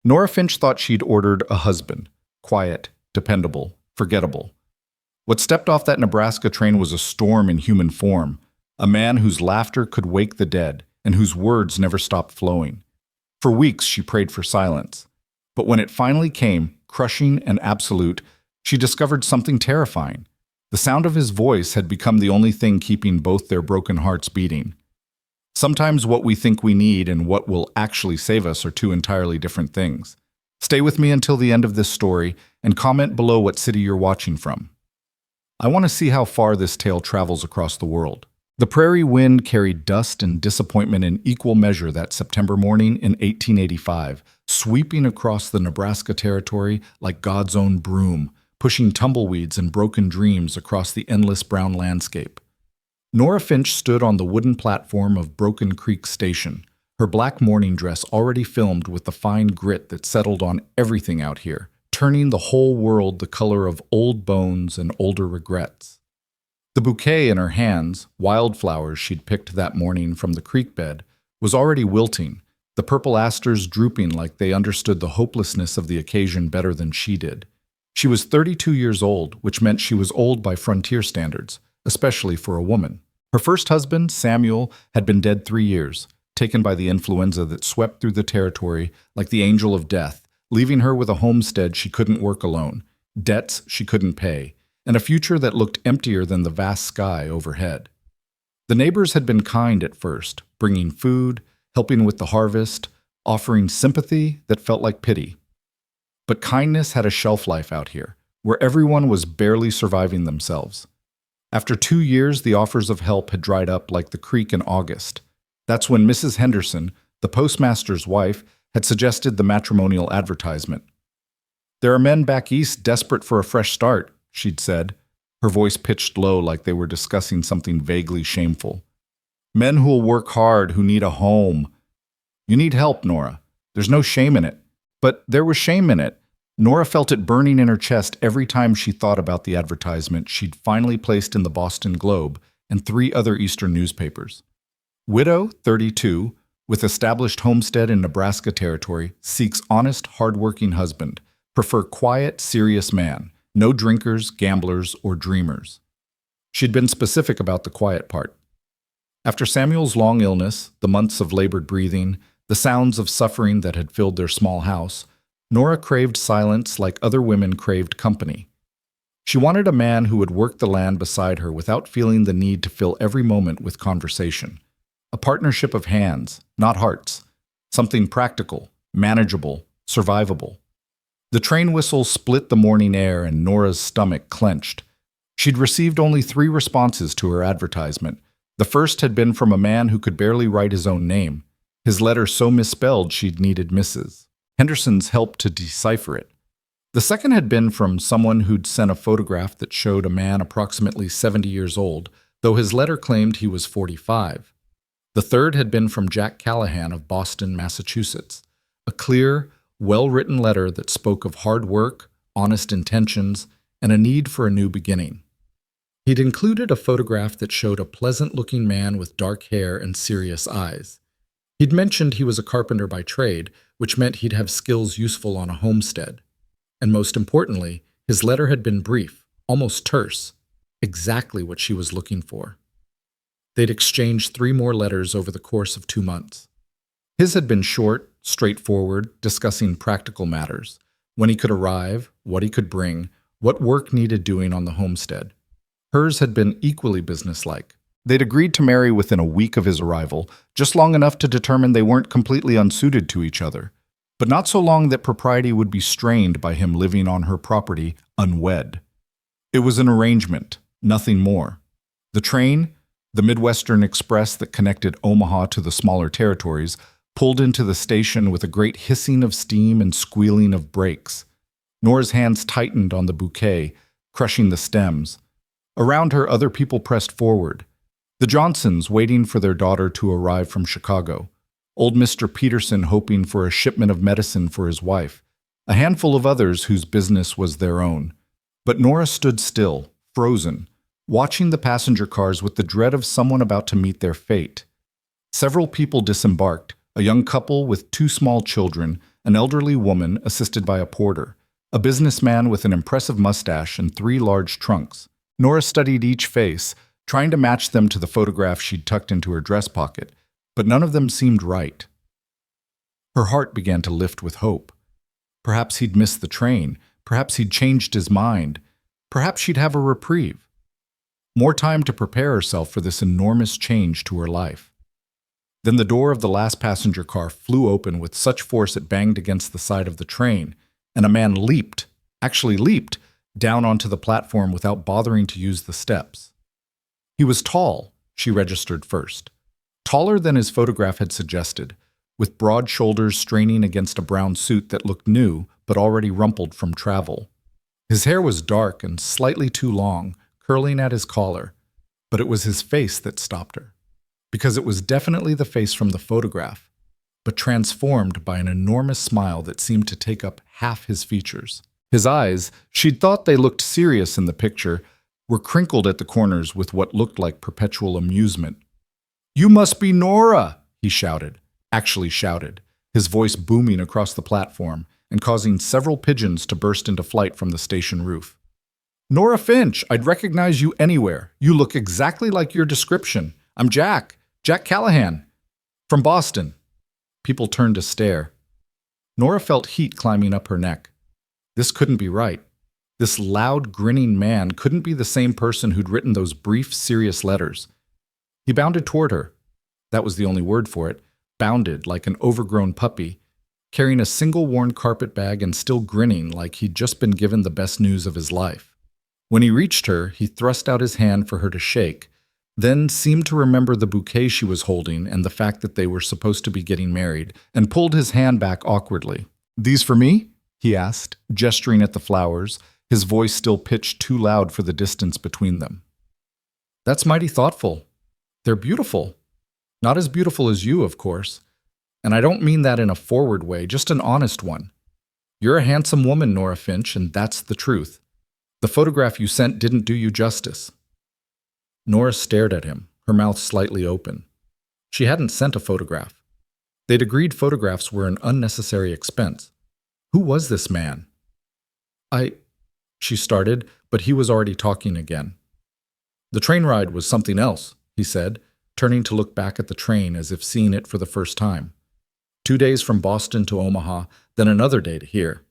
Nora Finch thought she'd ordered a husband. Quiet, dependable, forgettable. What stepped off that Nebraska train was a storm in human form, a man whose laughter could wake the dead and whose words never stopped flowing. For weeks she prayed for silence. But when it finally came, crushing and absolute, she discovered something terrifying. The sound of his voice had become the only thing keeping both their broken hearts beating. Sometimes what we think we need and what will actually save us are two entirely different things. Stay with me until the end of this story and comment below what city you're watching from. I want to see how far this tale travels across the world. The prairie wind carried dust and disappointment in equal measure that September morning in 1885, sweeping across the Nebraska territory like God's own broom, pushing tumbleweeds and broken dreams across the endless brown landscape. Nora Finch stood on the wooden platform of Broken Creek Station, her black morning dress already filmed with the fine grit that settled on everything out here, turning the whole world the color of old bones and older regrets. The bouquet in her hands, wildflowers she'd picked that morning from the creek bed, was already wilting, the purple asters drooping like they understood the hopelessness of the occasion better than she did. She was 32 years old, which meant she was old by frontier standards, especially for a woman. Her first husband, Samuel, had been dead 3 years, taken by the influenza that swept through the territory like the angel of death, leaving her with a homestead she couldn't work alone, debts she couldn't pay, and a future that looked emptier than the vast sky overhead. The neighbors had been kind at first, bringing food, helping with the harvest, offering sympathy that felt like pity. But kindness had a shelf life out here, where everyone was barely surviving themselves. After 2 years, the offers of help had dried up like the creek in August. That's when Mrs. Henderson, the postmaster's wife, had suggested the matrimonial advertisement. "There are men back east desperate for a fresh start," she'd said, her voice pitched low like they were discussing something vaguely shameful. "Men who'll work hard, who need a home. You need help, Nora. There's no shame in it." But there was shame in it. Nora felt it burning in her chest every time she thought about the advertisement she'd finally placed in the Boston Globe and 3 other eastern newspapers. Widow, 32, with established homestead in Nebraska territory, seeks honest, hard-working husband. Prefer quiet, serious man. No drinkers, gamblers, or dreamers. She'd been specific about the quiet part. After Samuel's long illness, the months of labored breathing, the sounds of suffering that had filled their small house, Nora craved silence like other women craved company. She wanted a man who would work the land beside her without feeling the need to fill every moment with conversation. A partnership of hands, not hearts. Something practical, manageable, survivable. The train whistle split the morning air and Nora's stomach clenched. She'd received only 3 responses to her advertisement. The first had been from a man who could barely write his own name, his letter so misspelled she'd needed Mrs. Henderson's help to decipher it. The second had been from someone who'd sent a photograph that showed a man approximately 70 years old, though his letter claimed he was 45. The third had been from Jack Callahan of Boston, Massachusetts, a clear, well-written letter that spoke of hard work, honest intentions, and a need for a new beginning. He'd included a photograph that showed a pleasant-looking man with dark hair and serious eyes. He'd mentioned he was a carpenter by trade, which meant he'd have skills useful on a homestead. And most importantly, his letter had been brief, almost terse, exactly what she was looking for. They'd exchanged 3 more letters over the course of 2 months. His had been short, straightforward, discussing practical matters, when he could arrive, what he could bring, what work needed doing on the homestead. Hers had been equally businesslike. They'd agreed to marry within a week of his arrival, just long enough to determine they weren't completely unsuited to each other, but not so long that propriety would be strained by him living on her property unwed. It was an arrangement, nothing more. The train, the Midwestern Express that connected Omaha to the smaller territories, pulled into the station with a great hissing of steam and squealing of brakes. Nora's hands tightened on the bouquet, crushing the stems. Around her, other people pressed forward. The Johnsons waiting for their daughter to arrive from Chicago. Old Mr. Peterson hoping for a shipment of medicine for his wife. A handful of others whose business was their own. But Nora stood still, frozen, watching the passenger cars with the dread of someone about to meet their fate. Several people disembarked, a young couple with 2 small children, an elderly woman assisted by a porter, a businessman with an impressive mustache and 3 large trunks. Nora studied each face, trying to match them to the photograph she'd tucked into her dress pocket, but none of them seemed right. Her heart began to lift with hope. Perhaps he'd missed the train. Perhaps he'd changed his mind. Perhaps she'd have a reprieve. More time to prepare herself for this enormous change to her life. Then the door of the last passenger car flew open with such force it banged against the side of the train, and a man leaped, down onto the platform without bothering to use the steps. He was tall, she registered first. Taller than his photograph had suggested, with broad shoulders straining against a brown suit that looked new but already rumpled from travel. His hair was dark and slightly too long, curling at his collar, but it was his face that stopped her. Because it was definitely the face from the photograph, but transformed by an enormous smile that seemed to take up half his features. His eyes, she'd thought they looked serious in the picture, were crinkled at the corners with what looked like perpetual amusement. "You must be Nora!" he shouted, his voice booming across the platform and causing several pigeons to burst into flight from the station roof. "Nora Finch, I'd recognize you anywhere. You look exactly like your description. I'm Jack Callahan, from Boston." People turned to stare. Nora felt heat climbing up her neck. This couldn't be right. This loud, grinning man couldn't be the same person who'd written those brief, serious letters. He bounded toward her. That was the only word for it. Bounded like an overgrown puppy, carrying a single worn carpet bag and still grinning like he'd just been given the best news of his life. When he reached her, he thrust out his hand for her to shake, then seemed to remember the bouquet she was holding and the fact that they were supposed to be getting married, and pulled his hand back awkwardly. "These for me?" he asked, gesturing at the flowers, his voice still pitched too loud for the distance between them. "That's mighty thoughtful. They're beautiful. Not as beautiful as you, of course. And I don't mean that in a forward way, just an honest one. You're a handsome woman, Nora Finch, and that's the truth. The photograph you sent didn't do you justice." Nora stared at him, her mouth slightly open. She hadn't sent a photograph. They'd agreed photographs were an unnecessary expense. Who was this man? She started, but he was already talking again. "The train ride was something else," he said, turning to look back at the train as if seeing it for the first time. 2 days from Boston to Omaha, then another day to here.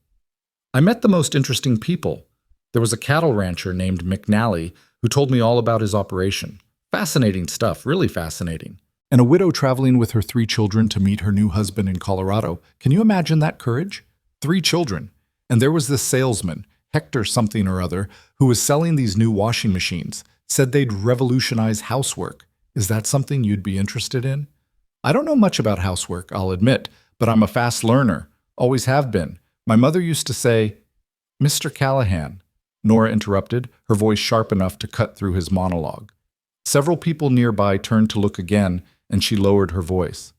I met the most interesting people. There was a cattle rancher named McNally who told me all about his operation. Fascinating stuff, really fascinating. And a widow traveling with her 3 children to meet her new husband in Colorado. Can you imagine that courage? 3 children. And there was this salesman, Hector something or other, who was selling these new washing machines, said they'd revolutionize housework. Is that something you'd be interested in? I don't know much about housework, I'll admit, but I'm a fast learner. Always have been. My mother used to say, "Mr. Callahan," Nora interrupted, her voice sharp enough to cut through his monologue. Several people nearby turned to look again, and she lowered her voice.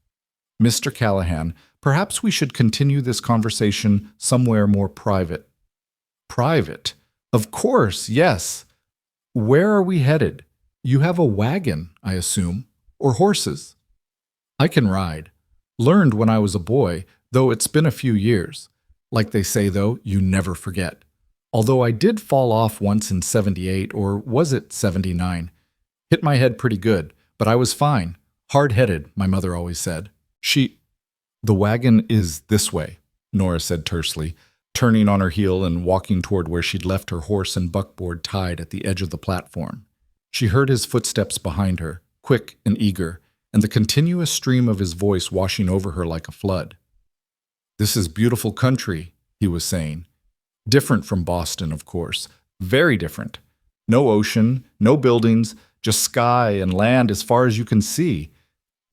"Mr. Callahan, perhaps we should continue this conversation somewhere more private." "Private? Of course, yes. Where are we headed? You have a wagon, I assume, or horses?" "I can ride. Learned when I was a boy, though it's been a few years. Like they say, though, you never forget. Although I did fall off once in 78, or was it 79? Hit my head pretty good, but I was fine. Hard-headed, my mother always said. The wagon is this way," Nora said tersely, turning on her heel and walking toward where she'd left her horse and buckboard tied at the edge of the platform. She heard his footsteps behind her, quick and eager, and the continuous stream of his voice washing over her like a flood. "This is beautiful country," he was saying. "Different from Boston, of course. Very different. No ocean, no buildings, just sky and land as far as you can see.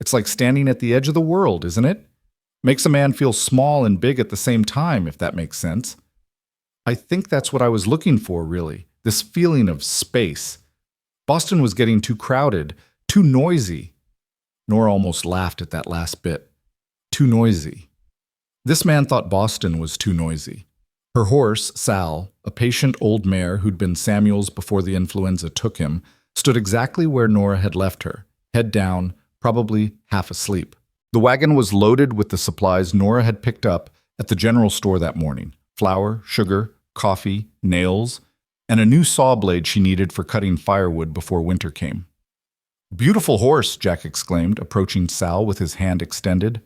It's like standing at the edge of the world, isn't it? Makes a man feel small and big at the same time, if that makes sense. I think that's what I was looking for, really, this feeling of space. Boston was getting too crowded, too noisy." Nora almost laughed at that last bit. Too noisy. This man thought Boston was too noisy. Her horse, Sal, a patient old mare who'd been Samuel's before the influenza took him, stood exactly where Nora had left her, head down, probably half asleep. The wagon was loaded with the supplies Nora had picked up At the general store that morning, flour, sugar, coffee, nails, and a new saw blade she needed for cutting firewood before winter came. "Beautiful horse," Jack exclaimed, approaching Sal with his hand extended.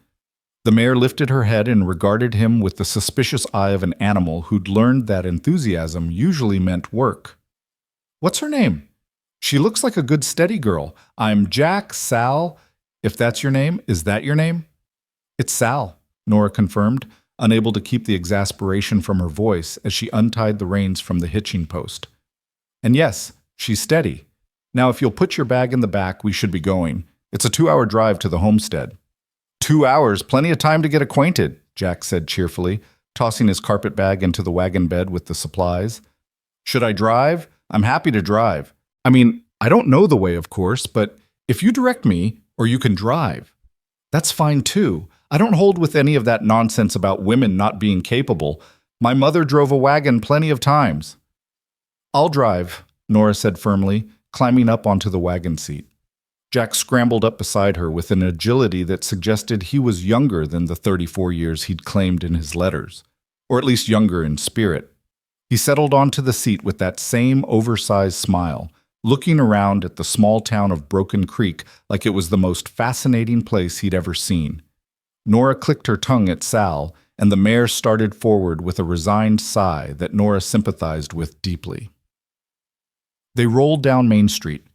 The mare lifted her head and regarded him with the suspicious eye of an animal who'd learned that enthusiasm usually meant work. "What's her name?" "She looks like a good steady girl. I'm Jack, Sal. If that's your name, is that your name?" "It's Sal," Nora confirmed, unable to keep the exasperation from her voice as she untied the reins from the hitching post. "And yes, she's steady. Now, if you'll put your bag in the back, we should be going. It's a 2-hour drive to the homestead." 2 hours, plenty of time to get acquainted," Jack said cheerfully, tossing his carpet bag into the wagon bed with the supplies. "Should I drive? I'm happy to drive. I mean, I don't know the way, of course, but if you direct me, or you can drive, that's fine too. I don't hold with any of that nonsense about women not being capable. My mother drove a wagon plenty of times." "I'll drive," Nora said firmly, climbing up onto the wagon seat. Jack scrambled up beside her with an agility that suggested he was younger than the 34 years he'd claimed in his letters, or at least younger in spirit. He settled onto the seat with that same oversized smile, looking around at the small town of Broken Creek like it was the most fascinating place he'd ever seen. Nora clicked her tongue at Sal, and the mare started forward with a resigned sigh that Nora sympathized with deeply. They rolled down Main Street,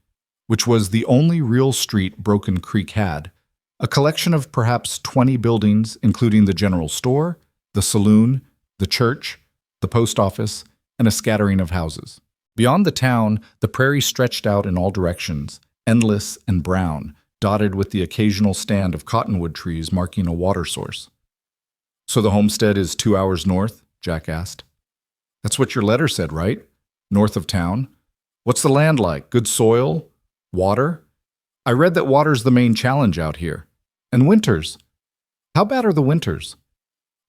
which was the only real street Broken Creek had, a collection of perhaps 20 buildings, including the general store, the saloon, the church, the post office, and a scattering of houses. Beyond the town, the prairie stretched out in all directions, endless and brown, dotted with the occasional stand of cottonwood trees marking a water source. "So the homestead is 2 hours north?" Jack asked. "That's what your letter said, right? North of town? What's the land like? Good soil? Water? I read that water's the main challenge out here. And winters? How bad are the winters?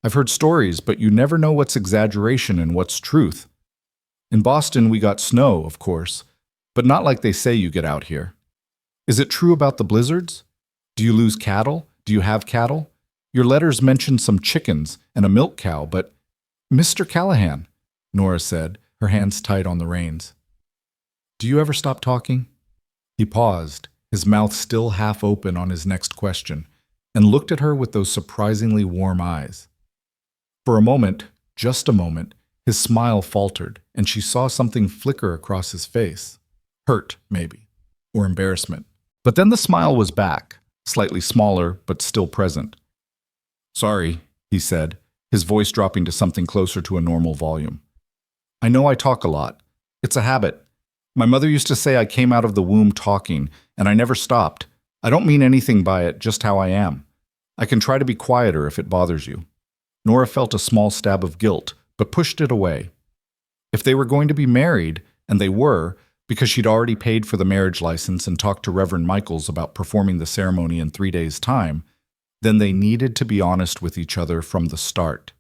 I've heard stories, but you never know what's exaggeration and what's truth. In Boston, we got snow, of course, but not like they say you get out here. Is it true about the blizzards? Do you lose cattle? Do you have cattle? Your letters mentioned some chickens and a milk cow, but—" "Mr. Callahan," Nora said, her hands tight on the reins. "Do you ever stop talking?" He paused, his mouth still half open on his next question, and looked at her with those surprisingly warm eyes. For a moment, just a moment, his smile faltered, and she saw something flicker across his face. Hurt, maybe, or embarrassment. But then the smile was back, slightly smaller, but still present. "Sorry," he said, his voice dropping to something closer to a normal volume. "I know I talk a lot. It's a habit. My mother used to say I came out of the womb talking, and I never stopped. I don't mean anything by it, just how I am. I can try to be quieter if it bothers you." Nora felt a small stab of guilt, but pushed it away. If they were going to be married, and they were, because she'd already paid for the marriage license and talked to Reverend Michaels about performing the ceremony in 3 days' time, then they needed to be honest with each other from the start.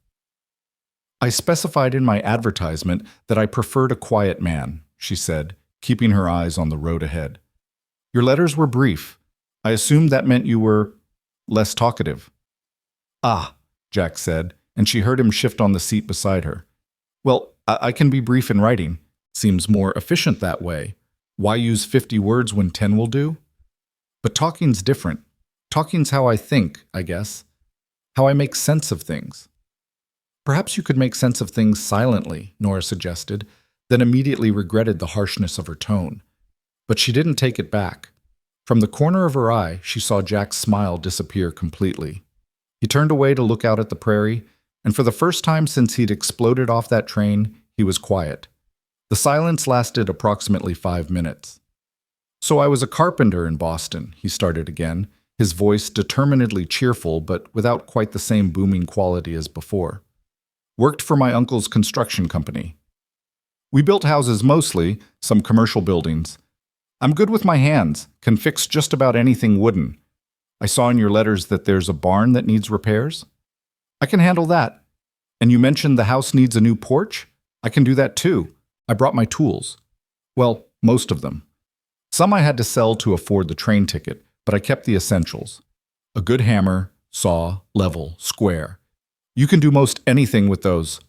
"I specified in my advertisement that I preferred a quiet man," she said, keeping her eyes on the road ahead. "Your letters were brief. I assumed that meant you were less talkative." "Ah," Jack said, and she heard him shift on the seat beside her. "Well, I can be brief in writing. Seems more efficient that way. Why use 50 words when 10 will do? But talking's different. Talking's how I think, I guess. How I make sense of things." "Perhaps you could make sense of things silently," Nora suggested, then immediately regretted the harshness of her tone. But she didn't take it back. From the corner of her eye, she saw Jack's smile disappear completely. He turned away to look out at the prairie, and for the first time since he'd exploded off that train, he was quiet. The silence lasted approximately 5 minutes. "So I was a carpenter in Boston," he started again, his voice determinedly cheerful but without quite the same booming quality as before. "Worked for my uncle's construction company. We built houses mostly, some commercial buildings. I'm good with my hands, can fix just about anything wooden. I saw in your letters that there's a barn that needs repairs. I can handle that. And you mentioned the house needs a new porch? I can do that too. I brought my tools. Well, most of them. Some I had to sell to afford the train ticket, but I kept the essentials. A good hammer, saw, level, square. You can do most anything with those.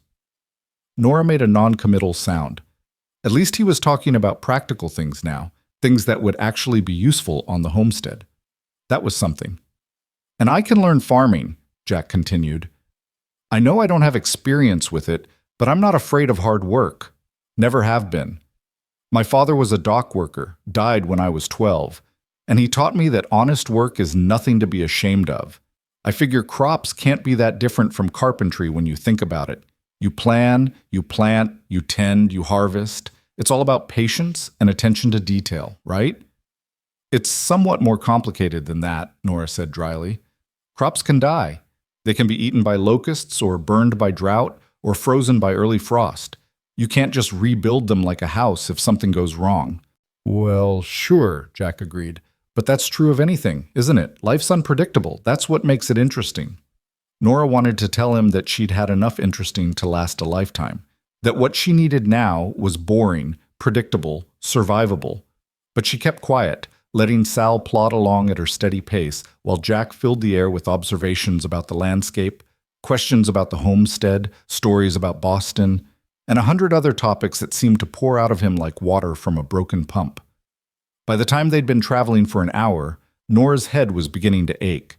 Nora made a non-committal sound. At least he was talking about practical things now, things that would actually be useful on the homestead. That was something. And I can learn farming, Jack continued. I know I don't have experience with it, but I'm not afraid of hard work. Never have been. My father was a dock worker, died when I was 12, and he taught me that honest work is nothing to be ashamed of. I figure crops can't be that different from carpentry when you think about it. You plan, you plant, you tend, you harvest. It's all about patience and attention to detail, right? It's somewhat more complicated than that, Nora said dryly. Crops can die. They can be eaten by locusts or burned by drought or frozen by early frost. You can't just rebuild them like a house if something goes wrong. Well, sure, Jack agreed. But that's true of anything, isn't it? Life's unpredictable. That's what makes it interesting. Nora wanted to tell him that she'd had enough interesting to last a lifetime, that what she needed now was boring, predictable, survivable. But she kept quiet, letting Sal plod along at her steady pace while Jack filled the air with observations about the landscape, questions about the homestead, stories about Boston, and 100 other topics that seemed to pour out of him like water from a broken pump. By the time they'd been traveling for an hour, Nora's head was beginning to ache.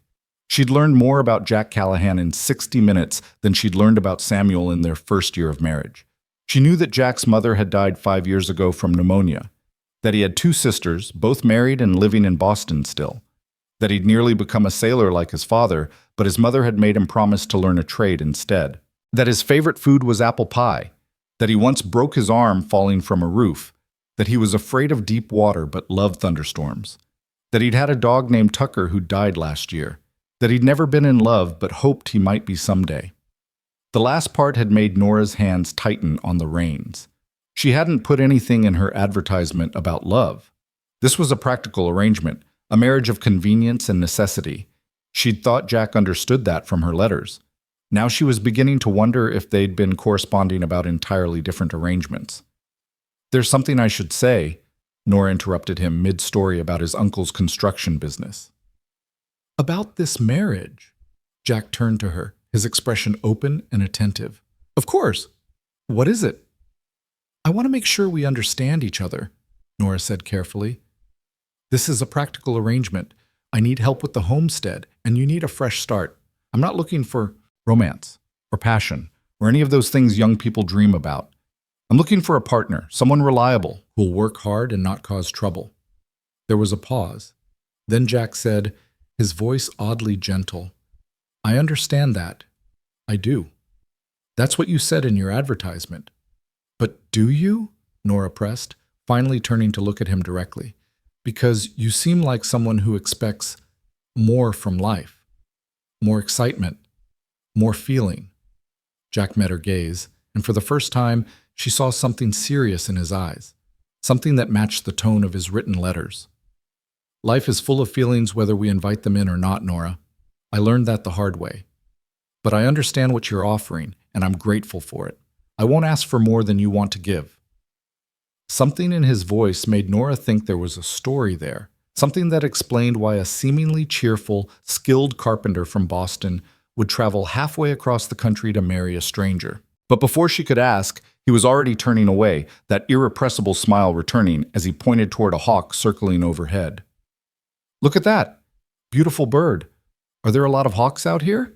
She'd learned more about Jack Callahan in 60 minutes than she'd learned about Samuel in their first year of marriage. She knew that Jack's mother had died 5 years ago from pneumonia, that he had 2 sisters, both married and living in Boston still, that he'd nearly become a sailor like his father, but his mother had made him promise to learn a trade instead, that his favorite food was apple pie, that he once broke his arm falling from a roof, that he was afraid of deep water but loved thunderstorms, that he'd had a dog named Tucker who died last year, that he'd never been in love but hoped he might be someday. The last part had made Nora's hands tighten on the reins. She hadn't put anything in her advertisement about love. This was a practical arrangement, a marriage of convenience and necessity. She'd thought Jack understood that from her letters. Now she was beginning to wonder if they'd been corresponding about entirely different arrangements. There's something I should say, Nora interrupted him mid-story about his uncle's construction business. About this marriage? Jack turned to her, his expression open and attentive. Of course. What is it? I want to make sure we understand each other, Nora said carefully. This is a practical arrangement. I need help with the homestead, and you need a fresh start. I'm not looking for romance or passion or any of those things young people dream about. I'm looking for a partner, someone reliable, who'll work hard and not cause trouble. There was a pause. Then Jack said, his voice oddly gentle, I understand that. I do. That's what you said in your advertisement. But do you? Nora pressed, finally turning to look at him directly. Because you seem like someone who expects more from life. More excitement. More feeling. Jack met her gaze, and for the first time, she saw something serious in his eyes, something that matched the tone of his written letters. Life is full of feelings whether we invite them in or not, Nora. I learned that the hard way. But I understand what you're offering, and I'm grateful for it. I won't ask for more than you want to give. Something in his voice made Nora think there was a story there, something that explained why a seemingly cheerful, skilled carpenter from Boston would travel halfway across the country to marry a stranger. But before she could ask, he was already turning away, that irrepressible smile returning as he pointed toward a hawk circling overhead. Look at that! Beautiful bird. Are there a lot of hawks out here?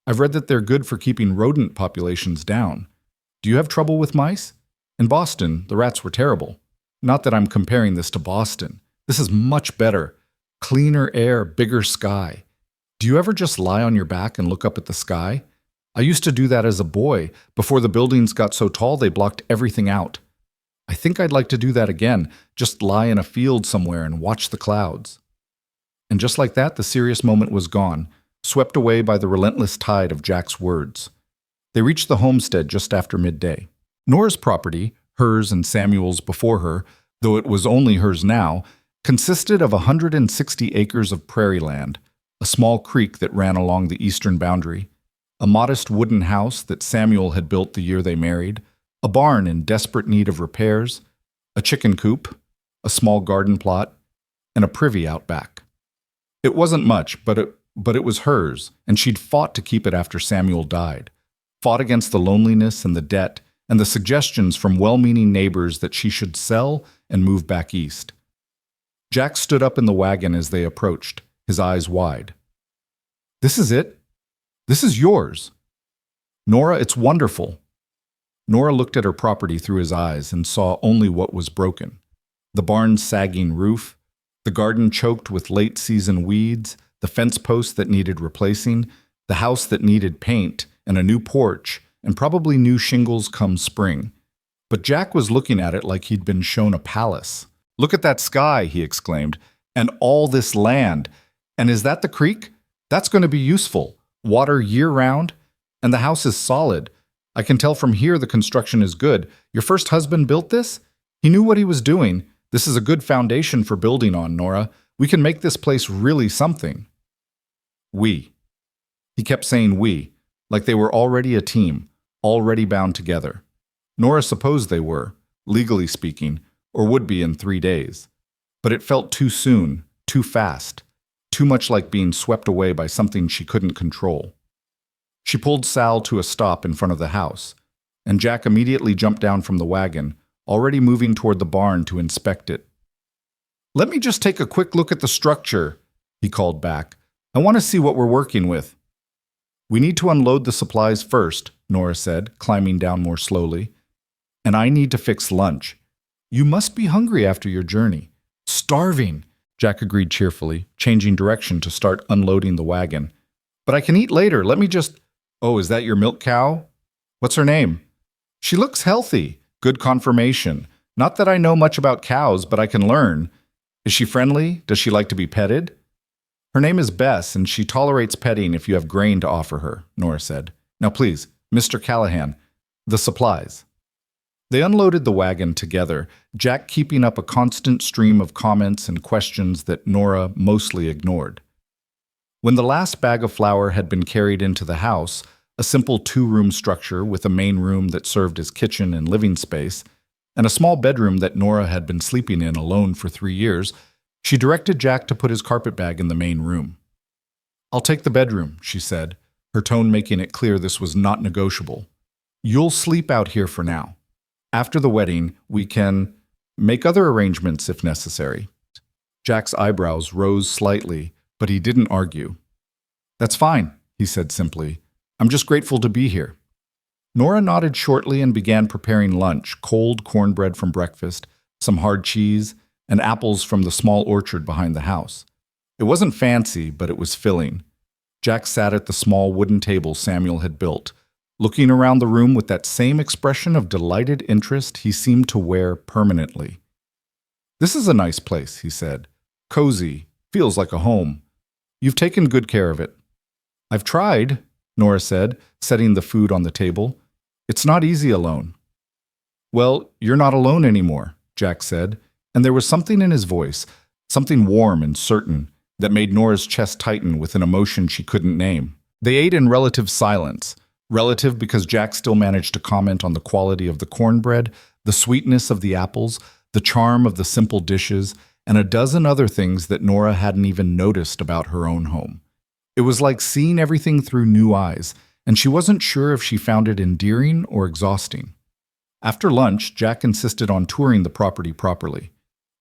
I've read that they're good for keeping rodent populations down. Do you have trouble with mice? In Boston, the rats were terrible. Not that I'm comparing this to Boston. This is much better. Cleaner air, bigger sky. Do you ever just lie on your back and look up at the sky? I used to do that as a boy, before the buildings got so tall they blocked everything out. I think I'd like to do that again, just lie in a field somewhere and watch the clouds. And just like that, the serious moment was gone, swept away by the relentless tide of Jack's words. They reached the homestead just after midday. Nora's property, hers and Samuel's before her, though it was only hers now, consisted of 160 acres of prairie land, a small creek that ran along the eastern boundary, a modest wooden house that Samuel had built the year they married, a barn in desperate need of repairs, a chicken coop, a small garden plot, and a privy out back. It wasn't much, but it but it was hers, and she'd fought to keep it after Samuel died. Fought against the loneliness and the debt, and the suggestions from well-meaning neighbors that she should sell and move back east. Jack stood up in the wagon as they approached, his eyes wide. "This is it? This is yours." "Nora, it's wonderful." Nora looked at her property through his eyes and saw only what was broken. The barn's sagging roof, the garden choked with late-season weeds, the fence post that needed replacing, the house that needed paint, and a new porch, and probably new shingles come spring. But Jack was looking at it like he'd been shown a palace. "Look at that sky," he exclaimed, "and all this land. And is that the creek? That's going to be useful. Water year-round. And the house is solid. I can tell from here the construction is good. Your first husband built this? He knew what he was doing. This is a good foundation for building on, Nora. We can make this place really something." "We." He kept saying we, like they were already a team, already bound together. Nora supposed they were, legally speaking, or would be in 3 days. But it felt too soon, too fast, too much like being swept away by something she couldn't control. She pulled Sal to a stop in front of the house, and Jack immediately jumped down from the wagon, already moving toward the barn to inspect it. "Let me just take a quick look at the structure," he called back. "I want to see what we're working with." "We need to unload the supplies first," Nora said, climbing down more slowly. "And I need to fix lunch. You must be hungry after your journey." "Starving," Jack agreed cheerfully, changing direction to start unloading the wagon. "But I can eat later. Let me just—" "Oh, is that your milk cow? What's her name?" "She looks healthy. Good confirmation. Not that I know much about cows, but I can learn. Is she friendly? Does she like to be petted?" "Her name is Bess, and she tolerates petting if you have grain to offer her," Nora said. "Now please, Mr. Callahan, the supplies." They unloaded the wagon together, Jack keeping up a constant stream of comments and questions that Nora mostly ignored. When the last bag of flour had been carried into the house, a simple 2-room structure with a main room that served as kitchen and living space, and a small bedroom that Nora had been sleeping in alone for 3 years, she directed Jack to put his carpetbag in the main room. "I'll take the bedroom," she said, her tone making it clear this was not negotiable. "You'll sleep out here for now. After the wedding, we can make other arrangements if necessary." Jack's eyebrows rose slightly, but he didn't argue. "That's fine," he said simply. "I'm just grateful to be here." Nora nodded shortly and began preparing lunch, cold cornbread from breakfast, some hard cheese, and apples from the small orchard behind the house. It wasn't fancy, but it was filling. Jack sat at the small wooden table Samuel had built, looking around the room with that same expression of delighted interest he seemed to wear permanently. "This is a nice place," he said. "Cozy, feels like a home. You've taken good care of it." "I've tried," Nora said, setting the food on the table. "It's not easy alone." "Well, you're not alone anymore," Jack said, and there was something in his voice, something warm and certain, that made Nora's chest tighten with an emotion she couldn't name. They ate in relative silence. Relative because Jack still managed to comment on the quality of the cornbread, the sweetness of the apples, the charm of the simple dishes, and a dozen other things that Nora hadn't even noticed about her own home. It was like seeing everything through new eyes, and she wasn't sure if she found it endearing or exhausting. After lunch, Jack insisted on touring the property properly.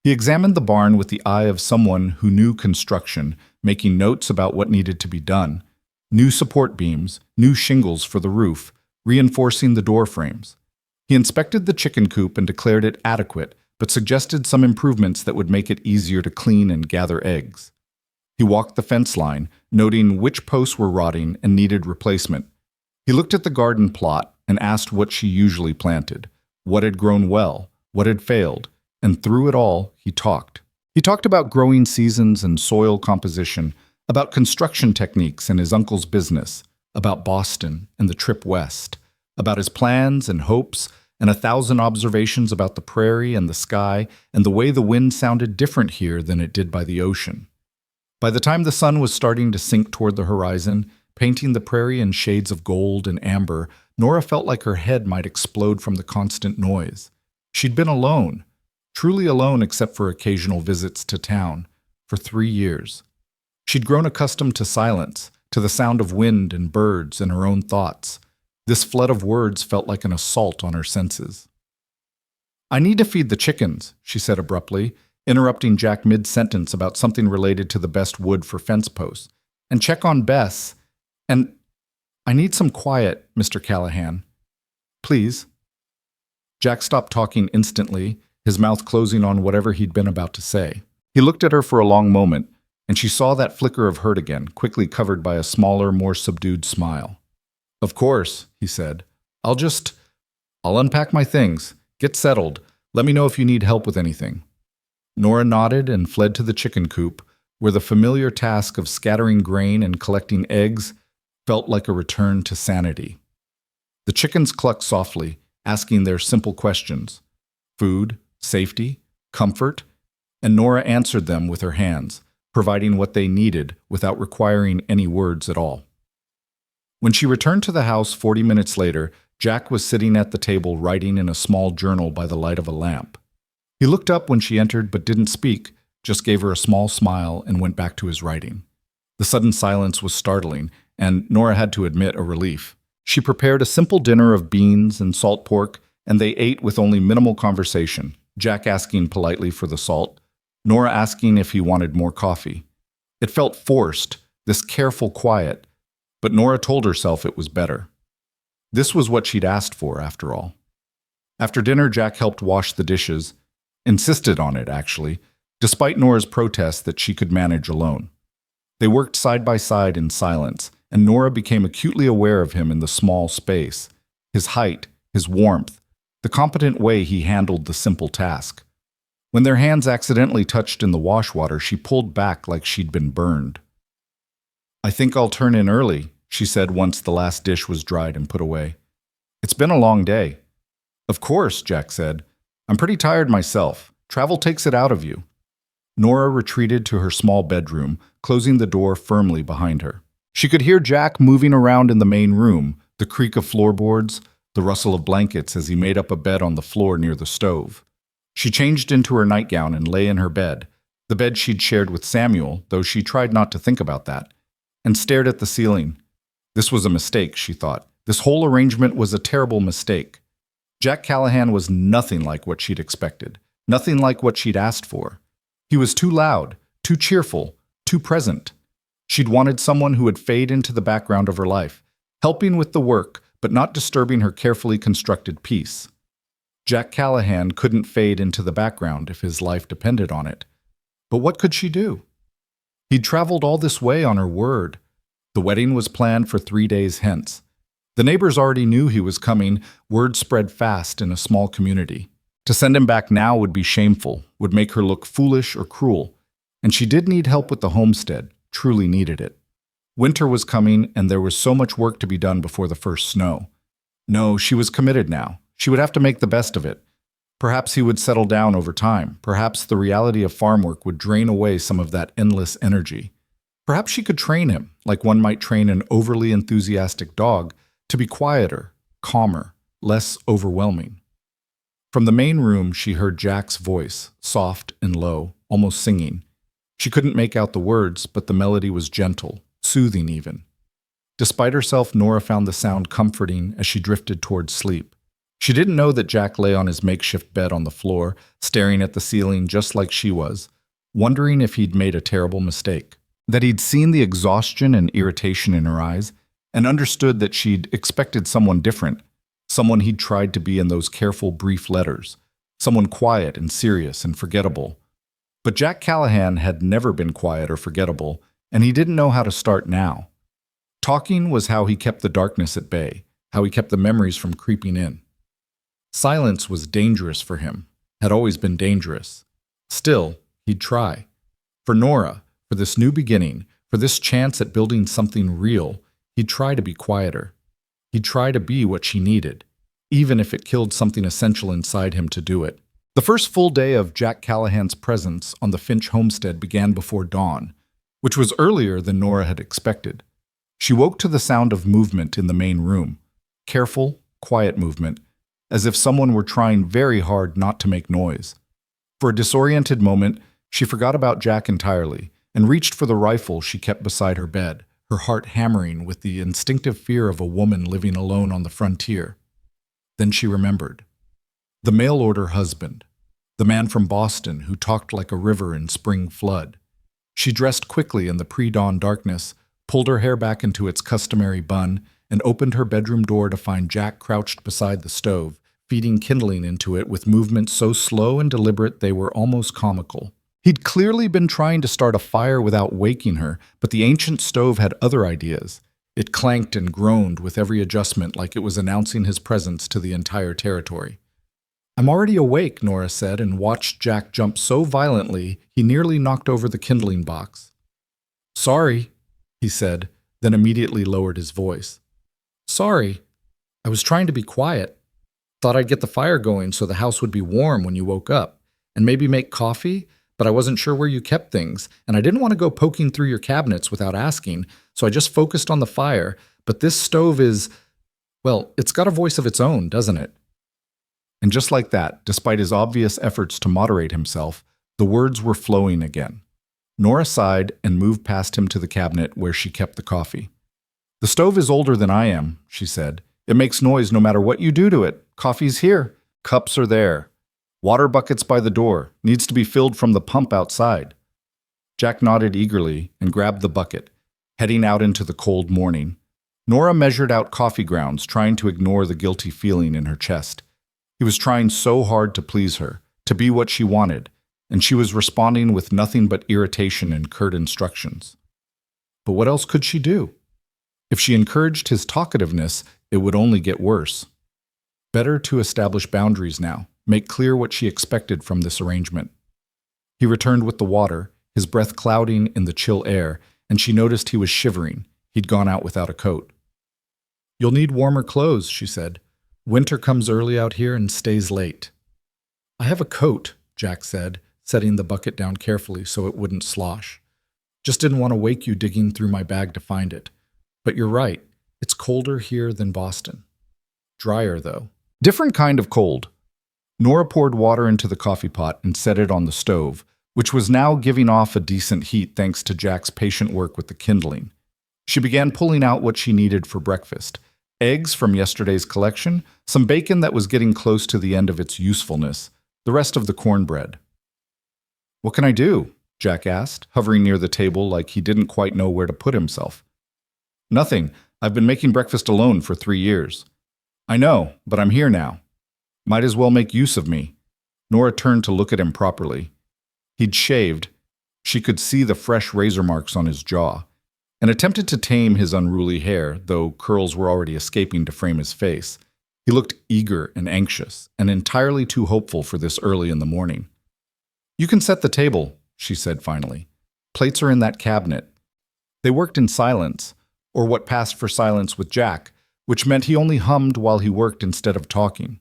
He examined the barn with the eye of someone who knew construction, making notes about what needed to be done. New support beams, new shingles for the roof, reinforcing the door frames. He inspected the chicken coop and declared it adequate, but suggested some improvements that would make it easier to clean and gather eggs. He walked the fence line, noting which posts were rotting and needed replacement. He looked at the garden plot and asked what she usually planted, what had grown well, what had failed, and through it all, he talked. He talked about growing seasons and soil composition, about construction techniques and his uncle's business, about Boston and the trip west, about his plans and hopes, and 1,000 observations about the prairie and the sky and the way the wind sounded different here than it did by the ocean. By the time the sun was starting to sink toward the horizon, painting the prairie in shades of gold and amber, Nora felt like her head might explode from the constant noise. She'd been alone, truly alone except for occasional visits to town, for 3 years. She'd grown accustomed to silence, to the sound of wind and birds and her own thoughts. This flood of words felt like an assault on her senses. "I need to feed the chickens," she said abruptly, interrupting Jack mid-sentence about something related to the best wood for fence posts, "and check on Bess. And I need some quiet, Mr. Callahan. Please." Jack stopped talking instantly, his mouth closing on whatever he'd been about to say. He looked at her for a long moment, and she saw that flicker of hurt again, quickly covered by a smaller, more subdued smile. "Of course," he said. I'll unpack my things. Get settled. Let me know if you need help with anything." Nora nodded and fled to the chicken coop, where the familiar task of scattering grain and collecting eggs felt like a return to sanity. The chickens clucked softly, asking their simple questions: food, safety, comfort, and Nora answered them with her hands, providing what they needed without requiring any words at all. When she returned to the house 40 minutes later, Jack was sitting at the table writing in a small journal by the light of a lamp. He looked up when she entered but didn't speak, just gave her a small smile and went back to his writing. The sudden silence was startling, and Nora had to admit a relief. She prepared a simple dinner of beans and salt pork, and they ate with only minimal conversation, Jack asking politely for the salt, Nora asking if he wanted more coffee. It felt forced, this careful quiet, but Nora told herself it was better. This was what she'd asked for, after all. After dinner, Jack helped wash the dishes, insisted on it, actually, despite Nora's protest that she could manage alone. They worked side by side in silence, and Nora became acutely aware of him in the small space, his height, his warmth, the competent way he handled the simple task. When their hands accidentally touched in the wash water, she pulled back like she'd been burned. "I think I'll turn in early," she said once the last dish was dried and put away. "It's been a long day." "Of course," Jack said. "I'm pretty tired myself. Travel takes it out of you." Nora retreated to her small bedroom, closing the door firmly behind her. She could hear Jack moving around in the main room, the creak of floorboards, the rustle of blankets as he made up a bed on the floor near the stove. She changed into her nightgown and lay in her bed, the bed she'd shared with Samuel, though she tried not to think about that, and stared at the ceiling. This was a mistake, she thought. This whole arrangement was a terrible mistake. Jack Callahan was nothing like what she'd expected, nothing like what she'd asked for. He was too loud, too cheerful, too present. She'd wanted someone who would fade into the background of her life, helping with the work, but not disturbing her carefully constructed peace. Jack Callahan couldn't fade into the background if his life depended on it. But what could she do? He'd traveled all this way on her word. The wedding was planned for 3 days hence. The neighbors already knew he was coming. Word spread fast in a small community. To send him back now would be shameful, would make her look foolish or cruel. And she did need help with the homestead, truly needed it. Winter was coming, and there was so much work to be done before the first snow. No, she was committed now. She would have to make the best of it. Perhaps he would settle down over time. Perhaps the reality of farm work would drain away some of that endless energy. Perhaps she could train him, like one might train an overly enthusiastic dog, to be quieter, calmer, less overwhelming. From the main room, she heard Jack's voice, soft and low, almost singing. She couldn't make out the words, but the melody was gentle, soothing even. Despite herself, Nora found the sound comforting as she drifted towards sleep. She didn't know that Jack lay on his makeshift bed on the floor, staring at the ceiling just like she was, wondering if he'd made a terrible mistake, that he'd seen the exhaustion and irritation in her eyes, and understood that she'd expected someone different, someone he'd tried to be in those careful, brief letters, someone quiet and serious and forgettable. But Jack Callahan had never been quiet or forgettable, and he didn't know how to start now. Talking was how he kept the darkness at bay, how he kept the memories from creeping in. Silence was dangerous for him, had always been dangerous. Still, he'd try. For Nora, for this new beginning, for this chance at building something real, he'd try to be quieter. He'd try to be what she needed, even if it killed something essential inside him to do it. The first full day of Jack Callahan's presence on the Finch homestead began before dawn, which was earlier than Nora had expected. She woke to the sound of movement in the main room, careful, quiet movement, as if someone were trying very hard not to make noise. For a disoriented moment, she forgot about Jack entirely, and reached for the rifle she kept beside her bed, her heart hammering with the instinctive fear of a woman living alone on the frontier. Then she remembered. The mail-order husband, the man from Boston who talked like a river in spring flood. She dressed quickly in the pre-dawn darkness, pulled her hair back into its customary bun, and opened her bedroom door to find Jack crouched beside the stove, feeding kindling into it with movements so slow and deliberate they were almost comical. He'd clearly been trying to start a fire without waking her, but the ancient stove had other ideas. It clanked and groaned with every adjustment like it was announcing his presence to the entire territory. "I'm already awake," Nora said, and watched Jack jump so violently he nearly knocked over the kindling box. "Sorry," he said, then immediately lowered his voice. "Sorry. I was trying to be quiet. Thought I'd get the fire going so the house would be warm when you woke up, and maybe make coffee, but I wasn't sure where you kept things, and I didn't want to go poking through your cabinets without asking, so I just focused on the fire, but this stove is, well, it's got a voice of its own, doesn't it?" And just like that, despite his obvious efforts to moderate himself, the words were flowing again. Nora sighed and moved past him to the cabinet where she kept the coffee. "The stove is older than I am," she said. "It makes noise no matter what you do to it. Coffee's here. Cups are there. Water buckets by the door. Needs to be filled from the pump outside." Jack nodded eagerly and grabbed the bucket, heading out into the cold morning. Nora measured out coffee grounds, trying to ignore the guilty feeling in her chest. He was trying so hard to please her, to be what she wanted, and she was responding with nothing but irritation and curt instructions. But what else could she do? If she encouraged his talkativeness, it would only get worse. Better to establish boundaries now, make clear what she expected from this arrangement. He returned with the water, his breath clouding in the chill air, and she noticed he was shivering. He'd gone out without a coat. "You'll need warmer clothes," she said. "Winter comes early out here and stays late." "I have a coat," Jack said, setting the bucket down carefully so it wouldn't slosh. "Just didn't want to wake you digging through my bag to find it. But you're right, it's colder here than Boston. Drier, though." Different kind of cold. Nora poured water into the coffee pot and set it on the stove, which was now giving off a decent heat thanks to Jack's patient work with the kindling. She began pulling out what she needed for breakfast. Eggs from yesterday's collection, some bacon that was getting close to the end of its usefulness, the rest of the cornbread. "What can I do?" Jack asked, hovering near the table like he didn't quite know where to put himself. "Nothing. I've been making breakfast alone for 3 years." "I know, but I'm here now. Might as well make use of me." Nora turned to look at him properly. He'd shaved. She could see the fresh razor marks on his jaw, and attempted to tame his unruly hair, though curls were already escaping to frame his face. He looked eager and anxious, and entirely too hopeful for this early in the morning. "You can set the table," she said finally. "Plates are in that cabinet." They worked in silence, or what passed for silence with Jack, which meant he only hummed while he worked instead of talking.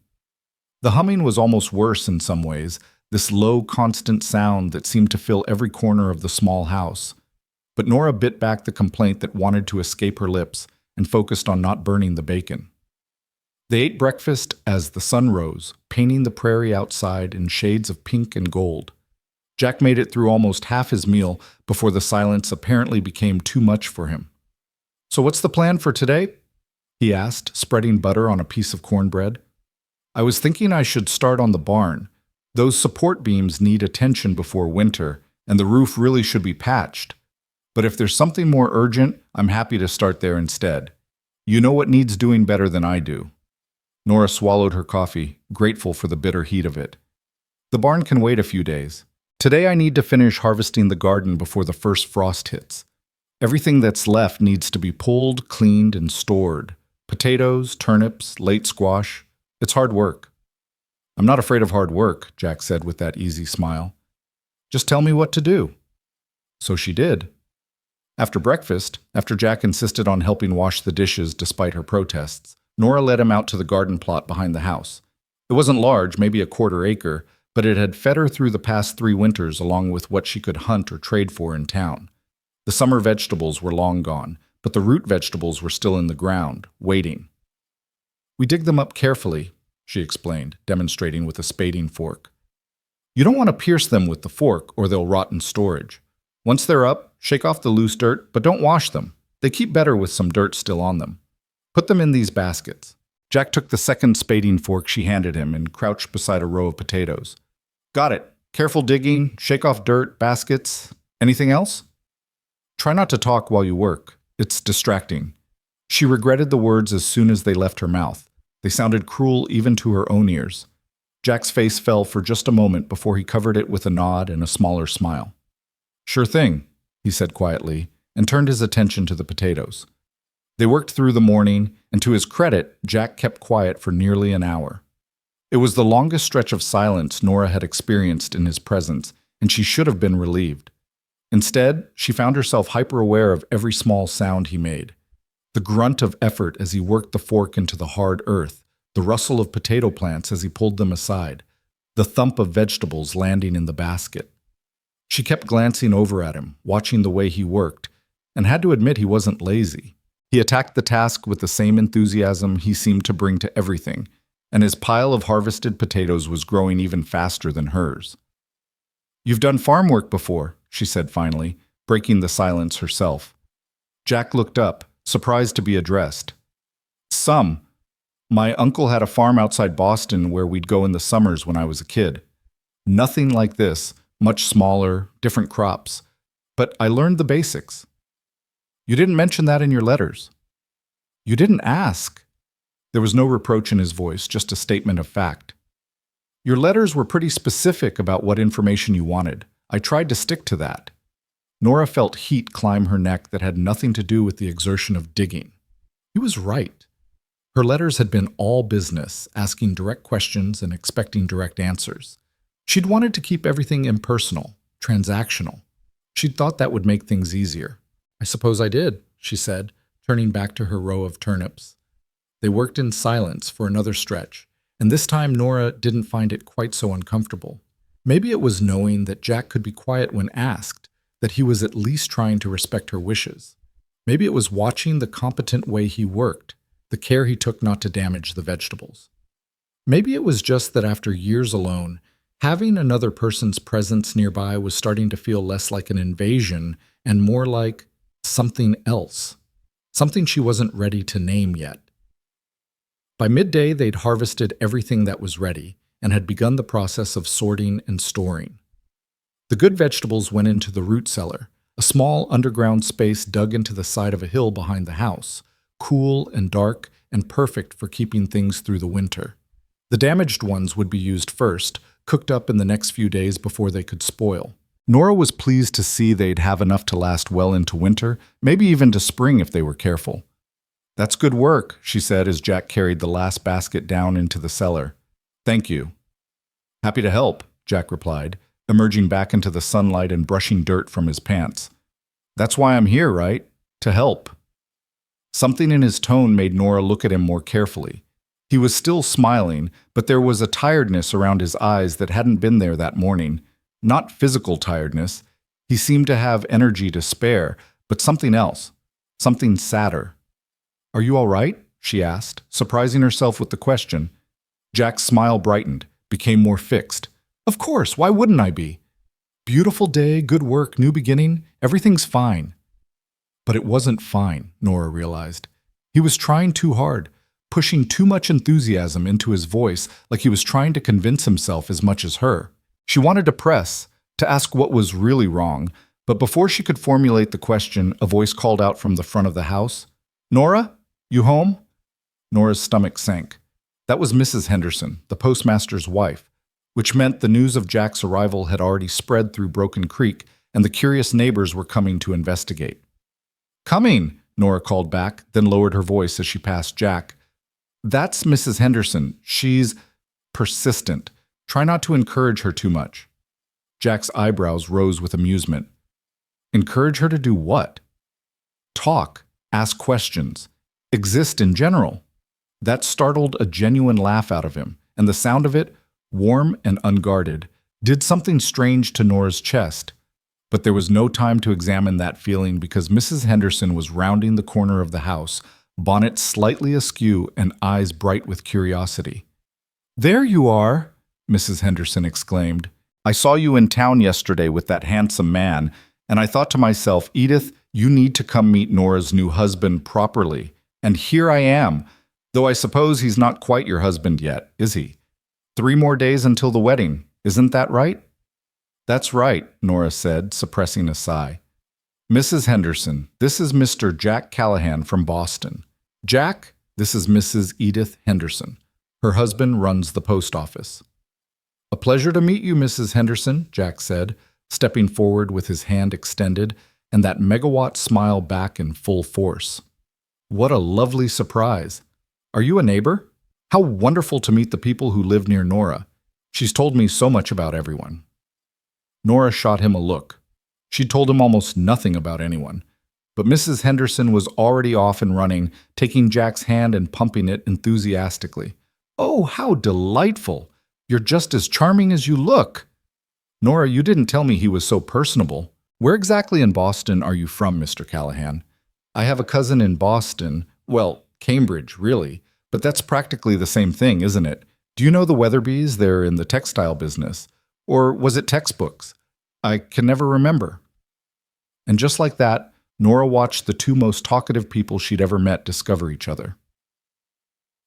The humming was almost worse in some ways, this low, constant sound that seemed to fill every corner of the small house. But Nora bit back the complaint that wanted to escape her lips and focused on not burning the bacon. They ate breakfast as the sun rose, painting the prairie outside in shades of pink and gold. Jack made it through almost half his meal before the silence apparently became too much for him. "So what's the plan for today?" he asked, spreading butter on a piece of cornbread. "I was thinking I should start on the barn. Those support beams need attention before winter, and the roof really should be patched. But if there's something more urgent, I'm happy to start there instead. You know what needs doing better than I do." Nora swallowed her coffee, grateful for the bitter heat of it. "The barn can wait a few days. Today I need to finish harvesting the garden before the first frost hits. Everything that's left needs to be pulled, cleaned, and stored. Potatoes, turnips, late squash. It's hard work." "I'm not afraid of hard work," Jack said with that easy smile. "Just tell me what to do." So she did. After breakfast, after Jack insisted on helping wash the dishes despite her protests, Nora led him out to the garden plot behind the house. It wasn't large, maybe a quarter acre, but it had fed her through the past 3 winters along with what she could hunt or trade for in town. The summer vegetables were long gone, but the root vegetables were still in the ground, waiting. "We dig them up carefully," she explained, demonstrating with a spading fork. "You don't want to pierce them with the fork or they'll rot in storage. Once they're up, shake off the loose dirt, but don't wash them. They keep better with some dirt still on them. Put them in these baskets. Jack took the second spading fork she handed him and crouched beside a row of potatoes. Got it. Careful digging, shake off dirt, baskets. Anything else? Try not to talk while you work. It's distracting. She regretted the words as soon as they left her mouth. They sounded cruel even to her own ears. Jack's face fell for just a moment before he covered it with a nod and a smaller smile. Sure thing, he said quietly, and turned his attention to the potatoes. They worked through the morning, and to his credit, Jack kept quiet for nearly an hour. It was the longest stretch of silence Nora had experienced in his presence, and she should have been relieved. Instead, she found herself hyper-aware of every small sound he made. The grunt of effort as he worked the fork into the hard earth, the rustle of potato plants as he pulled them aside, the thump of vegetables landing in the basket. She kept glancing over at him, watching the way he worked, and had to admit he wasn't lazy. He attacked the task with the same enthusiasm he seemed to bring to everything, and his pile of harvested potatoes was growing even faster than hers. "You've done farm work before," she said finally, breaking the silence herself. Jack looked up, surprised to be addressed. "Some. My uncle had a farm outside Boston where we'd go in the summers when I was a kid. Nothing like this, much smaller, different crops. But I learned the basics." "You didn't mention that in your letters." "You didn't ask." There was no reproach in his voice, just a statement of fact. "Your letters were pretty specific about what information you wanted. I tried to stick to that." Nora felt heat climb her neck that had nothing to do with the exertion of digging. He was right. Her letters had been all business, asking direct questions and expecting direct answers. She'd wanted to keep everything impersonal, transactional. She'd thought that would make things easier. "I suppose I did," she said, turning back to her row of turnips. They worked in silence for another stretch, and this time Nora didn't find it quite so uncomfortable. Maybe it was knowing that Jack could be quiet when asked, that he was at least trying to respect her wishes. Maybe it was watching the competent way he worked, the care he took not to damage the vegetables. Maybe it was just that after years alone, having another person's presence nearby was starting to feel less like an invasion and more like something else, something she wasn't ready to name yet. By midday, they'd harvested everything that was ready and had begun the process of sorting and storing. The good vegetables went into the root cellar, a small underground space dug into the side of a hill behind the house, cool and dark and perfect for keeping things through the winter. The damaged ones would be used first, cooked up in the next few days before they could spoil. Nora was pleased to see they'd have enough to last well into winter, maybe even to spring if they were careful. "That's good work," she said as Jack carried the last basket down into the cellar. "Thank you." "Happy to help," Jack replied, emerging back into the sunlight and brushing dirt from his pants. "That's why I'm here, right? To help." Something in his tone made Nora look at him more carefully. He was still smiling, but there was a tiredness around his eyes that hadn't been there that morning. Not physical tiredness. He seemed to have energy to spare, but something else. Something sadder. "Are you all right?" she asked, surprising herself with the question. Jack's smile brightened, became more fixed. "Of course, why wouldn't I be? Beautiful day, good work, new beginning, everything's fine." But it wasn't fine, Nora realized. He was trying too hard, pushing too much enthusiasm into his voice like he was trying to convince himself as much as her. She wanted to press, to ask what was really wrong, but before she could formulate the question, a voice called out from the front of the house. "Nora? You home?" Nora's stomach sank. That was Mrs. Henderson, the postmaster's wife, which meant the news of Jack's arrival had already spread through Broken Creek, and the curious neighbors were coming to investigate. "Coming," Nora called back, then lowered her voice as she passed Jack. "That's Mrs. Henderson. She's persistent. Try not to encourage her too much." Jack's eyebrows rose with amusement. Encourage her to do what? Talk, ask questions, exist in general. That startled a genuine laugh out of him, and the sound of it, warm and unguarded, did something strange to Nora's chest. But there was no time to examine that feeling because Mrs. Henderson was rounding the corner of the house, bonnet slightly askew and eyes bright with curiosity. "There you are," Mrs. Henderson exclaimed. "I saw you in town yesterday with that handsome man, And I thought to myself, Edith, you need to come meet Nora's new husband properly. And here I am, though I suppose he's not quite your husband yet, is he? 3 more days until the wedding, isn't that right? That's right, Nora said, suppressing a sigh. Mrs. Henderson, this is Mr. Jack Callahan from Boston. Jack, this is Mrs. Edith Henderson. Her husband runs the post office. A pleasure to meet you, Mrs. Henderson, Jack said, stepping forward with his hand extended and that megawatt smile back in full force. What a lovely surprise. Are you a neighbor? How wonderful to meet the people who live near Nora. She's told me so much about everyone. Nora shot him a look. She'd told him almost nothing about anyone. But Mrs. Henderson was already off and running, taking Jack's hand and pumping it enthusiastically. Oh, how delightful! You're just as charming as you look. Nora, you didn't tell me he was so personable. Where exactly in Boston are you from, Mr. Callahan? I have a cousin in Boston. Well, Cambridge, really. But that's practically the same thing, isn't it? Do you know the Weatherbys? They're in the textile business. Or was it textbooks? I can never remember. And just like that, Nora watched the 2 most talkative people she'd ever met discover each other.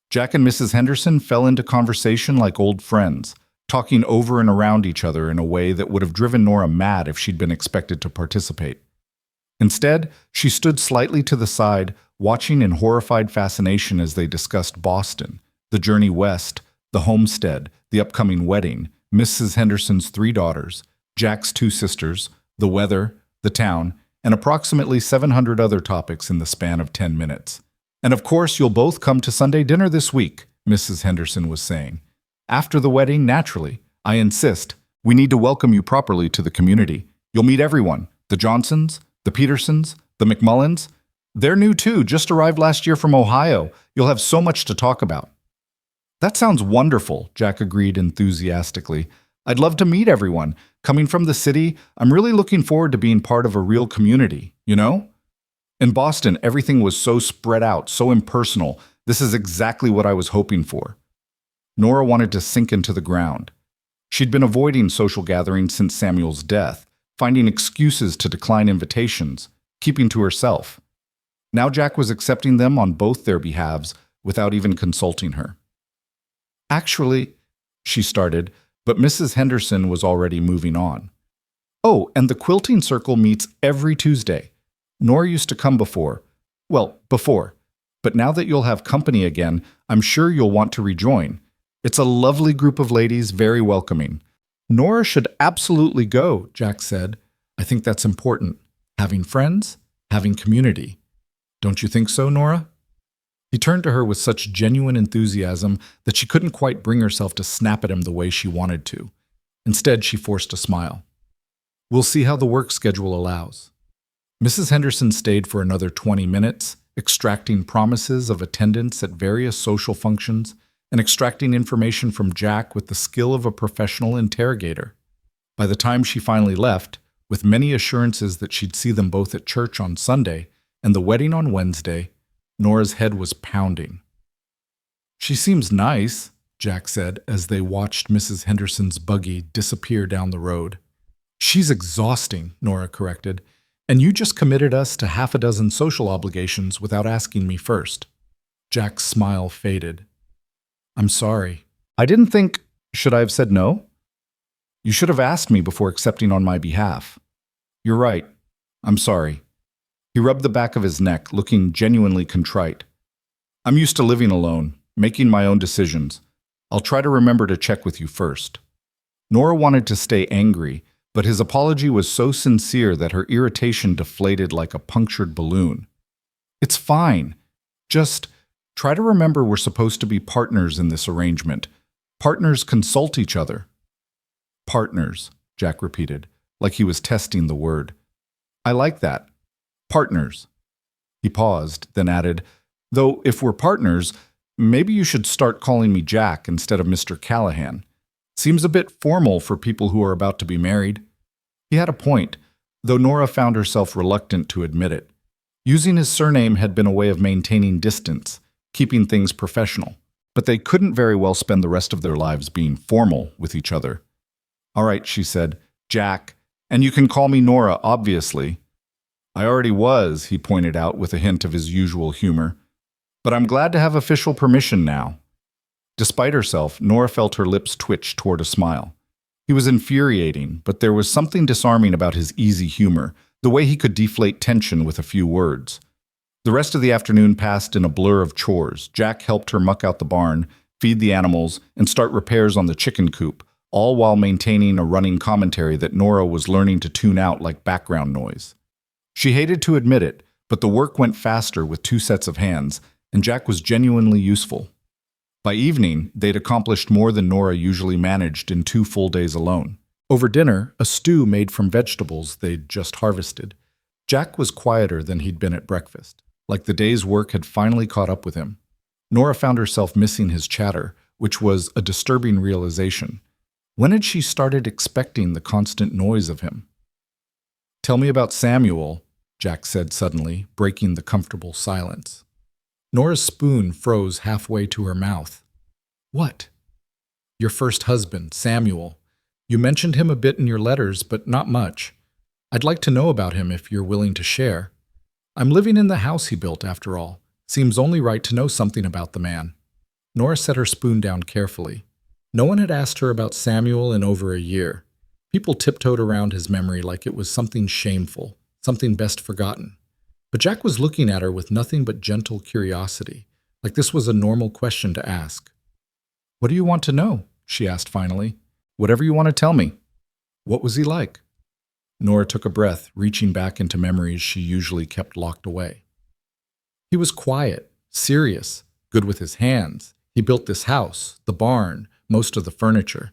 Jack and Mrs. Henderson fell into conversation like old friends, talking over and around each other in a way that would have driven Nora mad if she'd been expected to participate. Instead, she stood slightly to the side, watching in horrified fascination as they discussed Boston, the journey west, the homestead, the upcoming wedding, Mrs. Henderson's 3 daughters, Jack's 2 sisters, the weather, the town, and approximately 700 other topics in the span of 10 minutes. And of course, you'll both come to Sunday dinner this week, Mrs. Henderson was saying. After the wedding, naturally, I insist, we need to welcome you properly to the community. You'll meet everyone, the Johnsons, the Petersons, the McMullins. They're new too, just arrived last year from Ohio. You'll have so much to talk about. That sounds wonderful, Jack agreed enthusiastically. I'd love to meet everyone. Coming from the city, I'm really looking forward to being part of a real community, you know? In Boston, everything was so spread out, so impersonal. This is exactly what I was hoping for. Nora wanted to sink into the ground. She'd been avoiding social gatherings since Samuel's death, finding excuses to decline invitations, keeping to herself. Now Jack was accepting them on both their behalves without even consulting her. Actually, she started, but Mrs. Henderson was already moving on. Oh, and the quilting circle meets every Tuesday. Nora used to come before. Well, before. But now that you'll have company again, I'm sure you'll want to rejoin. It's a lovely group of ladies, very welcoming. Nora should absolutely go, Jack said. I think that's important. Having friends, having community. Don't you think so, Nora? He turned to her with such genuine enthusiasm that she couldn't quite bring herself to snap at him the way she wanted to. Instead, she forced a smile. We'll see how the work schedule allows. Mrs. Henderson stayed for another 20 minutes, extracting promises of attendance at various social functions and extracting information from Jack with the skill of a professional interrogator. By the time she finally left, with many assurances that she'd see them both at church on Sunday and the wedding on Wednesday, Nora's head was pounding. She seems nice, Jack said as they watched Mrs. Henderson's buggy disappear down the road. She's exhausting, Nora corrected, and you just committed us to 6 social obligations without asking me first. Jack's smile faded. I'm sorry. I didn't think... Should I have said no? You should have asked me before accepting on my behalf. You're right. I'm sorry. He rubbed the back of his neck, looking genuinely contrite. I'm used to living alone, making my own decisions. I'll try to remember to check with you first. Nora wanted to stay angry, but his apology was so sincere that her irritation deflated like a punctured balloon. It's fine. Just try to remember we're supposed to be partners in this arrangement. Partners consult each other. Partners, Jack repeated, like he was testing the word. I like that. Partners. He paused, then added, though if we're partners, maybe you should start calling me Jack instead of Mr. Callahan. Seems a bit formal for people who are about to be married. He had a point, though Nora found herself reluctant to admit it. Using his surname had been a way of maintaining distance, keeping things professional, but they couldn't very well spend the rest of their lives being formal with each other. All right, she said, Jack, And you can call me Nora, obviously. I already was, he pointed out with a hint of his usual humor. But I'm glad to have official permission now. Despite herself, Nora felt her lips twitch toward a smile. He was infuriating, but there was something disarming about his easy humor, the way he could deflate tension with a few words. The rest of the afternoon passed in a blur of chores. Jack helped her muck out the barn, feed the animals, and start repairs on the chicken coop, all while maintaining a running commentary that Nora was learning to tune out like background noise. She hated to admit it, but the work went faster with two sets of hands, and Jack was genuinely useful. By evening, they'd accomplished more than Nora usually managed in 2 full days alone. Over dinner, a stew made from vegetables they'd just harvested. Jack was quieter than he'd been at breakfast, like the day's work had finally caught up with him. Nora found herself missing his chatter, which was a disturbing realization. When had she started expecting the constant noise of him? "Tell me about Samuel," Jack said suddenly, breaking the comfortable silence. Nora's spoon froze halfway to her mouth. "What?" "Your first husband, Samuel. You mentioned him a bit in your letters, but not much. I'd like to know about him if you're willing to share. I'm living in the house he built, after all. Seems only right to know something about the man." Nora set her spoon down carefully. No one had asked her about Samuel in over a year. People tiptoed around his memory like it was something shameful, something best forgotten. But Jack was looking at her with nothing but gentle curiosity, like this was a normal question to ask. "What do you want to know?" she asked finally. "Whatever you want to tell me." "What was he like?" Nora took a breath, reaching back into memories she usually kept locked away. "He was quiet, serious, good with his hands. He built this house, the barn, most of the furniture.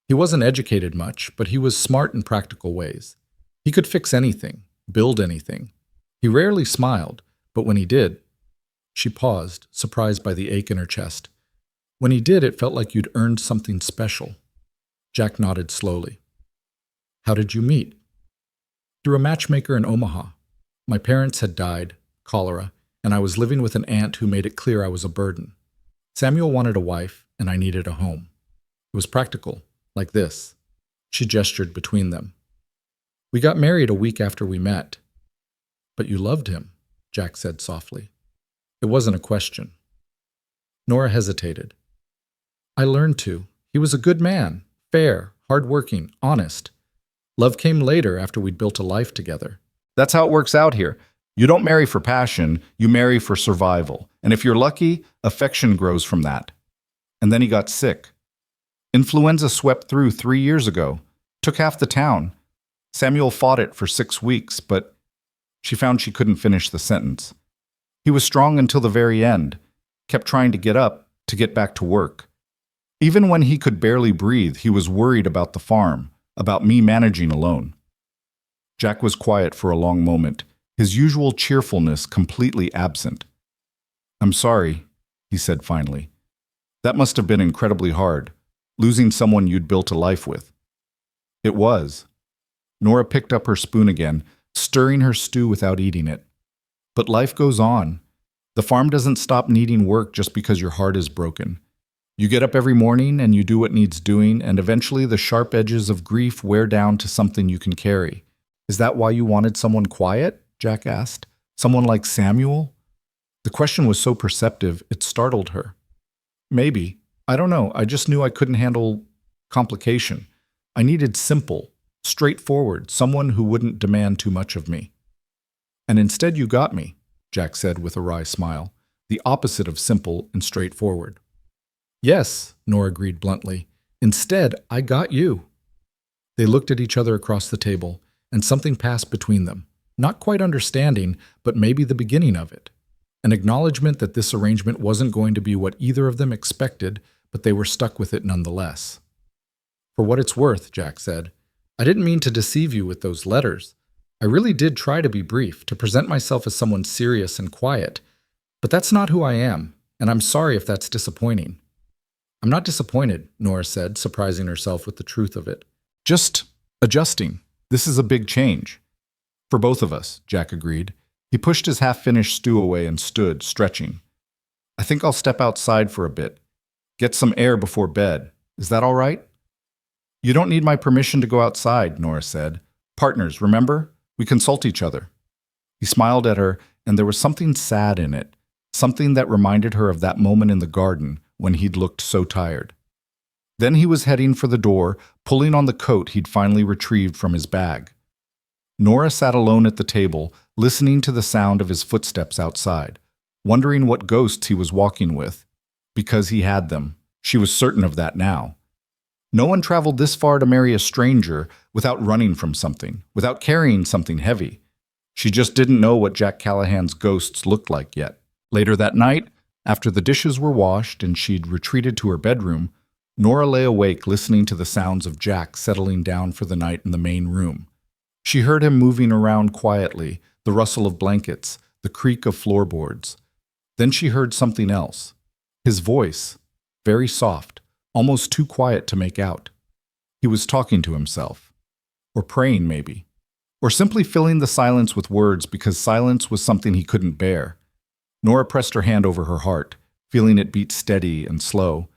He wasn't educated much, but he was smart in practical ways. He could fix anything, build anything. He rarely smiled, but when he did—" She paused, surprised by the ache in her chest. "When he did, it felt like you'd earned something special." Jack nodded slowly. "How did you meet?" "Through a matchmaker in Omaha. My parents had died, cholera, and I was living with an aunt who made it clear I was a burden. Samuel wanted a wife, and I needed a home. It was practical, like this." She gestured between them. "We got married a week after we met." "But you loved him," Jack said softly. It wasn't a question. Nora hesitated. "I learned to. He was a good man, fair, hard-working, honest. Love came later after we'd built a life together." "That's how it works out here. You don't marry for passion, you marry for survival. And if you're lucky, affection grows from that." And then he got sick. "Influenza swept through 3 years ago. Took half the town. Samuel fought it for 6 weeks, but—" She found she couldn't finish the sentence. "He was strong until the very end. Kept trying to get up, to get back to work. Even when he could barely breathe, he was worried about the farm, about me managing alone." Jack was quiet for a long moment, his usual cheerfulness completely absent. "I'm sorry," he said finally. "That must have been incredibly hard, losing someone you'd built a life with." "It was." Nora picked up her spoon again, stirring her stew without eating it. "But life goes on. The farm doesn't stop needing work just because your heart is broken. You get up every morning and you do what needs doing, and eventually the sharp edges of grief wear down to something you can carry." "Is that why you wanted someone quiet?" Jack asked. "Someone like Samuel?" The question was so perceptive, it startled her. "Maybe. I don't know. I just knew I couldn't handle complication. I needed simple, straightforward, someone who wouldn't demand too much of me." "And instead you got me," Jack said with a wry smile, "the opposite of simple and straightforward." "Yes," Nora agreed bluntly. "Instead, I got you." They looked at each other across the table, and something passed between them. Not quite understanding, but maybe the beginning of it. An acknowledgement that this arrangement wasn't going to be what either of them expected, but they were stuck with it nonetheless. "For what it's worth," Jack said, "I didn't mean to deceive you with those letters. I really did try to be brief, to present myself as someone serious and quiet. But that's not who I am, and I'm sorry if that's disappointing." "I'm not disappointed," Nora said, surprising herself with the truth of it. "Just adjusting. This is a big change." "For both of us," Jack agreed. He pushed his half-finished stew away and stood, stretching. "I think I'll step outside for a bit. Get some air before bed. Is that all right?" "You don't need my permission to go outside," Nora said. Partners, remember? We consult each other." He smiled at her, and there was something sad in it, something that reminded her of that moment in the garden when he'd looked so tired. Then he was heading for the door, pulling on the coat he'd finally retrieved from his bag. Nora sat alone at the table, listening to the sound of his footsteps outside, wondering what ghosts he was walking with. Because he had them. She was certain of that now. No one traveled this far to marry a stranger without running from something, without carrying something heavy. She just didn't know what Jack Callahan's ghosts looked like yet. Later that night, after the dishes were washed and she'd retreated to her bedroom, Nora lay awake listening to the sounds of Jack settling down for the night in the main room. She heard him moving around quietly, the rustle of blankets, the creak of floorboards. Then she heard something else. His voice, very soft, almost too quiet to make out. He was talking to himself. Or praying, maybe. Or simply filling the silence with words because silence was something he couldn't bear. Nora pressed her hand over her heart, feeling it beat steady and slow,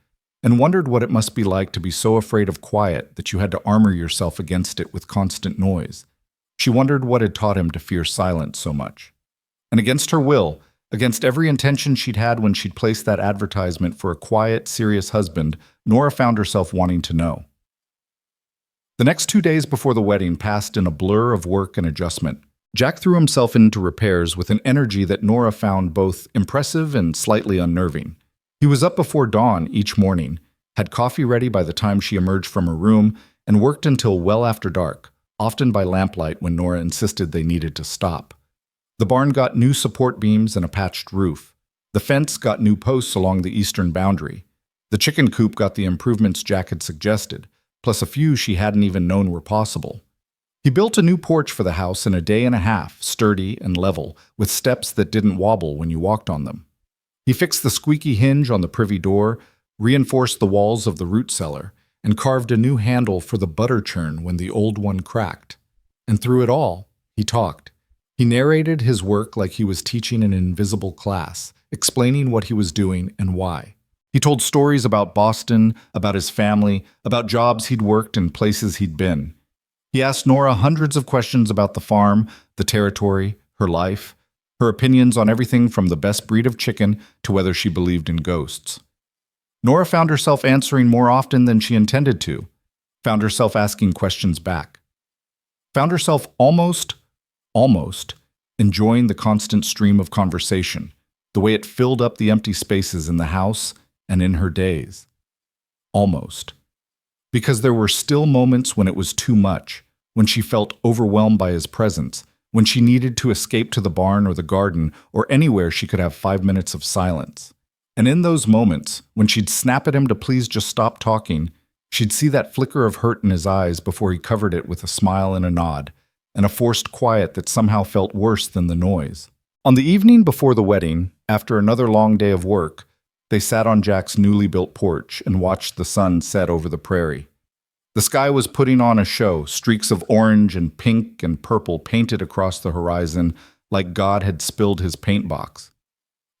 and wondered what it must be like to be so afraid of quiet that you had to armor yourself against it with constant noise. She wondered what had taught him to fear silence so much. And against her will, against every intention she'd had when she'd placed that advertisement for a quiet, serious husband, Nora found herself wanting to know. The next 2 days before the wedding passed in a blur of work and adjustment. Jack threw himself into repairs with an energy that Nora found both impressive and slightly unnerving. He was up before dawn each morning, had coffee ready by the time she emerged from her room, and worked until well after dark, often by lamplight when Nora insisted they needed to stop. The barn got new support beams and a patched roof. The fence got new posts along the eastern boundary. The chicken coop got the improvements Jack had suggested, plus a few she hadn't even known were possible. He built a new porch for the house in a day and a half, sturdy and level, with steps that didn't wobble when you walked on them. He fixed the squeaky hinge on the privy door, reinforced the walls of the root cellar, and carved a new handle for the butter churn when the old one cracked. And through it all, he talked. He narrated his work like he was teaching an invisible class, explaining what he was doing and why. He told stories about Boston, about his family, about jobs he'd worked and places he'd been. He asked Nora hundreds of questions about the farm, the territory, her life, her opinions on everything from the best breed of chicken to whether she believed in ghosts. Nora found herself answering more often than she intended to, found herself asking questions back, found herself almost enjoying the constant stream of conversation, the way it filled up the empty spaces in the house and in her days. Almost. Because there were still moments when it was too much, when she felt overwhelmed by his presence, when she needed to escape to the barn or the garden or anywhere she could have 5 minutes of silence. And in those moments, when she'd snap at him to please just stop talking, she'd see that flicker of hurt in his eyes before he covered it with a smile and a nod, and a forced quiet that somehow felt worse than the noise. On the evening before the wedding, after another long day of work, they sat on Jack's newly built porch and watched the sun set over the prairie. The sky was putting on a show, streaks of orange and pink and purple painted across the horizon like God had spilled his paint box.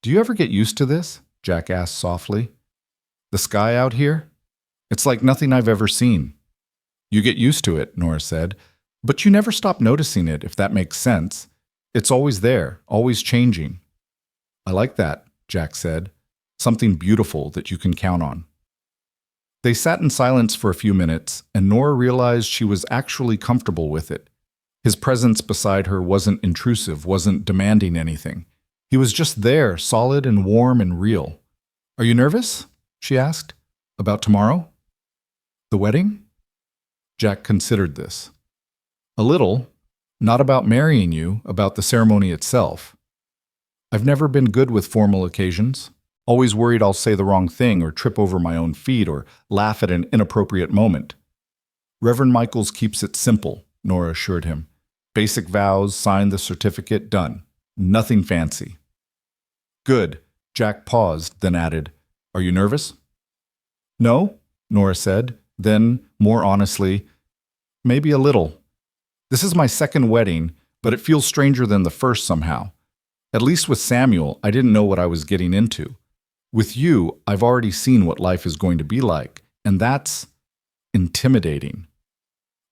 "Do you ever get used to this?" Jack asked softly. "The sky out here? It's like nothing I've ever seen." "You get used to it," Nora said, "but you never stop noticing it, if that makes sense. It's always there, always changing." "I like that," Jack said. "Something beautiful that you can count on." They sat in silence for a few minutes, and Nora realized she was actually comfortable with it. His presence beside her wasn't intrusive, wasn't demanding anything. He was just there, solid and warm and real. "Are you nervous?" she asked. "About tomorrow? The wedding?" Jack considered this. "A little. Not about marrying you, about the ceremony itself. I've never been good with formal occasions. Always worried I'll say the wrong thing or trip over my own feet or laugh at an inappropriate moment." "Reverend Michaels keeps it simple," Nora assured him. "Basic vows, sign the certificate, done. Nothing fancy." "Good." Jack paused, then added, "Are you nervous?" "No," Nora said. Then, more honestly, "Maybe a little. This is my second wedding, but it feels stranger than the first somehow. At least with Samuel, I didn't know what I was getting into. With you, I've already seen what life is going to be like, and that's intimidating."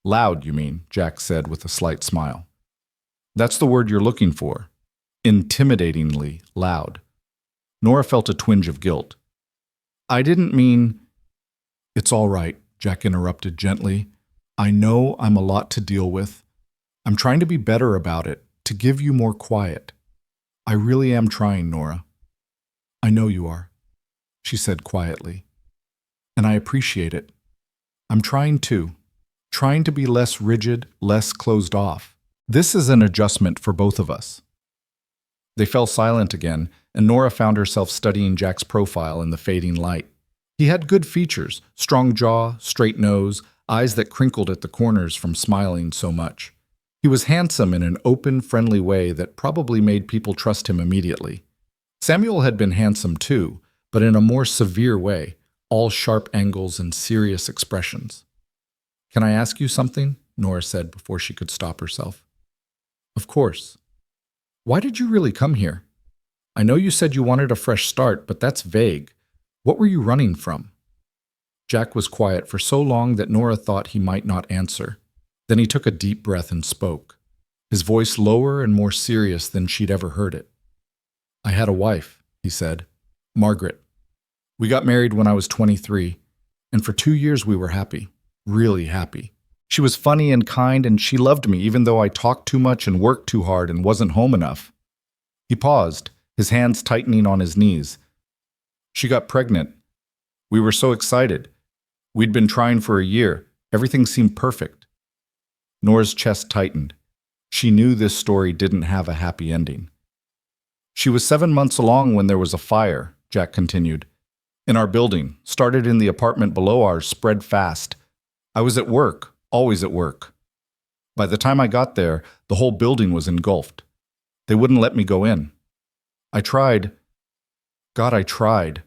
Loud, you mean, Jack said with a slight smile. That's the word you're looking for. Intimidatingly loud. Nora felt a twinge of guilt. I didn't mean... It's all right, Jack interrupted gently. I know I'm a lot to deal with. I'm trying to be better about it, to give you more quiet. I really am trying, Nora. I know you are, she said quietly. And I appreciate it. I'm trying too. Trying to be less rigid, less closed off. This is an adjustment for both of us. They fell silent again, and Nora found herself studying Jack's profile in the fading light. He had good features, strong jaw, straight nose, eyes that crinkled at the corners from smiling so much. He was handsome in an open, friendly way that probably made people trust him immediately. Samuel had been handsome too, but in a more severe way, all sharp angles and serious expressions. Can I ask you something? Nora said before she could stop herself. Of course. Why did you really come here? I know you said you wanted a fresh start, but that's vague. What were you running from? Jack was quiet for so long that Nora thought he might not answer. Then he took a deep breath and spoke, his voice lower and more serious than she'd ever heard it. I had a wife, he said, Margaret. We got married when I was 23, and for 2 years we were happy, really happy. She was funny and kind, and she loved me even though I talked too much and worked too hard and wasn't home enough. He paused, his hands tightening on his knees. She got pregnant. We were so excited. We'd been trying for a year. Everything seemed perfect. Nora's chest tightened. She knew this story didn't have a happy ending. She was 7 months along when there was a fire, Jack continued. In our building, started in the apartment below ours, spread fast. I was at work, always at work. By the time I got there, the whole building was engulfed. They wouldn't let me go in. I tried. God, I tried.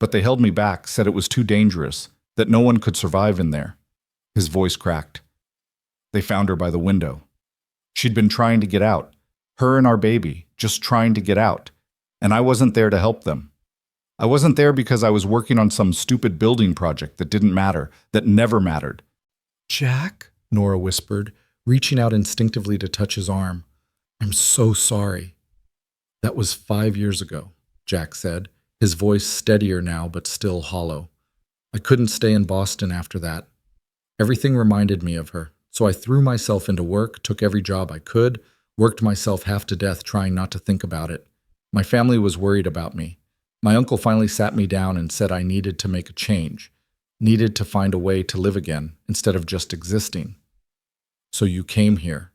But they held me back, said it was too dangerous, that no one could survive in there. His voice cracked. They found her by the window. She'd been trying to get out. Her and our baby, just trying to get out. And I wasn't there to help them. I wasn't there because I was working on some stupid building project that didn't matter, that never mattered. Jack, Nora whispered, reaching out instinctively to touch his arm. I'm so sorry. That was 5 years ago, Jack said, his voice steadier now but still hollow. I couldn't stay in Boston after that. Everything reminded me of her, so I threw myself into work, took every job I could, worked myself half to death trying not to think about it. My family was worried about me. My uncle finally sat me down and said I needed to make a change, needed to find a way to live again instead of just existing. So you came here.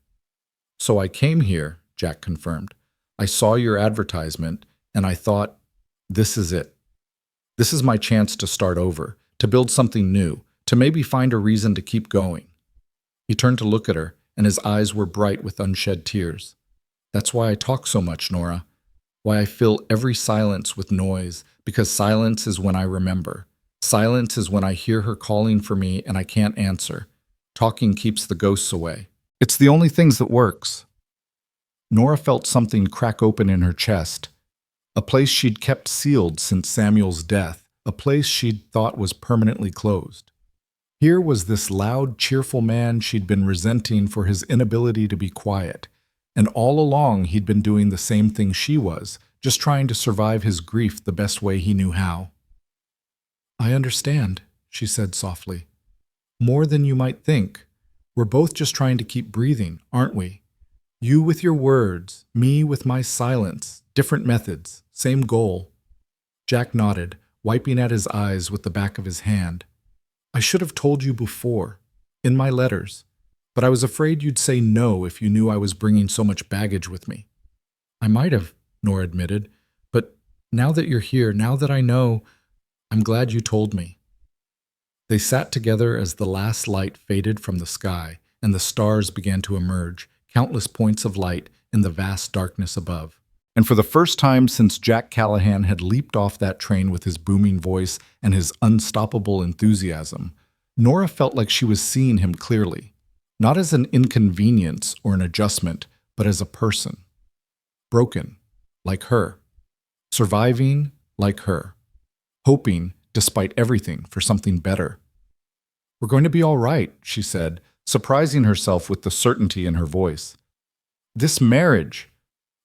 So I came here, Jack confirmed. I saw your advertisement and I thought, this is it. This is my chance to start over, to build something new, to maybe find a reason to keep going. He turned to look at her, and his eyes were bright with unshed tears. That's why I talk so much, Nora. Why I fill every silence with noise, because silence is when I remember. Silence is when I hear her calling for me and I can't answer. Talking keeps the ghosts away. It's the only thing that works. Nora felt something crack open in her chest. A place she'd kept sealed since Samuel's death, a place she'd thought was permanently closed. Here was this loud, cheerful man she'd been resenting for his inability to be quiet, and all along he'd been doing the same thing she was, just trying to survive his grief the best way he knew how. I understand, she said softly. More than you might think. We're both just trying to keep breathing, aren't we? You with your words, me with my silence, different methods, same goal. Jack nodded, wiping at his eyes with the back of his hand. I should have told you before, in my letters, but I was afraid you'd say no if you knew I was bringing so much baggage with me. I might have, Nora admitted, but now that you're here, now that I know, I'm glad you told me. They sat together as the last light faded from the sky and the stars began to emerge, countless points of light in the vast darkness above. And for the first time since Jack Callahan had leaped off that train with his booming voice and his unstoppable enthusiasm, Nora felt like she was seeing him clearly, not as an inconvenience or an adjustment, but as a person. Broken, like her. Surviving, like her. Hoping, despite everything, for something better. We're going to be all right, she said, surprising herself with the certainty in her voice. This marriage.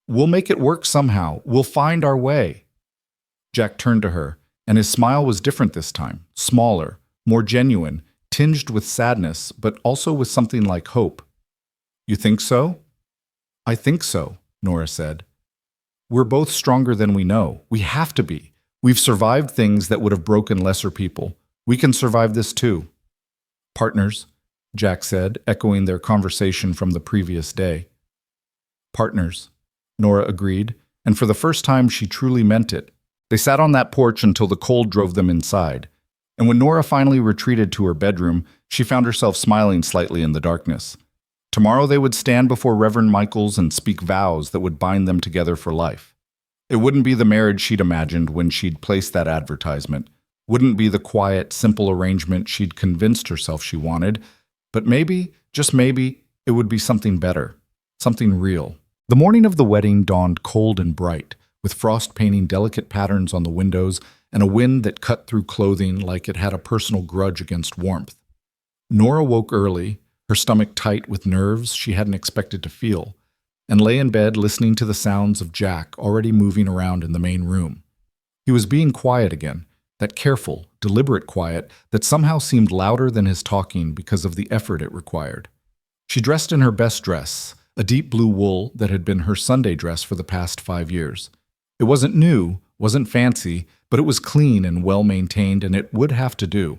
We'll make it work somehow. We'll find our way. Jack turned to her, and his smile was different this time, smaller, more genuine, tinged with sadness, but also with something like hope. You think so? I think so, Nora said. We're both stronger than we know. We have to be. We've survived things that would have broken lesser people. We can survive this too. Partners, Jack said, echoing their conversation from the previous day. Partners, Nora agreed, and for the first time she truly meant it. They sat on that porch until the cold drove them inside, and when Nora finally retreated to her bedroom, she found herself smiling slightly in the darkness. Tomorrow they would stand before Reverend Michaels and speak vows that would bind them together for life. It wouldn't be the marriage she'd imagined when she'd placed that advertisement, wouldn't be the quiet, simple arrangement she'd convinced herself she wanted, but maybe, just maybe, it would be something better, something real. The morning of the wedding dawned cold and bright, with frost painting delicate patterns on the windows and a wind that cut through clothing like it had a personal grudge against warmth. Nora woke early, her stomach tight with nerves she hadn't expected to feel, and lay in bed listening to the sounds of Jack already moving around in the main room. He was being quiet again, that careful, deliberate quiet that somehow seemed louder than his talking because of the effort it required. She dressed in her best dress, a deep blue wool that had been her Sunday dress for the past 5 years. It wasn't new, wasn't fancy, but it was clean and well-maintained, and it would have to do.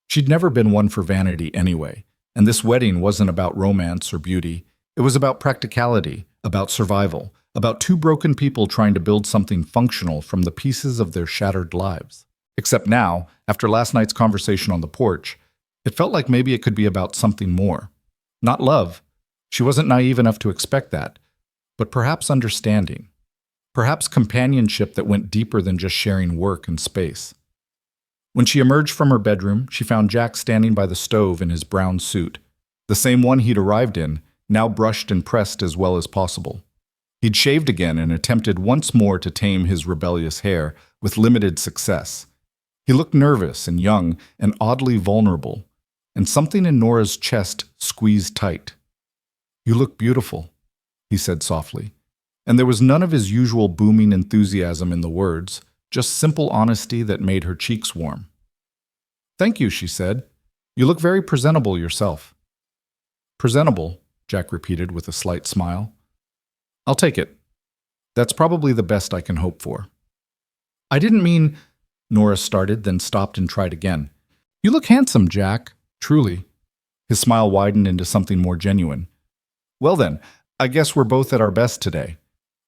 She'd never been one for vanity anyway, and this wedding wasn't about romance or beauty. It was about practicality, about survival, about two broken people trying to build something functional from the pieces of their shattered lives. Except now, after last night's conversation on the porch, it felt like maybe it could be about something more. Not love. She wasn't naive enough to expect that, but perhaps understanding. Perhaps companionship that went deeper than just sharing work and space. When she emerged from her bedroom, she found Jack standing by the stove in his brown suit, the same one he'd arrived in, now brushed and pressed as well as possible. He'd shaved again and attempted once more to tame his rebellious hair, with limited success. He looked nervous and young and oddly vulnerable, and something in Nora's chest squeezed tight. "You look beautiful," he said softly. And there was none of his usual booming enthusiasm in the words, just simple honesty that made her cheeks warm. "Thank you," she said. "You look very presentable yourself." "Presentable," Jack repeated with a slight smile. "I'll take it. That's probably the best I can hope for." "I didn't mean," Nora started, then stopped and tried again. "You look handsome, Jack, truly." His smile widened into something more genuine. "Well then, I guess we're both at our best today.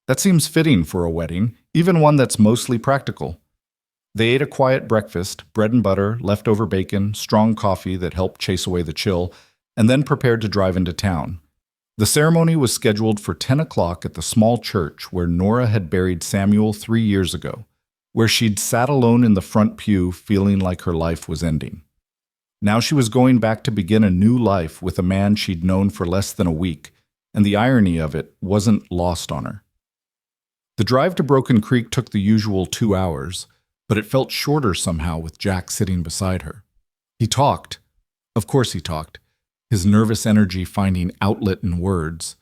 That seems fitting for a wedding, even one that's mostly practical." They ate a quiet breakfast, bread and butter, leftover bacon, strong coffee that helped chase away the chill, and then prepared to drive into town. The ceremony was scheduled for 10 o'clock at the small church where Nora had buried Samuel 3 years ago, where she'd sat alone in the front pew feeling like her life was ending. Now she was going back to begin a new life with a man she'd known for less than a week, and the irony of it wasn't lost on her. The drive to Broken Creek took the usual 2 hours, but it felt shorter somehow with Jack sitting beside her. He talked. Of course he talked, his nervous energy finding outlet in words.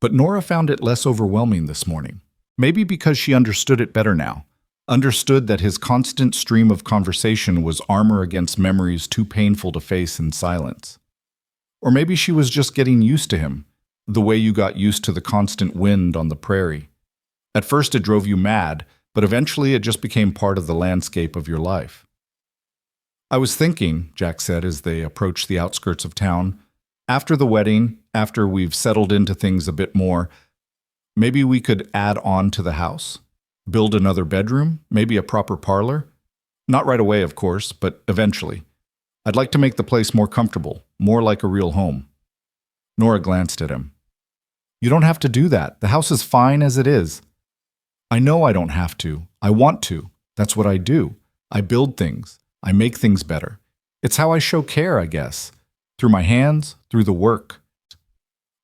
But Nora found it less overwhelming this morning, maybe because she understood it better now, understood that his constant stream of conversation was armor against memories too painful to face in silence. Or maybe she was just getting used to him, the way you got used to the constant wind on the prairie. At first it drove you mad, but eventually it just became part of the landscape of your life. "I was thinking," Jack said as they approached the outskirts of town, "after the wedding, after we've settled into things a bit more, maybe we could add on to the house? Build another bedroom, maybe a proper parlor? Not right away, of course, but eventually. I'd like to make the place more comfortable, more like a real home." Nora glanced at him. "You don't have to do that. The house is fine as it is." "I know I don't have to. I want to. That's what I do. I build things. I make things better. It's how I show care, I guess. Through my hands, through the work."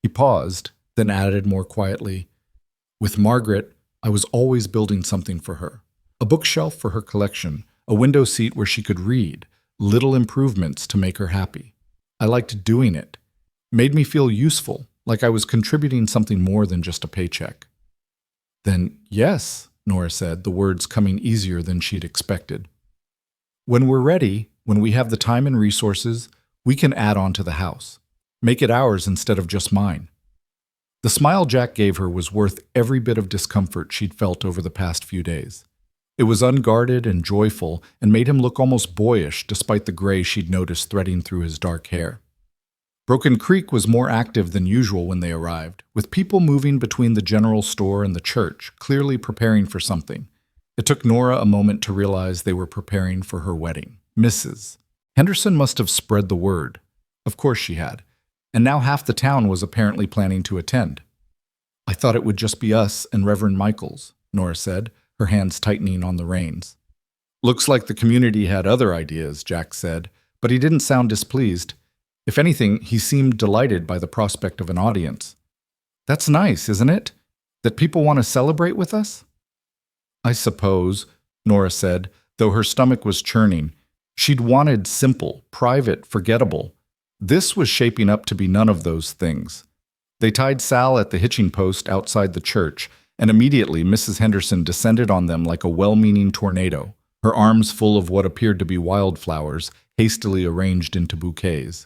He paused, then added more quietly, "With Margaret, I was always building something for her. A bookshelf for her collection, a window seat where she could read, little improvements to make her happy. I liked doing it. Made me feel useful, like I was contributing something more than just a paycheck. Then, yes, Nora said, the words coming easier than she'd expected. When we're ready, when we have the time and resources, we can add on to the house. Make it ours instead of just mine. The smile Jack gave her was worth every bit of discomfort she'd felt over the past few days. It was unguarded and joyful and made him look almost boyish despite the gray she'd noticed threading through his dark hair. Broken Creek was more active than usual when they arrived, with people moving between the general store and the church, clearly preparing for something. It took Nora a moment to realize they were preparing for her wedding. Mrs. Henderson must have spread the word. Of course she had. And now half the town was apparently planning to attend. I thought it would just be us and Reverend Michaels, Nora said, her hands tightening on the reins. Looks like the community had other ideas, Jack said, but he didn't sound displeased. If anything, he seemed delighted by the prospect of an audience. That's nice, isn't it? That people want to celebrate with us? I suppose, Nora said, though her stomach was churning. She'd wanted simple, private, forgettable. This was shaping up to be none of those things. They tied Sal at the hitching post outside the church, and immediately Mrs. Henderson descended on them like a well-meaning tornado, her arms full of what appeared to be wildflowers, hastily arranged into bouquets.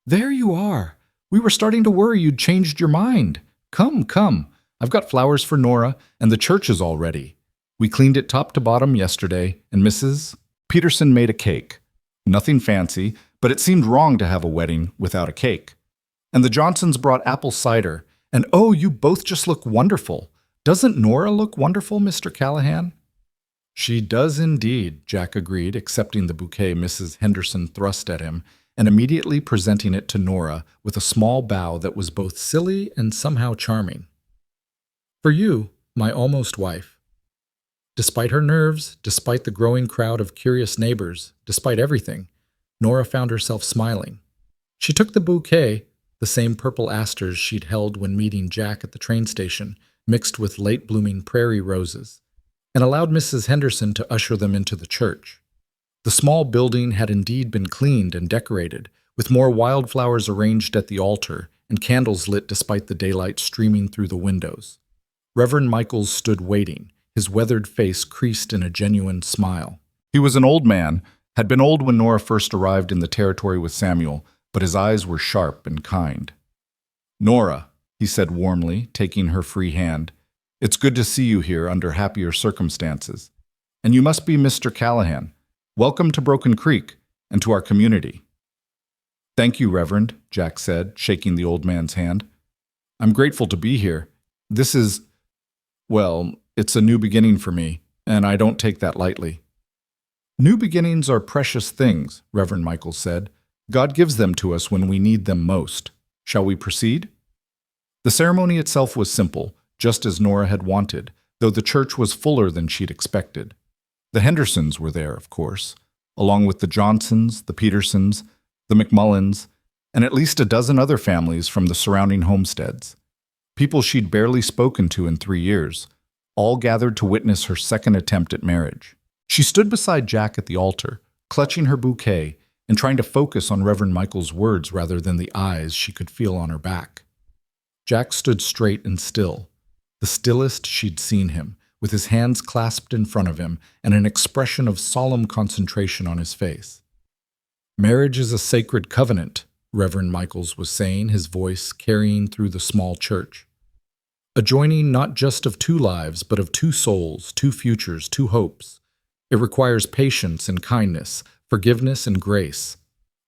There you are. We were starting to worry you'd changed your mind. Come, come. I've got flowers for Nora, and the church is all ready. We cleaned it top to bottom yesterday, and Mrs. Peterson made a cake. Nothing fancy, but it seemed wrong to have a wedding without a cake. And the Johnsons brought apple cider, and oh, you both just look wonderful. Doesn't Nora look wonderful, Mr. Callahan? She does indeed, Jack agreed, accepting the bouquet Mrs. Henderson thrust at him, and immediately presenting it to Nora with a small bow that was both silly and somehow charming. For you, my almost wife. Despite her nerves, despite the growing crowd of curious neighbors, despite everything, Nora found herself smiling. She took the bouquet, the same purple asters she'd held when meeting Jack at the train station, mixed with late-blooming prairie roses, and allowed Mrs. Henderson to usher them into the church. The small building had indeed been cleaned and decorated, with more wildflowers arranged at the altar and candles lit despite the daylight streaming through the windows. Reverend Michaels stood waiting, his weathered face creased in a genuine smile. He was an old man, had been old when Nora first arrived in the territory with Samuel, but his eyes were sharp and kind. Nora, he said warmly, taking her free hand, it's good to see you here under happier circumstances. And you must be Mr. Callahan. Welcome to Broken Creek and to our community. Thank you, Reverend, Jack said, shaking the old man's hand. I'm grateful to be here. This is, well, it's a new beginning for me, and I don't take that lightly. New beginnings are precious things, Reverend Michaels said. God gives them to us when we need them most. Shall we proceed? The ceremony itself was simple, just as Nora had wanted, though the church was fuller than she'd expected. The Hendersons were there, of course, along with the Johnsons, the Petersons, the McMullins, and at least a dozen other families from the surrounding homesteads. People she'd barely spoken to in 3 years, all gathered to witness her second attempt at marriage. She stood beside Jack at the altar, clutching her bouquet and trying to focus on Reverend Michael's words rather than the eyes she could feel on her back. Jack stood straight and still, the stillest she'd seen him, with his hands clasped in front of him and an expression of solemn concentration on his face. Marriage is a sacred covenant, Reverend Michaels was saying, his voice carrying through the small church. A joining not just of 2 lives, but of 2 souls, 2 futures, 2 hopes. It requires patience and kindness, forgiveness and grace.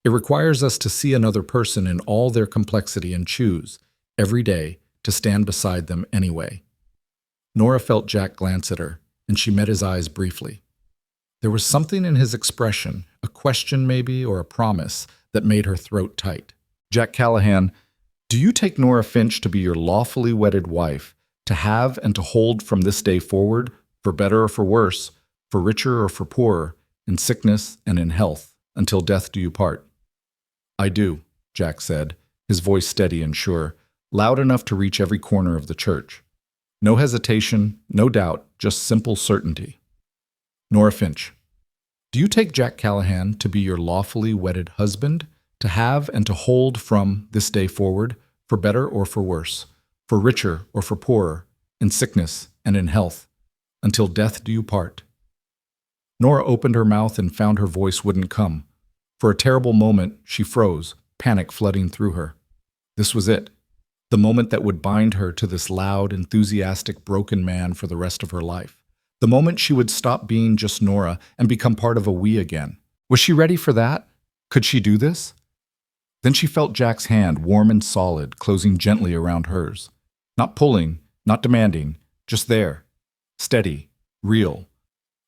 It requires us to see another person in all their complexity and choose, every day, to stand beside them anyway. Nora felt Jack glance at her, and she met his eyes briefly. There was something in his expression, a question maybe, or a promise, that made her throat tight. Jack Callahan, do you take Nora Finch to be your lawfully wedded wife, to have and to hold from this day forward, for better or for worse, for richer or for poorer, in sickness and in health, until death do you part? I do, Jack said, his voice steady and sure, loud enough to reach every corner of the church. No hesitation, no doubt, just simple certainty. Nora Finch, do you take Jack Callahan to be your lawfully wedded husband, to have and to hold from this day forward, for better or for worse, for richer or for poorer, in sickness and in health, until death do you part. Nora opened her mouth and found her voice wouldn't come. For a terrible moment, she froze, panic flooding through her. This was it, the moment that would bind her to this loud, enthusiastic, broken man for the rest of her life. The moment she would stop being just Nora and become part of a we again. Was she ready for that? Could she do this? Then she felt Jack's hand, warm and solid, closing gently around hers. Not pulling, not demanding, just there. Steady, real.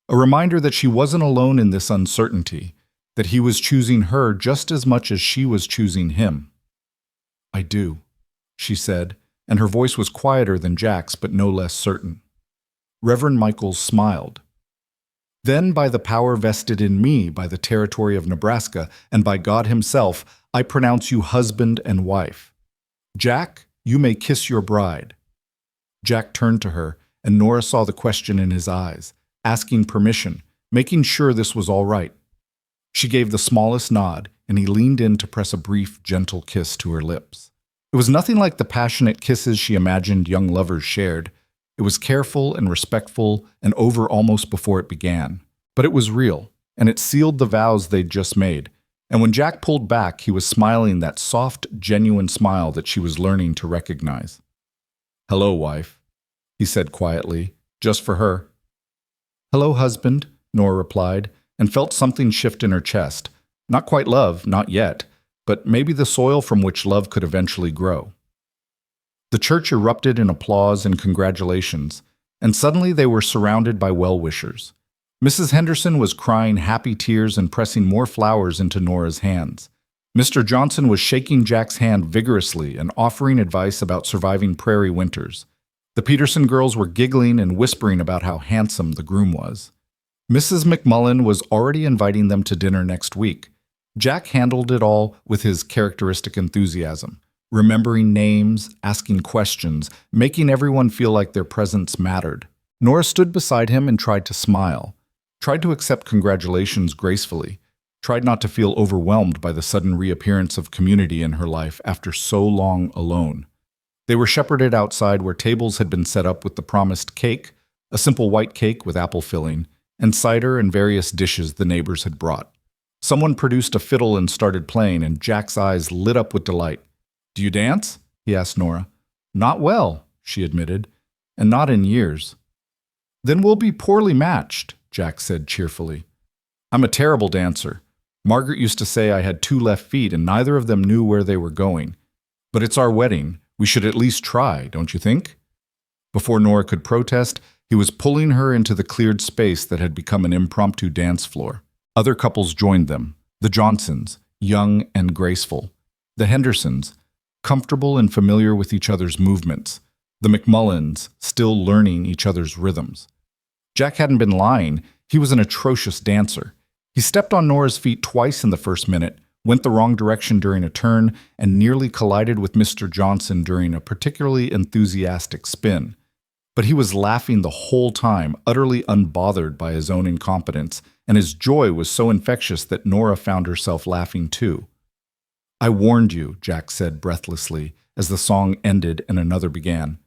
A reminder that she wasn't alone in this uncertainty, that he was choosing her just as much as she was choosing him. "I do," she said, and her voice was quieter than Jack's, but no less certain. Reverend Michaels smiled. "Then by the power vested in me by the territory of Nebraska and by God himself, I pronounce you husband and wife. Jack, you may kiss your bride." Jack turned to her, and Nora saw the question in his eyes, asking permission, making sure this was all right. She gave the smallest nod, and he leaned in to press a brief, gentle kiss to her lips. It was nothing like the passionate kisses she imagined young lovers shared. It was careful and respectful and over almost before it began. But it was real, and it sealed the vows they'd just made. And when Jack pulled back, he was smiling that soft, genuine smile that she was learning to recognize. "Hello, wife," he said quietly, just for her. "Hello, husband," Nora replied, and felt something shift in her chest. Not quite love, not yet, but maybe the soil from which love could eventually grow. The church erupted in applause and congratulations, and suddenly they were surrounded by well-wishers. Mrs. Henderson was crying happy tears and pressing more flowers into Nora's hands. Mr. Johnson was shaking Jack's hand vigorously and offering advice about surviving prairie winters. The Peterson girls were giggling and whispering about how handsome the groom was. Mrs. McMullen was already inviting them to dinner next week. Jack handled it all with his characteristic enthusiasm, remembering names, asking questions, making everyone feel like their presence mattered. Nora stood beside him and tried to smile, tried to accept congratulations gracefully, tried not to feel overwhelmed by the sudden reappearance of community in her life after so long alone. They were shepherded outside where tables had been set up with the promised cake, a simple white cake with apple filling, and cider and various dishes the neighbors had brought. Someone produced a fiddle and started playing, and Jack's eyes lit up with delight. "Do you dance?" he asked Nora. "Not well," she admitted, "and not in years." "Then we'll be poorly matched," Jack said cheerfully. "I'm a terrible dancer. Margaret used to say I had 2 left feet, and neither of them knew where they were going. But it's our wedding. We should at least try, don't you think?" Before Nora could protest, he was pulling her into the cleared space that had become an impromptu dance floor. Other couples joined them, the Johnsons, young and graceful, the Hendersons, comfortable and familiar with each other's movements, the McMullens, still learning each other's rhythms. Jack hadn't been lying. He was an atrocious dancer. He stepped on Nora's feet twice in the first minute, went the wrong direction during a turn, and nearly collided with Mr. Johnson during a particularly enthusiastic spin. But he was laughing the whole time, utterly unbothered by his own incompetence, and his joy was so infectious that Nora found herself laughing too. "I warned you," Jack said breathlessly, as the song ended and another began.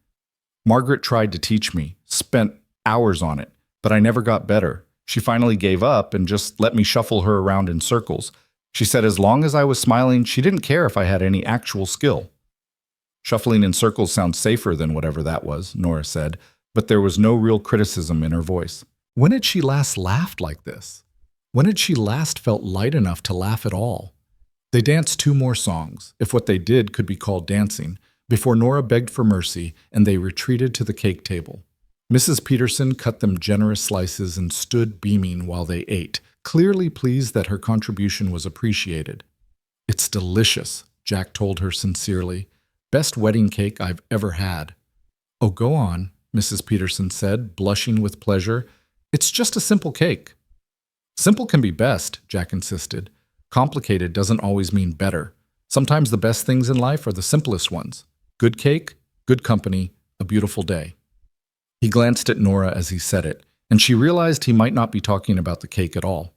"Margaret tried to teach me, spent hours on it, but I never got better. She finally gave up and just let me shuffle her around in circles. She said as long as I was smiling, she didn't care if I had any actual skill." "Shuffling in circles sounds safer than whatever that was," Nora said, but there was no real criticism in her voice. When had she last laughed like this? When had she last felt light enough to laugh at all? They danced 2 more songs, if what they did could be called dancing, before Nora begged for mercy and they retreated to the cake table. Mrs. Peterson cut them generous slices and stood beaming while they ate, clearly pleased that her contribution was appreciated. "It's delicious," Jack told her sincerely. "Best wedding cake I've ever had." "Oh, go on," Mrs. Peterson said, blushing with pleasure. "It's just a simple cake." "Simple can be best," Jack insisted. "Complicated doesn't always mean better. Sometimes the best things in life are the simplest ones. Good cake, good company, a beautiful day." He glanced at Nora as he said it, and she realized he might not be talking about the cake at all.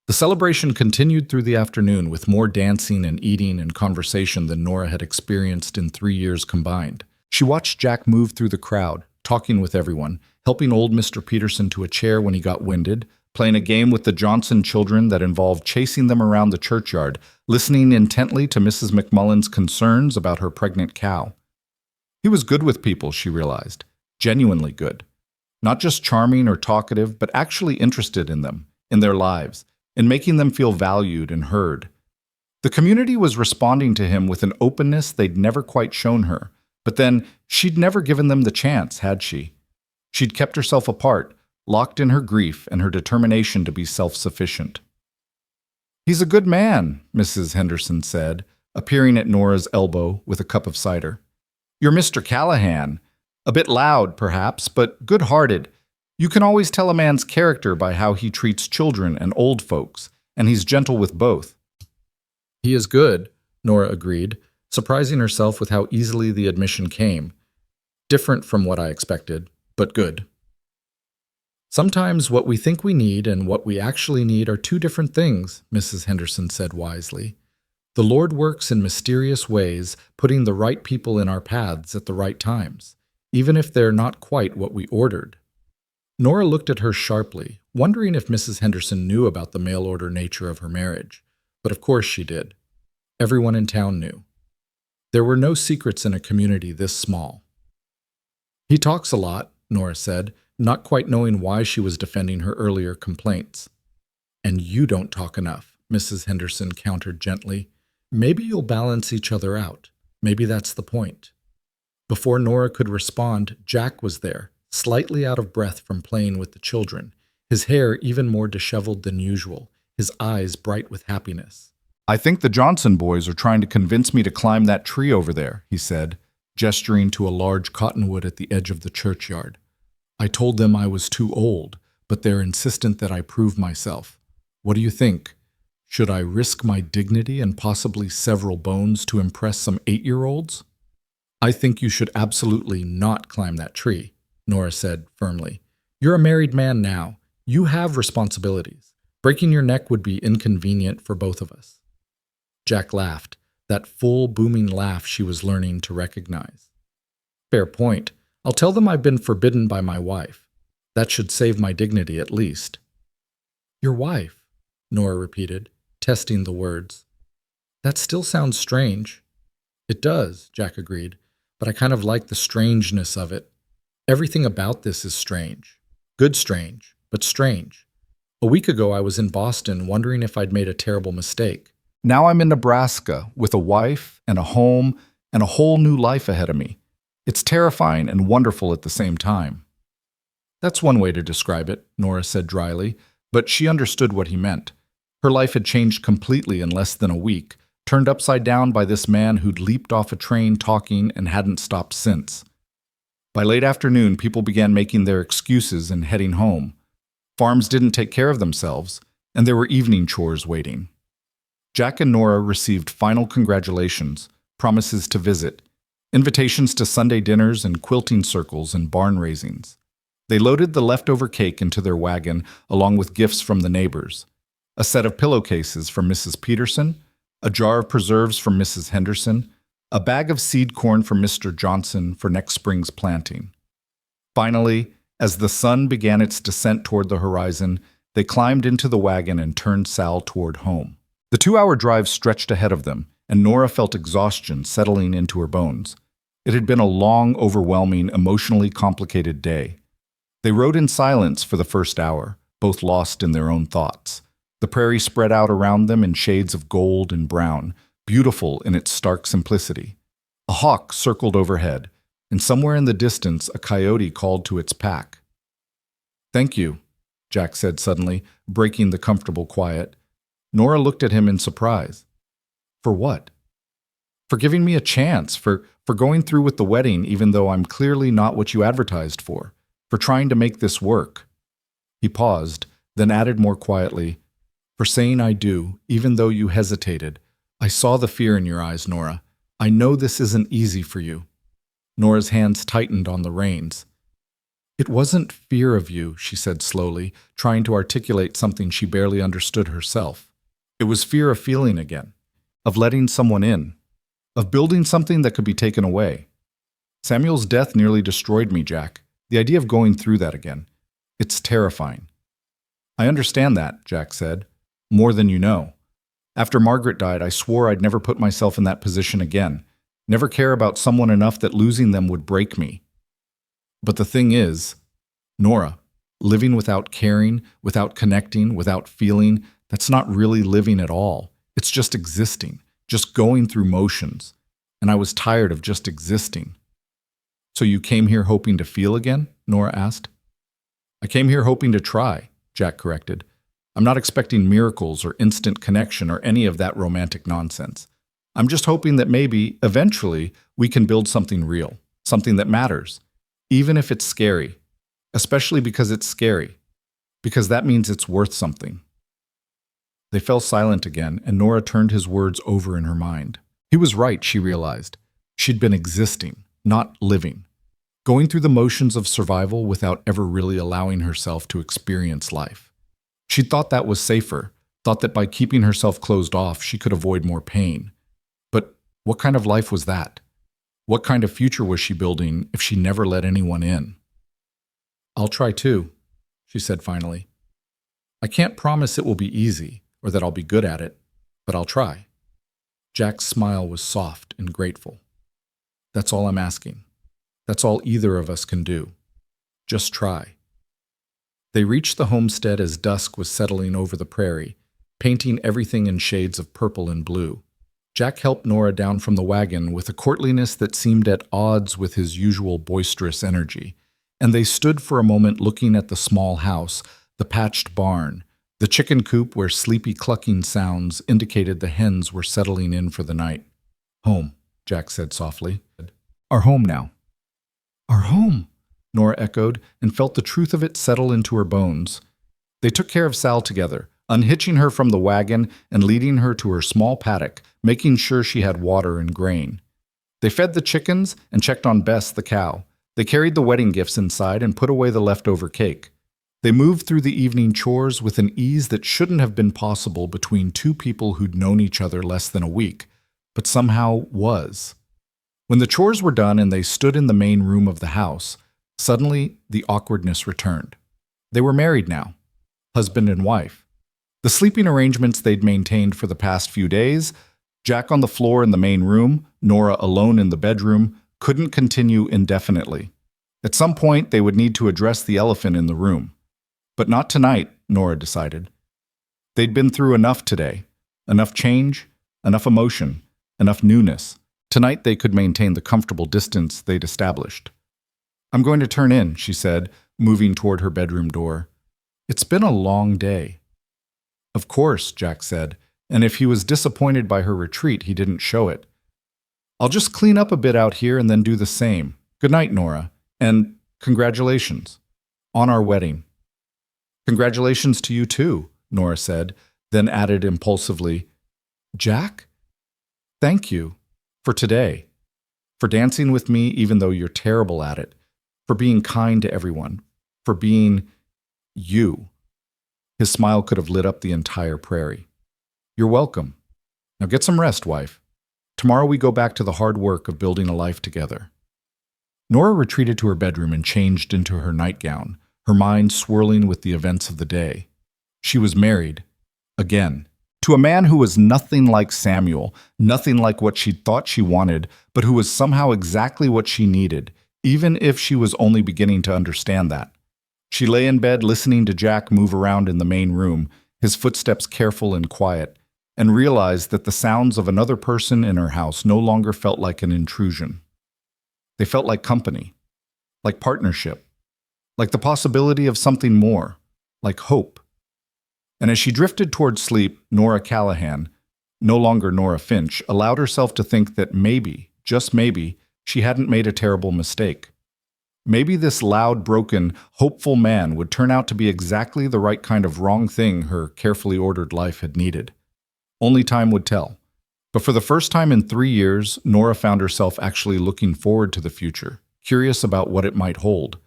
The celebration continued through the afternoon with more dancing and eating and conversation than Nora had experienced in 3 years combined. She watched Jack move through the crowd, talking with everyone, helping old Mr. Peterson to a chair when he got winded, playing a game with the Johnson children that involved chasing them around the churchyard, listening intently to Mrs. McMullen's concerns about her pregnant cow. He was good with people, she realized, genuinely good. Not just charming or talkative, but actually interested in them, in their lives, in making them feel valued and heard. The community was responding to him with an openness they'd never quite shown her, but then she'd never given them the chance, had she? She'd kept herself apart, locked in her grief and her determination to be self-sufficient. "He's a good man," Mrs. Henderson said, appearing at Nora's elbow with a cup of cider. "You're Mr. Callahan. A bit loud, perhaps, but good-hearted. You can always tell a man's character by how he treats children and old folks, and he's gentle with both." "He is good," Nora agreed, surprising herself with how easily the admission came. "Different from what I expected, but good." "Sometimes what we think we need and what we actually need are two different things," Mrs. Henderson said wisely. "The Lord works in mysterious ways, putting the right people in our paths at the right times, even if they're not quite what we ordered." Nora looked at her sharply, wondering if Mrs. Henderson knew about the mail-order nature of her marriage. But of course she did. Everyone in town knew. There were no secrets in a community this small. "He talks a lot," Nora said, not quite knowing why she was defending her earlier complaints. "And you don't talk enough," Mrs. Henderson countered gently. "Maybe you'll balance each other out. Maybe that's the point." Before Nora could respond, Jack was there, slightly out of breath from playing with the children, his hair even more disheveled than usual, his eyes bright with happiness. "I think the Johnson boys are trying to convince me to climb that tree over there," he said, gesturing to a large cottonwood at the edge of the churchyard. "I told them I was too old, but they're insistent that I prove myself. What do you think? Should I risk my dignity and possibly several bones to impress some 8-year-olds? "I think you should absolutely not climb that tree," Nora said firmly. "You're a married man now. You have responsibilities. Breaking your neck would be inconvenient for both of us." Jack laughed, that full, booming laugh she was learning to recognize. "Fair point. I'll tell them I've been forbidden by my wife. That should save my dignity at least." "Your wife," Nora repeated, testing the words. "That still sounds strange." "It does," Jack agreed, "but I kind of like the strangeness of it. Everything about this is strange. Good strange, but strange. A week ago I was in Boston wondering if I'd made a terrible mistake. Now I'm in Nebraska with a wife and a home and a whole new life ahead of me. It's terrifying and wonderful at the same time." "That's one way to describe it," Nora said dryly, but she understood what he meant. Her life had changed completely in less than a week, turned upside down by this man who'd leaped off a train talking and hadn't stopped since. By late afternoon, people began making their excuses and heading home. Farms didn't take care of themselves, and there were evening chores waiting. Jack and Nora received final congratulations, promises to visit, invitations to Sunday dinners and quilting circles and barn raisings. They loaded the leftover cake into their wagon along with gifts from the neighbors. A set of pillowcases from Mrs. Peterson, a jar of preserves from Mrs. Henderson, a bag of seed corn from Mr. Johnson for next spring's planting. Finally, as the sun began its descent toward the horizon, they climbed into the wagon and turned Sal toward home. The 2-hour drive stretched ahead of them, and Nora felt exhaustion settling into her bones. It had been a long, overwhelming, emotionally complicated day. They rode in silence for the first hour, both lost in their own thoughts. The prairie spread out around them in shades of gold and brown, beautiful in its stark simplicity. A hawk circled overhead, and somewhere in the distance a coyote called to its pack. "Thank you," Jack said suddenly, breaking the comfortable quiet. Nora looked at him in surprise. "For what?" "For giving me a chance, for going through with the wedding even though I'm clearly not what you advertised for trying to make this work." He paused, then added more quietly, "For saying I do, even though you hesitated. I saw the fear in your eyes, Nora. I know this isn't easy for you." Nora's hands tightened on the reins. It wasn't fear of you, she said slowly, trying to articulate something she barely understood herself. It was fear of feeling again, of letting someone in, of building something that could be taken away. Samuel's death nearly destroyed me, Jack. The idea of going through that again. It's terrifying. I understand that, Jack said. More than you know. After Margaret died, I swore I'd never put myself in that position again. Never care about someone enough that losing them would break me. But the thing is, Nora, living without caring, without connecting, without feeling, that's not really living at all. It's just existing, just going through motions. And I was tired of just existing. So you came here hoping to feel again? Nora asked. I came here hoping to try, Jack corrected. I'm not expecting miracles or instant connection or any of that romantic nonsense. I'm just hoping that maybe, eventually, we can build something real, something that matters, even if it's scary, especially because it's scary, because that means it's worth something. They fell silent again, and Nora turned his words over in her mind. He was right, she realized. She'd been existing, not living, going through the motions of survival without ever really allowing herself to experience life. She thought that was safer, thought that by keeping herself closed off, she could avoid more pain. But what kind of life was that? What kind of future was she building if she never let anyone in? I'll try too, she said finally. I can't promise it will be easy or that I'll be good at it, but I'll try. Jack's smile was soft and grateful. That's all I'm asking. That's all either of us can do. Just try. They reached the homestead as dusk was settling over the prairie, painting everything in shades of purple and blue. Jack helped Nora down from the wagon with a courtliness that seemed at odds with his usual boisterous energy, and they stood for a moment looking at the small house, the patched barn, the chicken coop where sleepy clucking sounds indicated the hens were settling in for the night. Home, Jack said softly. Our home now. Our home, Nora echoed, and felt the truth of it settle into her bones. They took care of Sal together, unhitching her from the wagon and leading her to her small paddock, making sure she had water and grain. They fed the chickens and checked on Bess, the cow. They carried the wedding gifts inside and put away the leftover cake. They moved through the evening chores with an ease that shouldn't have been possible between two people who'd known each other less than a week, but somehow was. When the chores were done and they stood in the main room of the house, suddenly the awkwardness returned. They were married now, husband and wife. The sleeping arrangements they'd maintained for the past few days, Jack on the floor in the main room, Nora alone in the bedroom, couldn't continue indefinitely. At some point, they would need to address the elephant in the room. But not tonight, Nora decided. They'd been through enough today. Enough change, enough emotion, enough newness. Tonight they could maintain the comfortable distance they'd established. I'm going to turn in, she said, moving toward her bedroom door. It's been a long day. Of course, Jack said, and if he was disappointed by her retreat, he didn't show it. I'll just clean up a bit out here and then do the same. Good night, Nora, and congratulations on our wedding. Congratulations to you too, Nora said, then added impulsively, Jack? Thank you for today, for dancing with me even though you're terrible at it, for being kind to everyone, for being you. His smile could have lit up the entire prairie. You're welcome. Now get some rest, wife. Tomorrow we go back to the hard work of building a life together. Nora retreated to her bedroom and changed into her nightgown, her mind swirling with the events of the day. She was married, again, to a man who was nothing like Samuel, nothing like what she'd thought she wanted, but who was somehow exactly what she needed, even if she was only beginning to understand that. She lay in bed listening to Jack move around in the main room, his footsteps careful and quiet, and realized that the sounds of another person in her house no longer felt like an intrusion. They felt like company, like partnership, like the possibility of something more, like hope. And as she drifted toward sleep, Nora Callahan, no longer Nora Finch, allowed herself to think that maybe, just maybe, she hadn't made a terrible mistake. Maybe this loud, broken, hopeful man would turn out to be exactly the right kind of wrong thing her carefully ordered life had needed. Only time would tell. But for the first time in 3 years, Nora found herself actually looking forward to the future, curious about what it might hold.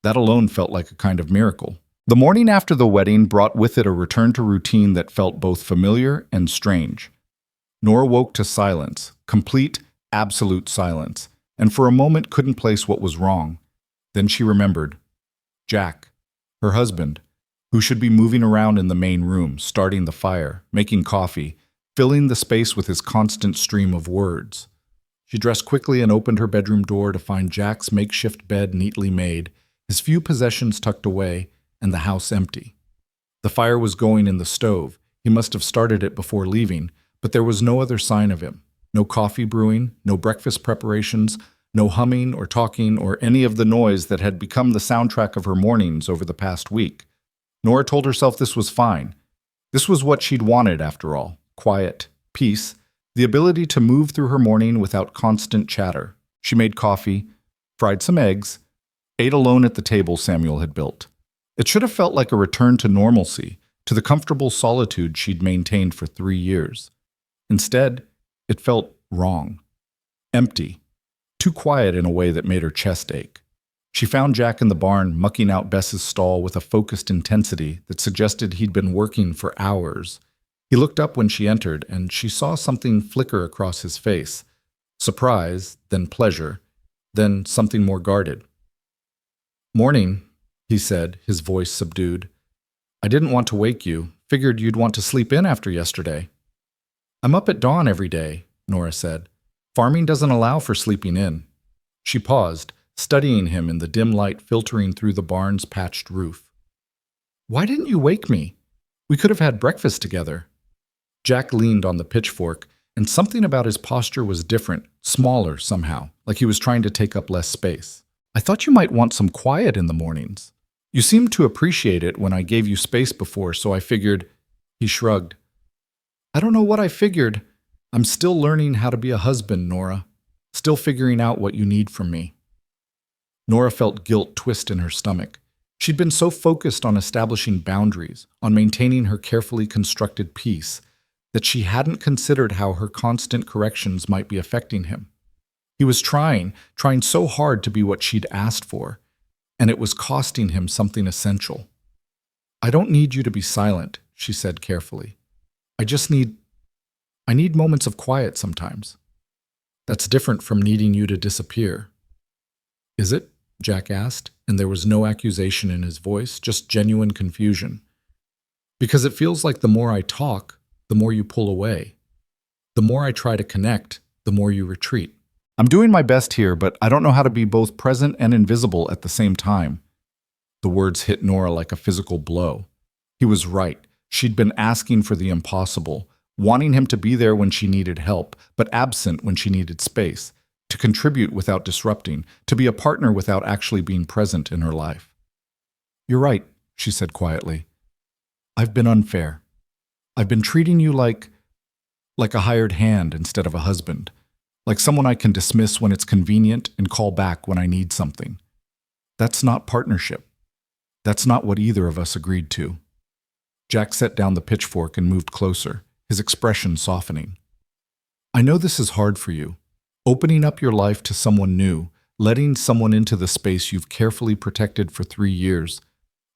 That alone felt like a kind of miracle. The morning after the wedding brought with it a return to routine that felt both familiar and strange. Nora woke to silence, complete, absolute silence, and for a moment couldn't place what was wrong. Then she remembered. Jack, her husband, who should be moving around in the main room, starting the fire, making coffee, filling the space with his constant stream of words. She dressed quickly and opened her bedroom door to find Jack's makeshift bed neatly made, his few possessions tucked away, and the house empty. The fire was going in the stove. He must have started it before leaving, but there was no other sign of him. No coffee brewing, no breakfast preparations, no humming or talking or any of the noise that had become the soundtrack of her mornings over the past week. Nora told herself this was fine. This was what she'd wanted, after all. Quiet, peace, the ability to move through her morning without constant chatter. She made coffee, fried some eggs, ate alone at the table Samuel had built. It should have felt like a return to normalcy, to the comfortable solitude she'd maintained for 3 years. Instead, it felt wrong. Empty. Too quiet in a way that made her chest ache. She found Jack in the barn mucking out Bess's stall with a focused intensity that suggested he'd been working for hours. He looked up when she entered, and she saw something flicker across his face. Surprise, then pleasure, then something more guarded. "Morning," he said, his voice subdued. "I didn't want to wake you. Figured you'd want to sleep in after yesterday." "I'm up at dawn every day," Nora said. "Farming doesn't allow for sleeping in." She paused, studying him in the dim light filtering through the barn's patched roof. "Why didn't you wake me? We could have had breakfast together." Jack leaned on the pitchfork, and something about his posture was different, smaller somehow, like he was trying to take up less space. "I thought you might want some quiet in the mornings. You seemed to appreciate it when I gave you space before, so I figured—" He shrugged. "I don't know what I figured. I'm still learning how to be a husband, Nora. Still figuring out what you need from me." Nora felt guilt twist in her stomach. She'd been so focused on establishing boundaries, on maintaining her carefully constructed peace, that she hadn't considered how her constant corrections might be affecting him. He was trying so hard to be what she'd asked for, and it was costing him something essential. "I don't need you to be silent," she said carefully. I need moments of quiet sometimes. That's different from needing you to disappear." "Is it?" Jack asked, and there was no accusation in his voice, just genuine confusion. "Because it feels like the more I talk, the more you pull away. The more I try to connect, the more you retreat. I'm doing my best here, but I don't know how to be both present and invisible at the same time." The words hit Nora like a physical blow. He was right. She'd been asking for the impossible, wanting him to be there when she needed help, but absent when she needed space, to contribute without disrupting, to be a partner without actually being present in her life. "You're right," she said quietly. "I've been unfair. I've been treating you like a hired hand instead of a husband, like someone I can dismiss when it's convenient and call back when I need something. That's not partnership. That's not what either of us agreed to." Jack set down the pitchfork and moved closer, his expression softening. "I know this is hard for you. Opening up your life to someone new, letting someone into the space you've carefully protected for 3 years.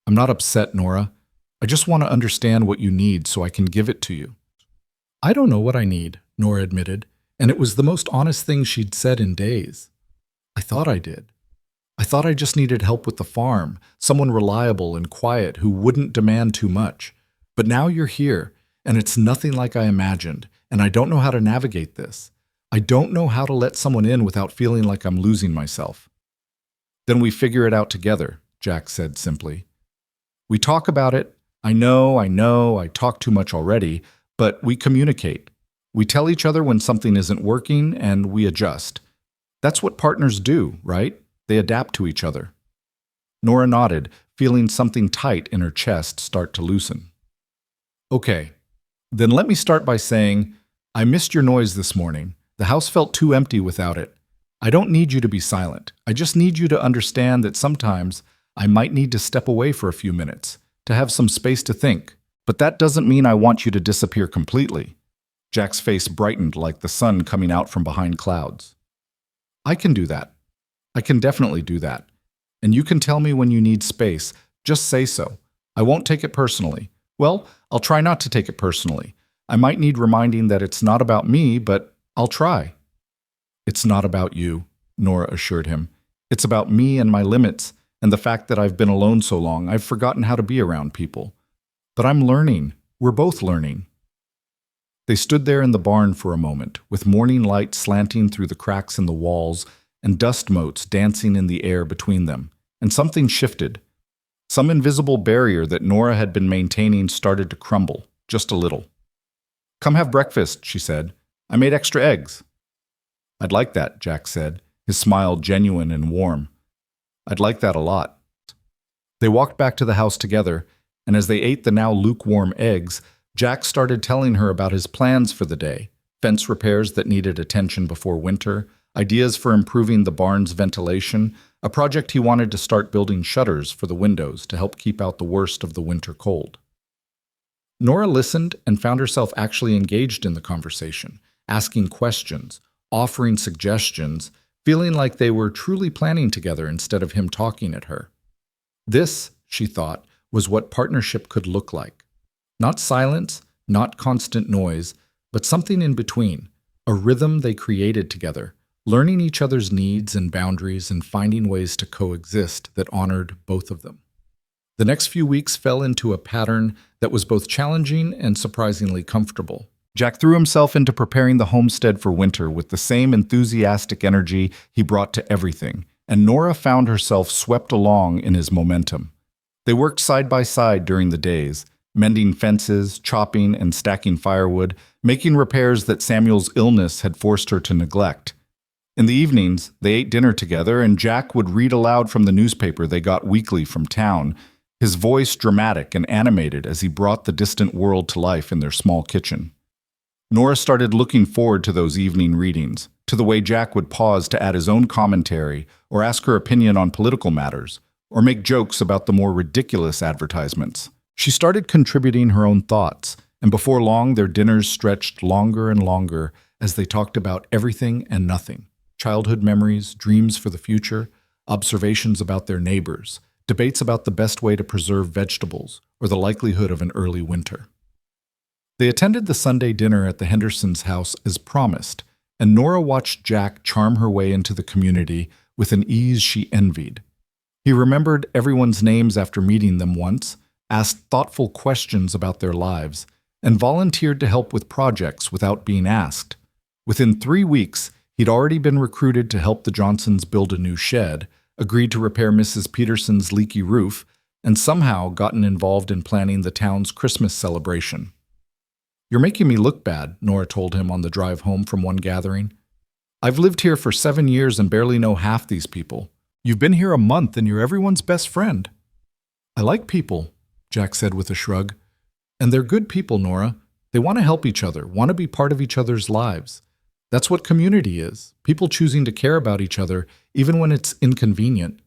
I'm not upset, Nora. I just want to understand what you need so I can give it to you." "I don't know what I need," Nora admitted, and it was the most honest thing she'd said in days. "I thought I did. I thought I just needed help with the farm, someone reliable and quiet who wouldn't demand too much. But now you're here, and it's nothing like I imagined, and I don't know how to navigate this. I don't know how to let someone in without feeling like I'm losing myself." "Then we figure it out together," Jack said simply. "We talk about it. I know, I talk too much already, but we communicate. We tell each other when something isn't working, and we adjust. That's what partners do, right? They adapt to each other." Nora nodded, feeling something tight in her chest start to loosen. "Okay, then let me start by saying, I missed your noise this morning. The house felt too empty without it. I don't need you to be silent. I just need you to understand that sometimes I might need to step away for a few minutes, to have some space to think. But that doesn't mean I want you to disappear completely." Jack's face brightened like the sun coming out from behind clouds. "I can do that. I can definitely do that. And you can tell me when you need space. Just say so. I won't take it personally. Well, I'll try not to take it personally. I might need reminding that it's not about me, but I'll try. It's not about you, Nora assured him. It's about me and my limits, and the fact that I've been alone so long, I've forgotten how to be around people. But I'm learning. We're both learning. They stood there in the barn for a moment, with morning light slanting through the cracks in the walls and dust motes dancing in the air between them, and something shifted. Some invisible barrier that Nora had been maintaining started to crumble, just a little. "Come have breakfast," she said. "I made extra eggs." "I'd like that," Jack said, his smile genuine and warm. "I'd like that a lot." They walked back to the house together, and as they ate the now lukewarm eggs, Jack started telling her about his plans for the day, fence repairs that needed attention before winter, ideas for improving the barn's ventilation, a project he wanted to start building shutters for the windows to help keep out the worst of the winter cold. Nora listened and found herself actually engaged in the conversation, asking questions, offering suggestions, feeling like they were truly planning together instead of him talking at her. This, she thought, was what partnership could look like. Not silence, not constant noise, but something in between, a rhythm they created together, learning each other's needs and boundaries and finding ways to coexist that honored both of them. The next few weeks fell into a pattern that was both challenging and surprisingly comfortable. Jack threw himself into preparing the homestead for winter with the same enthusiastic energy he brought to everything, and Nora found herself swept along in his momentum. They worked side by side during the days, mending fences, chopping and stacking firewood, making repairs that Samuel's illness had forced her to neglect. In the evenings, they ate dinner together, and Jack would read aloud from the newspaper they got weekly from town, his voice dramatic and animated as he brought the distant world to life in their small kitchen. Nora started looking forward to those evening readings, to the way Jack would pause to add his own commentary or ask her opinion on political matters, or make jokes about the more ridiculous advertisements. She started contributing her own thoughts, and before long their dinners stretched longer and longer as they talked about everything and nothing. Childhood memories, dreams for the future, observations about their neighbors, debates about the best way to preserve vegetables, or the likelihood of an early winter. They attended the Sunday dinner at the Hendersons' house as promised, and Nora watched Jack charm her way into the community with an ease she envied. He remembered everyone's names after meeting them once, asked thoughtful questions about their lives, and volunteered to help with projects without being asked. Within 3 weeks, he'd already been recruited to help the Johnsons build a new shed, agreed to repair Mrs. Peterson's leaky roof, and somehow gotten involved in planning the town's Christmas celebration. "You're making me look bad," Nora told him on the drive home from one gathering. "I've lived here for 7 years and barely know half these people. You've been here a month and you're everyone's best friend." "I like people," Jack said with a shrug. "And they're good people, Nora. They want to help each other, want to be part of each other's lives. That's what community is, people choosing to care about each other, even when it's inconvenient."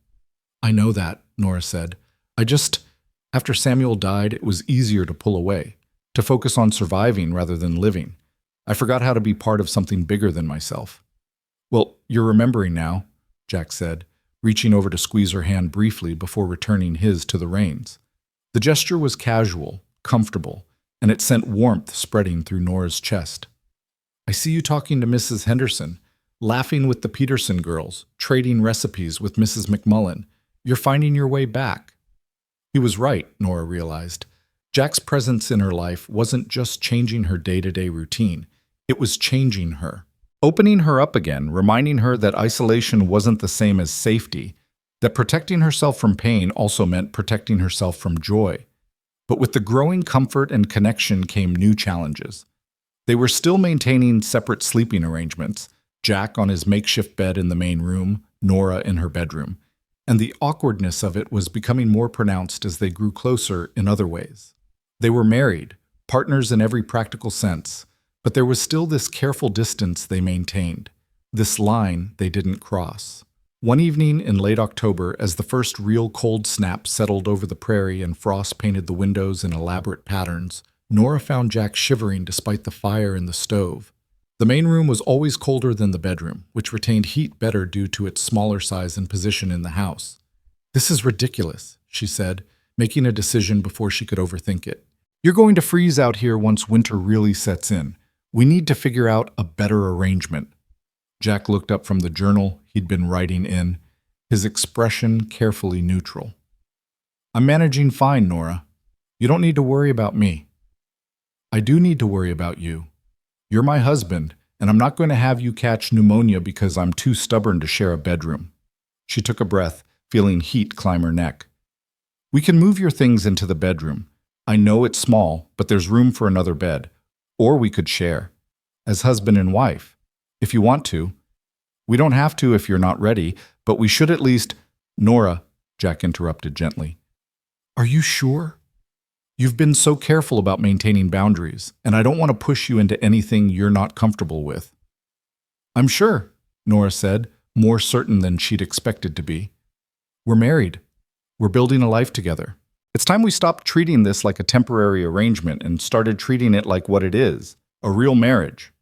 "I know that," Nora said. After Samuel died, it was easier to pull away, to focus on surviving rather than living. I forgot how to be part of something bigger than myself." "Well, you're remembering now," Jack said, reaching over to squeeze her hand briefly before returning his to the reins. The gesture was casual, comfortable, and it sent warmth spreading through Nora's chest. "I see you talking to Mrs. Henderson, laughing with the Peterson girls, trading recipes with Mrs. McMullen. You're finding your way back." He was right, Nora realized. Jack's presence in her life wasn't just changing her day-to-day routine. It was changing her. Opening her up again, reminding her that isolation wasn't the same as safety, that protecting herself from pain also meant protecting herself from joy. But with the growing comfort and connection came new challenges. They were still maintaining separate sleeping arrangements, Jack on his makeshift bed in the main room, Nora in her bedroom, and the awkwardness of it was becoming more pronounced as they grew closer in other ways. They were married, partners in every practical sense, but there was still this careful distance they maintained, this line they didn't cross. One evening in late October, as the first real cold snap settled over the prairie and frost painted the windows in elaborate patterns, Nora found Jack shivering despite the fire in the stove. The main room was always colder than the bedroom, which retained heat better due to its smaller size and position in the house. This is ridiculous, she said, making a decision before she could overthink it. You're going to freeze out here once winter really sets in. We need to figure out a better arrangement. Jack looked up from the journal he'd been writing in, his expression carefully neutral. I'm managing fine, Nora. You don't need to worry about me. I do need to worry about you. You're my husband, and I'm not going to have you catch pneumonia because I'm too stubborn to share a bedroom. She took a breath, feeling heat climb her neck. We can move your things into the bedroom. I know it's small, but there's room for another bed. Or we could share, as husband and wife, if you want to. We don't have to if you're not ready, but we should at least— Nora, Jack interrupted gently. Are you sure? You've been so careful about maintaining boundaries, and I don't want to push you into anything you're not comfortable with. I'm sure, Nora said, more certain than she'd expected to be. We're married. We're building a life together. It's time we stopped treating this like a temporary arrangement and started treating it like what it is, a real marriage.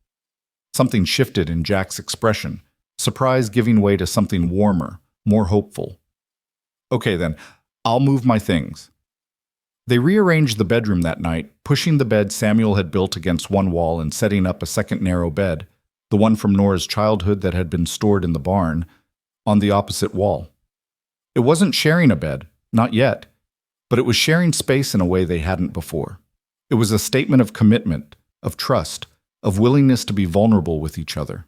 Something shifted in Jack's expression, surprise giving way to something warmer, more hopeful. Okay then, I'll move my things. They rearranged the bedroom that night, pushing the bed Samuel had built against one wall and setting up a second narrow bed, the one from Nora's childhood that had been stored in the barn, on the opposite wall. It wasn't sharing a bed, not yet, but it was sharing space in a way they hadn't before. It was a statement of commitment, of trust, of willingness to be vulnerable with each other.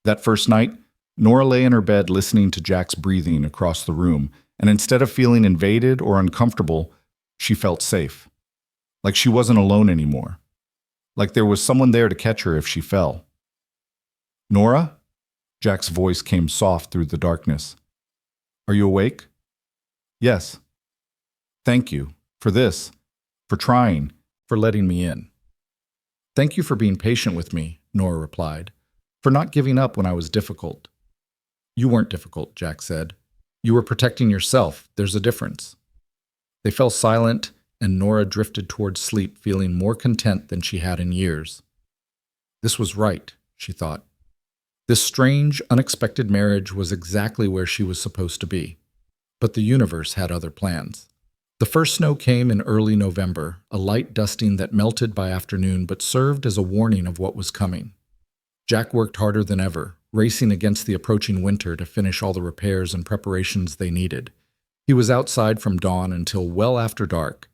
That first night, Nora lay in her bed listening to Jack's breathing across the room, and instead of feeling invaded or uncomfortable, she felt safe. Like she wasn't alone anymore. Like there was someone there to catch her if she fell. Nora? Jack's voice came soft through the darkness. Are you awake? Yes. Thank you for this, for trying, for letting me in. Thank you for being patient with me, Nora replied, for not giving up when I was difficult. You weren't difficult, Jack said. You were protecting yourself. There's a difference. They fell silent, and Nora drifted towards sleep, feeling more content than she had in years. This was right, she thought. This strange, unexpected marriage was exactly where she was supposed to be. But the universe had other plans. The first snow came in early November, a light dusting that melted by afternoon but served as a warning of what was coming. Jack worked harder than ever, racing against the approaching winter to finish all the repairs and preparations they needed. He was outside from dawn until well after dark,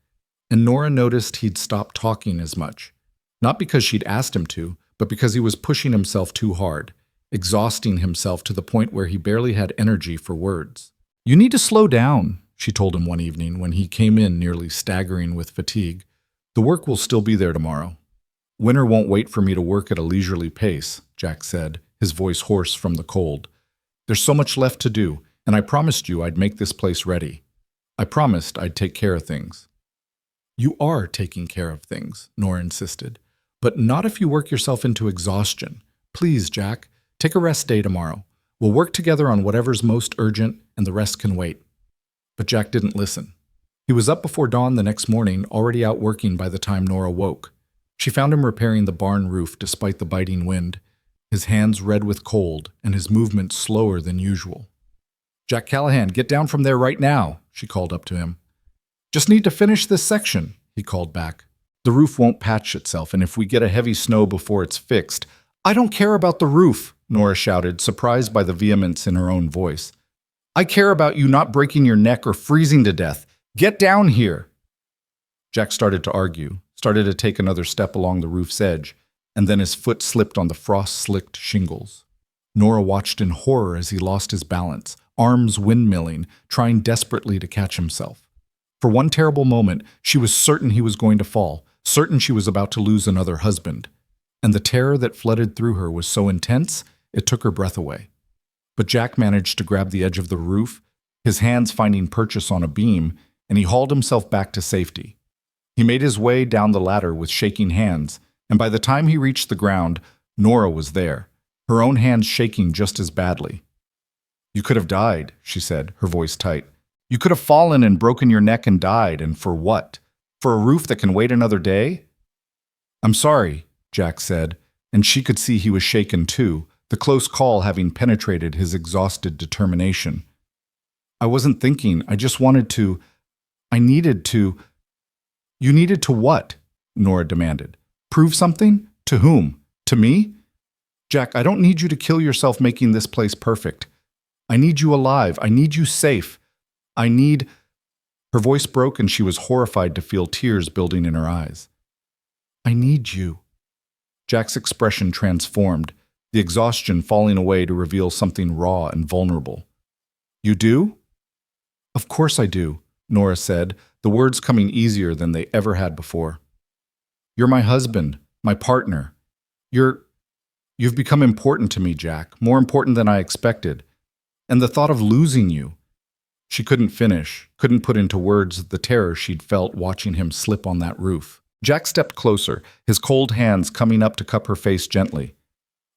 and Nora noticed he'd stopped talking as much. Not because she'd asked him to, but because he was pushing himself too hard, exhausting himself to the point where he barely had energy for words. You need to slow down, she told him one evening when he came in nearly staggering with fatigue. The work will still be there tomorrow. Winter won't wait for me to work at a leisurely pace, Jack said, his voice hoarse from the cold. There's so much left to do, and I promised you I'd make this place ready. I promised I'd take care of things. You are taking care of things, Nora insisted, but not if you work yourself into exhaustion. Please, Jack, take a rest day tomorrow. We'll work together on whatever's most urgent, and the rest can wait. But Jack didn't listen. He was up before dawn the next morning, already out working by the time Nora woke. She found him repairing the barn roof despite the biting wind, his hands red with cold and his movements slower than usual. Jack Callahan, get down from there right now, she called up to him. Just need to finish this section, he called back. The roof won't patch itself, and if we get a heavy snow before it's fixed— I don't care about the roof, Nora shouted, surprised by the vehemence in her own voice. I care about you not breaking your neck or freezing to death. Get down here. Jack started to argue, started to take another step along the roof's edge, and then his foot slipped on the frost-slicked shingles. Nora watched in horror as he lost his balance, arms windmilling, trying desperately to catch himself. For one terrible moment, she was certain he was going to fall, certain she was about to lose another husband. And the terror that flooded through her was so intense, it took her breath away. But Jack managed to grab the edge of the roof, his hands finding purchase on a beam, and he hauled himself back to safety. He made his way down the ladder with shaking hands, and by the time he reached the ground, Nora was there, her own hands shaking just as badly. You could have died, she said, her voice tight. You could have fallen and broken your neck and died, and for what? For a roof that can wait another day? I'm sorry, Jack said, and she could see he was shaken too, the close call having penetrated his exhausted determination. I wasn't thinking. I just wanted to. I needed to. You needed to what? Nora demanded. Prove something? To whom? To me? Jack, I don't need you to kill yourself making this place perfect. I need you alive. I need you safe. I need. Her voice broke and she was horrified to feel tears building in her eyes. I need you. Jack's expression transformed, the exhaustion falling away to reveal something raw and vulnerable. You do? Of course I do, Nora said, the words coming easier than they ever had before. You're my husband, my partner. You've become important to me, Jack, more important than I expected. And the thought of losing you. She couldn't finish, couldn't put into words the terror she'd felt watching him slip on that roof. Jack stepped closer, his cold hands coming up to cup her face gently.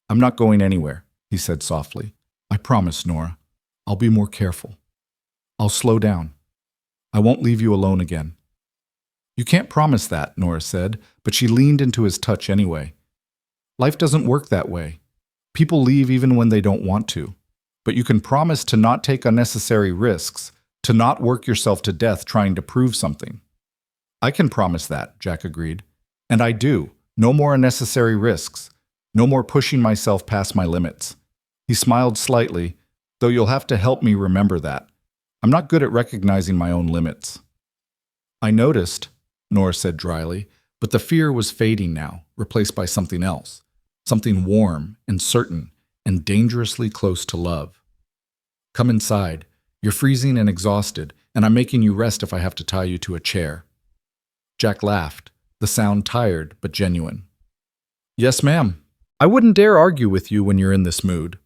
I'm not going anywhere, he said softly. I promise, Nora. I'll be more careful. I'll slow down. I won't leave you alone again. You can't promise that, Nora said, but she leaned into his touch anyway. Life doesn't work that way. People leave even when they don't want to. But you can promise to not take unnecessary risks, to not work yourself to death trying to prove something. I can promise that, Jack agreed. And I do. No more unnecessary risks. No more pushing myself past my limits. He smiled slightly, though you'll have to help me remember that. I'm not good at recognizing my own limits. I noticed, Nora said dryly, but the fear was fading now, replaced by something else. Something warm and certain and dangerously close to love. Come inside. You're freezing and exhausted, and I'm making you rest if I have to tie you to a chair. Jack laughed, the sound tired but genuine. Yes, ma'am. I wouldn't dare argue with you when you're in this mood.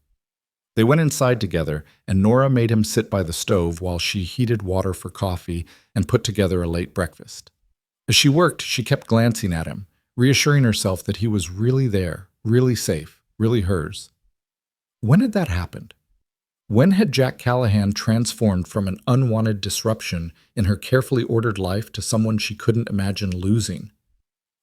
They went inside together, and Nora made him sit by the stove while she heated water for coffee and put together a late breakfast. As she worked, she kept glancing at him, reassuring herself that he was really there, really safe, really hers. When had that happened? When had Jack Callahan transformed from an unwanted disruption in her carefully ordered life to someone she couldn't imagine losing?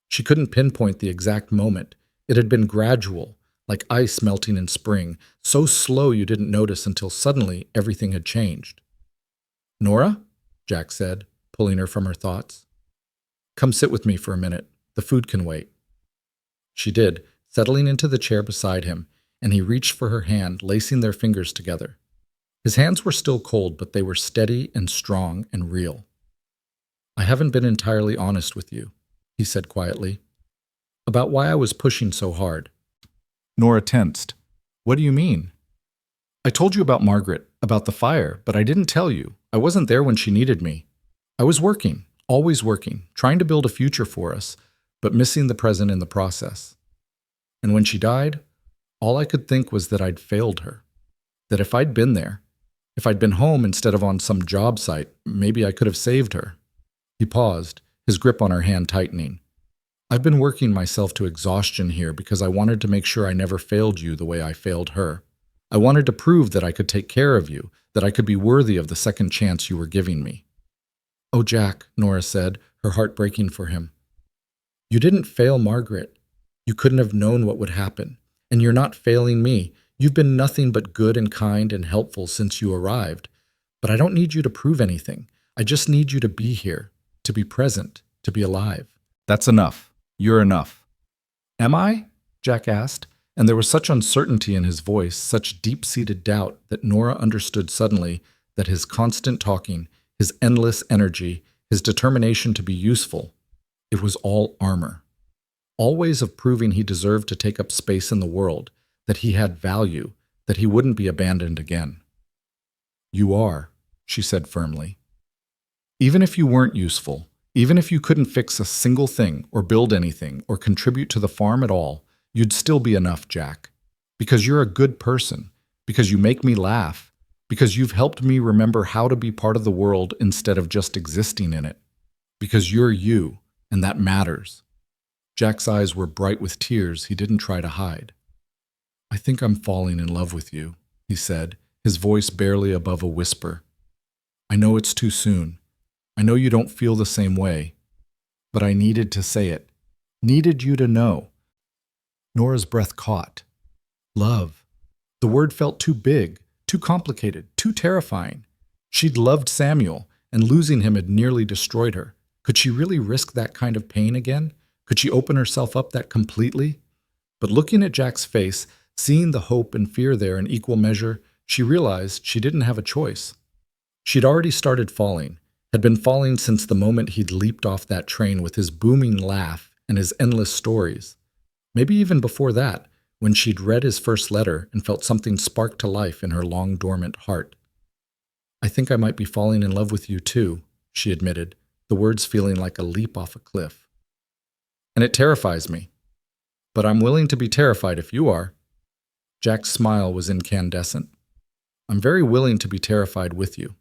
She couldn't pinpoint the exact moment. It had been gradual, like ice melting in spring, so slow you didn't notice until suddenly everything had changed. Nora? Jack said, pulling her from her thoughts. Come sit with me for a minute. The food can wait. She did, settling into the chair beside him, and he reached for her hand, lacing their fingers together. His hands were still cold, but they were steady and strong and real. I haven't been entirely honest with you, he said quietly, about why I was pushing so hard. Nora tensed. What do you mean? I told you about Margaret, about the fire, but I didn't tell you. I wasn't there when she needed me. I was working, always working, trying to build a future for us, but missing the present in the process. And when she died, all I could think was that I'd failed her. That if I'd been there, if I'd been home instead of on some job site, maybe I could have saved her. He paused, his grip on her hand tightening. I've been working myself to exhaustion here because I wanted to make sure I never failed you the way I failed her. I wanted to prove that I could take care of you, that I could be worthy of the second chance you were giving me. Oh, Jack, Nora said, her heart breaking for him. You didn't fail Margaret. You couldn't have known what would happen. And you're not failing me. You've been nothing but good and kind and helpful since you arrived. But I don't need you to prove anything. I just need you to be here, to be present, to be alive. That's enough. You're enough. Am I? Jack asked, and there was such uncertainty in his voice, such deep-seated doubt that Nora understood suddenly that his constant talking, his endless energy, his determination to be useful, it was all armor. All ways of proving he deserved to take up space in the world, that he had value, that he wouldn't be abandoned again. You are, she said firmly. Even if you weren't useful, even if you couldn't fix a single thing or build anything or contribute to the farm at all, you'd still be enough, Jack. Because you're a good person, because you make me laugh, because you've helped me remember how to be part of the world instead of just existing in it. Because you're you, and that matters. Jack's eyes were bright with tears he didn't try to hide. I think I'm falling in love with you, he said, his voice barely above a whisper. I know it's too soon. I know you don't feel the same way. But I needed to say it. Needed you to know. Nora's breath caught. Love. The word felt too big, too complicated, too terrifying. She'd loved Samuel, and losing him had nearly destroyed her. Could she really risk that kind of pain again? Could she open herself up that completely? But looking at Jack's face, seeing the hope and fear there in equal measure, she realized she didn't have a choice. She'd already started falling, had been falling since the moment he'd leaped off that train with his booming laugh and his endless stories. Maybe even before that, when she'd read his first letter and felt something spark to life in her long-dormant heart. "I think I might be falling in love with you too," she admitted, the words feeling like a leap off a cliff. "And it terrifies me. But I'm willing to be terrified if you are." Jack's smile was incandescent. "I'm very willing to be terrified with you."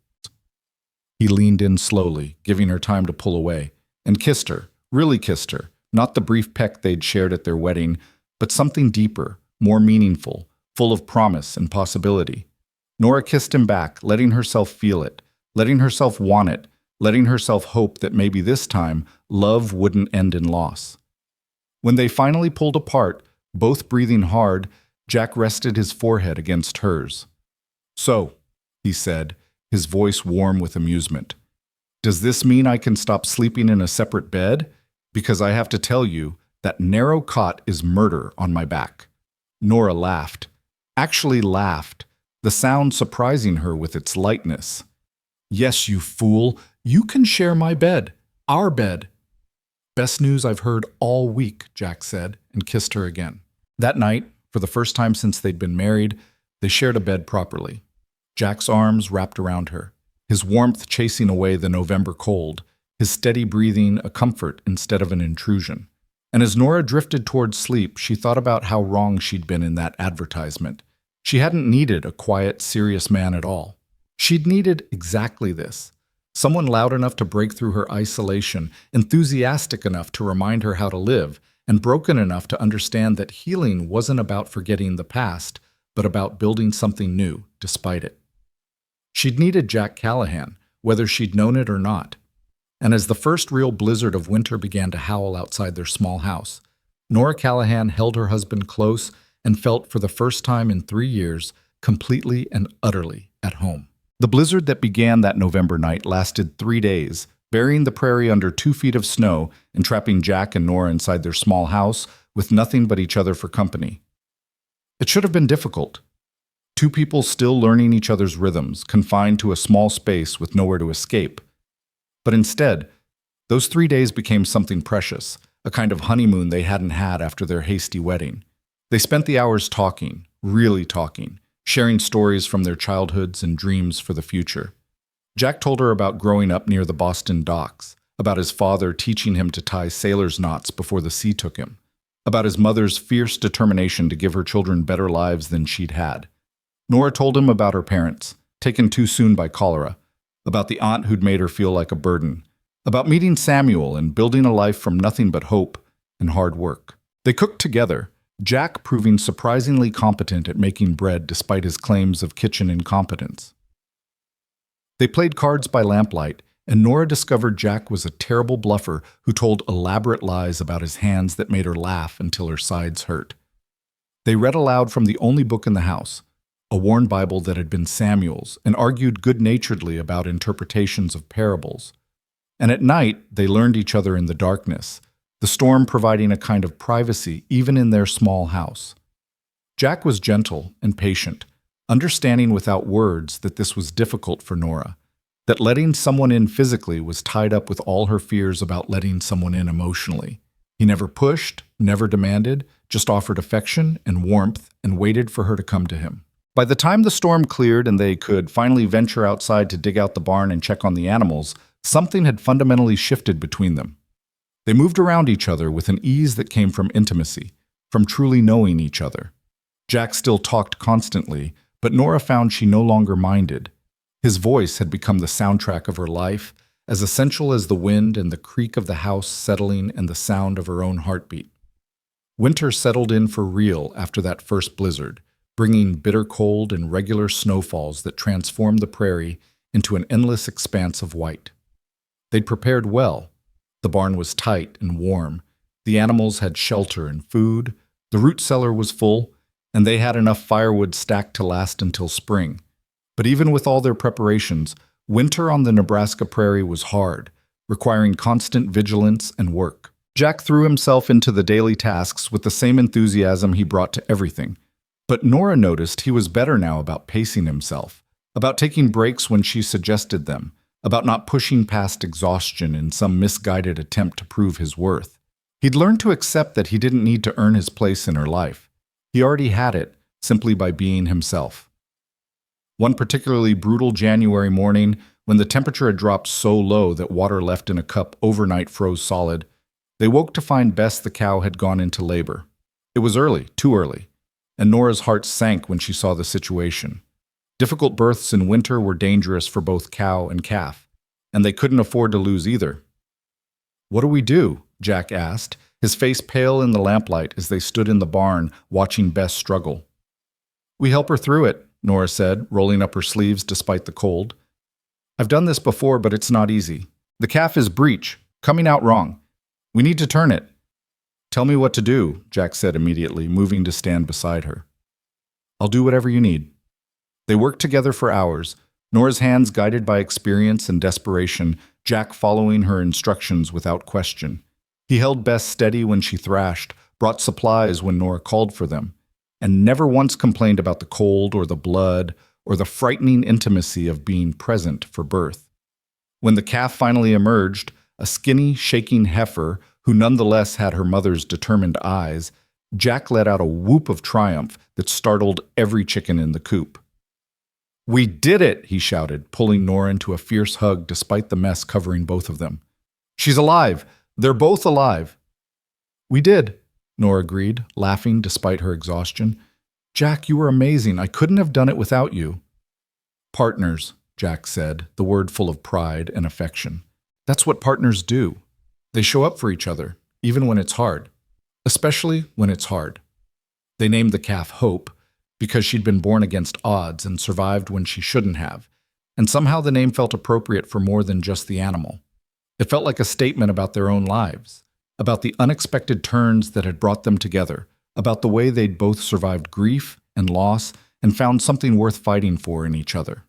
He leaned in slowly, giving her time to pull away, and kissed her, really kissed her, not the brief peck they'd shared at their wedding, but something deeper, more meaningful, full of promise and possibility. Nora kissed him back, letting herself feel it, letting herself want it, letting herself hope that maybe this time love wouldn't end in loss. When they finally pulled apart, both breathing hard, Jack rested his forehead against hers. "So," he said, his voice warm with amusement, "does this mean I can stop sleeping in a separate bed? Because I have to tell you, that narrow cot is murder on my back." Nora laughed. Actually laughed, the sound surprising her with its lightness. "Yes, you fool, you can share my bed, our bed." "Best news I've heard all week," Jack said, and kissed her again. That night, for the first time since they'd been married, they shared a bed properly. Jack's arms wrapped around her, his warmth chasing away the November cold, his steady breathing a comfort instead of an intrusion. And as Nora drifted toward sleep, she thought about how wrong she'd been in that advertisement. She hadn't needed a quiet, serious man at all. She'd needed exactly this. Someone loud enough to break through her isolation, enthusiastic enough to remind her how to live, and broken enough to understand that healing wasn't about forgetting the past, but about building something new, despite it. She'd needed Jack Callahan, whether she'd known it or not. And as the first real blizzard of winter began to howl outside their small house, Nora Callahan held her husband close and felt for the first time in 3 years completely and utterly at home. The blizzard that began that November night lasted 3 days, burying the prairie under 2 feet of snow and trapping Jack and Nora inside their small house with nothing but each other for company. It should have been difficult. 2 people still learning each other's rhythms, confined to a small space with nowhere to escape. But instead, those 3 days became something precious, a kind of honeymoon they hadn't had after their hasty wedding. They spent the hours talking, really talking, sharing stories from their childhoods and dreams for the future. Jack told her about growing up near the Boston docks, about his father teaching him to tie sailor's knots before the sea took him, about his mother's fierce determination to give her children better lives than she'd had. Nora told him about her parents, taken too soon by cholera, about the aunt who'd made her feel like a burden, about meeting Samuel and building a life from nothing but hope and hard work. They cooked together, Jack proving surprisingly competent at making bread despite his claims of kitchen incompetence. They played cards by lamplight, and Nora discovered Jack was a terrible bluffer who told elaborate lies about his hands that made her laugh until her sides hurt. They read aloud from the only book in the house, a worn Bible that had been Samuel's, and argued good-naturedly about interpretations of parables. And at night, they learned each other in the darkness, the storm providing a kind of privacy even in their small house. Jack was gentle and patient, understanding without words that this was difficult for Nora, that letting someone in physically was tied up with all her fears about letting someone in emotionally. He never pushed, never demanded, just offered affection and warmth and waited for her to come to him. By the time the storm cleared and they could finally venture outside to dig out the barn and check on the animals, something had fundamentally shifted between them. They moved around each other with an ease that came from intimacy, from truly knowing each other. Jack still talked constantly, but Nora found she no longer minded. His voice had become the soundtrack of her life, as essential as the wind and the creak of the house settling and the sound of her own heartbeat. Winter settled in for real after that first blizzard, bringing bitter cold and regular snowfalls that transformed the prairie into an endless expanse of white. They'd prepared well. The barn was tight and warm. The animals had shelter and food. The root cellar was full, and they had enough firewood stacked to last until spring. But even with all their preparations, Winter on the Nebraska prairie was hard, requiring constant vigilance and work. Jack threw himself into the daily tasks with the same enthusiasm he brought to everything. But Nora noticed he was better now about pacing himself, about taking breaks when she suggested them, about not pushing past exhaustion in some misguided attempt to prove his worth. He'd learned to accept that he didn't need to earn his place in her life. He already had it, simply by being himself. One particularly brutal January morning, when the temperature had dropped so low that water left in a cup overnight froze solid, they woke to find Bess the cow had gone into labor. It was early, too early, and Nora's heart sank when she saw the situation. Difficult births in winter were dangerous for both cow and calf, and they couldn't afford to lose either. "What do we do?" Jack asked, his face pale in the lamplight as they stood in the barn watching Bess struggle. "We help her through it," Nora said, rolling up her sleeves despite the cold. "I've done this before, but it's not easy. The calf is breech, coming out wrong. We need to turn it." "Tell me what to do," Jack said immediately, moving to stand beside her. "I'll do whatever you need." They worked together for hours, Nora's hands guided by experience and desperation, Jack following her instructions without question. He held Bess steady when she thrashed, brought supplies when Nora called for them, and never once complained about the cold or the blood or the frightening intimacy of being present for birth. When the calf finally emerged, a skinny, shaking heifer who nonetheless had her mother's determined eyes, Jack let out a whoop of triumph that startled every chicken in the coop. "We did it!" he shouted, pulling Nora into a fierce hug despite the mess covering both of them. "She's alive! They're both alive!" "We did," Nora agreed, laughing despite her exhaustion. "Jack, you were amazing. I couldn't have done it without you." "Partners," Jack said, the word full of pride and affection. "That's what partners do. They show up for each other, even when it's hard. Especially when it's hard." They named the calf Hope, because she'd been born against odds and survived when she shouldn't have, and somehow the name felt appropriate for more than just the animal. It felt like a statement about their own lives, about the unexpected turns that had brought them together, about the way they'd both survived grief and loss and found something worth fighting for in each other.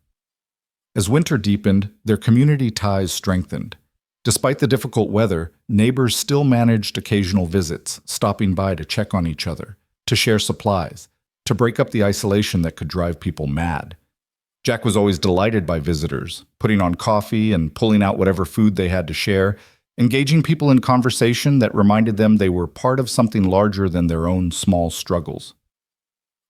As winter deepened, their community ties strengthened. Despite the difficult weather, neighbors still managed occasional visits, stopping by to check on each other, to share supplies, to break up the isolation that could drive people mad. Jack was always delighted by visitors, putting on coffee and pulling out whatever food they had to share, engaging people in conversation that reminded them they were part of something larger than their own small struggles.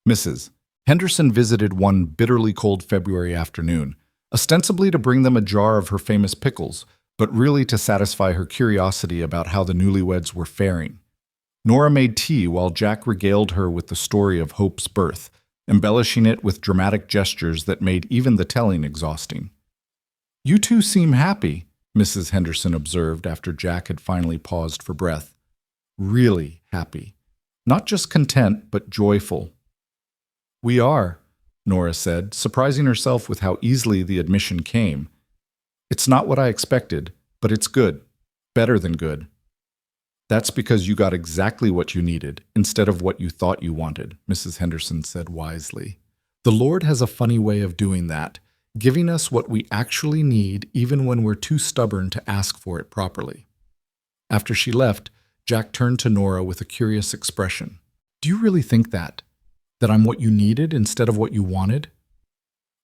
Mrs. Henderson visited one bitterly cold February afternoon, ostensibly to bring them a jar of her famous pickles, but really to satisfy her curiosity about how the newlyweds were faring. Nora made tea while Jack regaled her with the story of Hope's birth, embellishing it with dramatic gestures that made even the telling exhausting. "You two seem happy," Mrs. Henderson observed after Jack had finally paused for breath. "Really happy. Not just content, but joyful." "We are," Nora said, surprising herself with how easily the admission came. "It's not what I expected, but it's good. Better than good." "That's because you got exactly what you needed, instead of what you thought you wanted," Mrs. Henderson said wisely. "The Lord has a funny way of doing that, giving us what we actually need even when we're too stubborn to ask for it properly." After she left, Jack turned to Nora with a curious expression. "Do you really think that? That I'm what you needed instead of what you wanted?"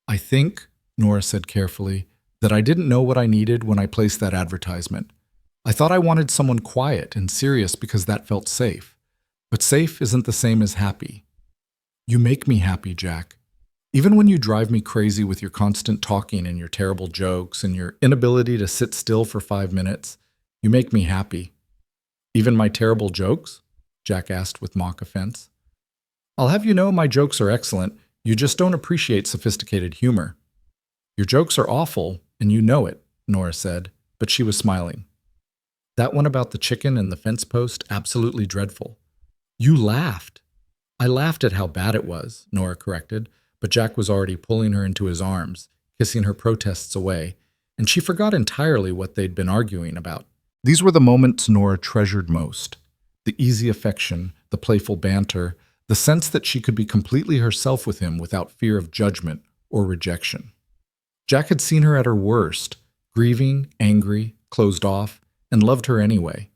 "I think," Nora said carefully, "that I didn't know what I needed when I placed that advertisement. I thought I wanted someone quiet and serious because that felt safe. But safe isn't the same as happy. You make me happy, Jack. Even when you drive me crazy with your constant talking and your terrible jokes and your inability to sit still for 5 minutes, you make me happy." "Even my terrible jokes?" Jack asked with mock offense. "I'll have you know my jokes are excellent. You just don't appreciate sophisticated humor." "Your jokes are awful, and you know it," Nora said, but she was smiling. "That one about the chicken and the fence post, absolutely dreadful." "You laughed." "I laughed at how bad it was," Nora corrected, but Jack was already pulling her into his arms, kissing her protests away, and she forgot entirely what they'd been arguing about. These were the moments Nora treasured most. The easy affection, the playful banter, the sense that she could be completely herself with him without fear of judgment or rejection. Jack had seen her at her worst, grieving, angry, closed off, and loved her anyway.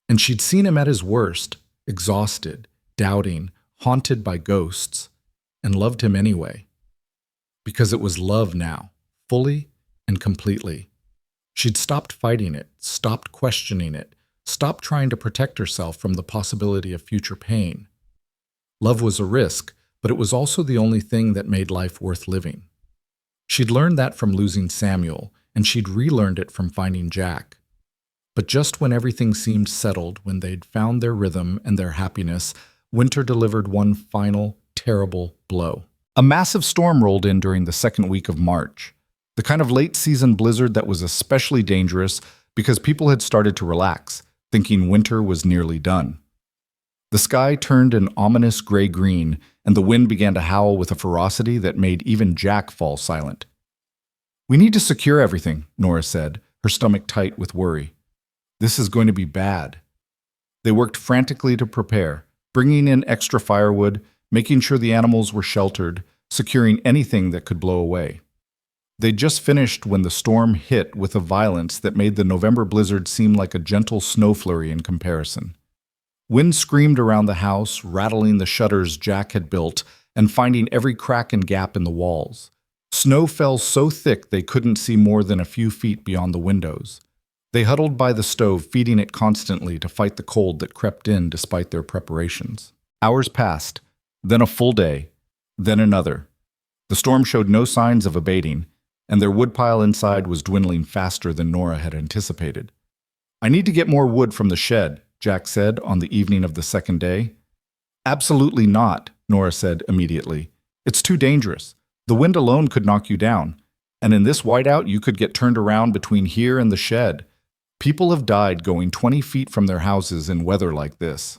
And she'd seen him at his worst, exhausted, doubting, haunted by ghosts, and loved him anyway. Because it was love now, fully and completely. She'd stopped fighting it, stopped questioning it, stopped trying to protect herself from the possibility of future pain. Love was a risk, but it was also the only thing that made life worth living. She'd learned that from losing Samuel, and she'd relearned it from finding Jack. But just when everything seemed settled, when they'd found their rhythm and their happiness, winter delivered one final, terrible blow. A massive storm rolled in during the second week of March, the kind of late-season blizzard that was especially dangerous because people had started to relax, thinking winter was nearly done. The sky turned an ominous gray-green, and the wind began to howl with a ferocity that made even Jack fall silent. "We need to secure everything," Nora said, her stomach tight with worry. "This is going to be bad." They worked frantically to prepare, bringing in extra firewood, making sure the animals were sheltered, securing anything that could blow away. They'd just finished when the storm hit with a violence that made the November blizzard seem like a gentle snow flurry in comparison. Wind screamed around the house, rattling the shutters Jack had built and finding every crack and gap in the walls. Snow fell so thick they couldn't see more than a few feet beyond the windows. They huddled by the stove, feeding it constantly to fight the cold that crept in despite their preparations. Hours passed, then a full day, then another. The storm showed no signs of abating, and their woodpile inside was dwindling faster than Nora had anticipated. "I need to get more wood from the shed," Jack said on the evening of the second day. "Absolutely not," Nora said immediately. "It's too dangerous. The wind alone could knock you down, and in this whiteout you could get turned around between here and the shed. People have died going 20 feet from their houses in weather like this."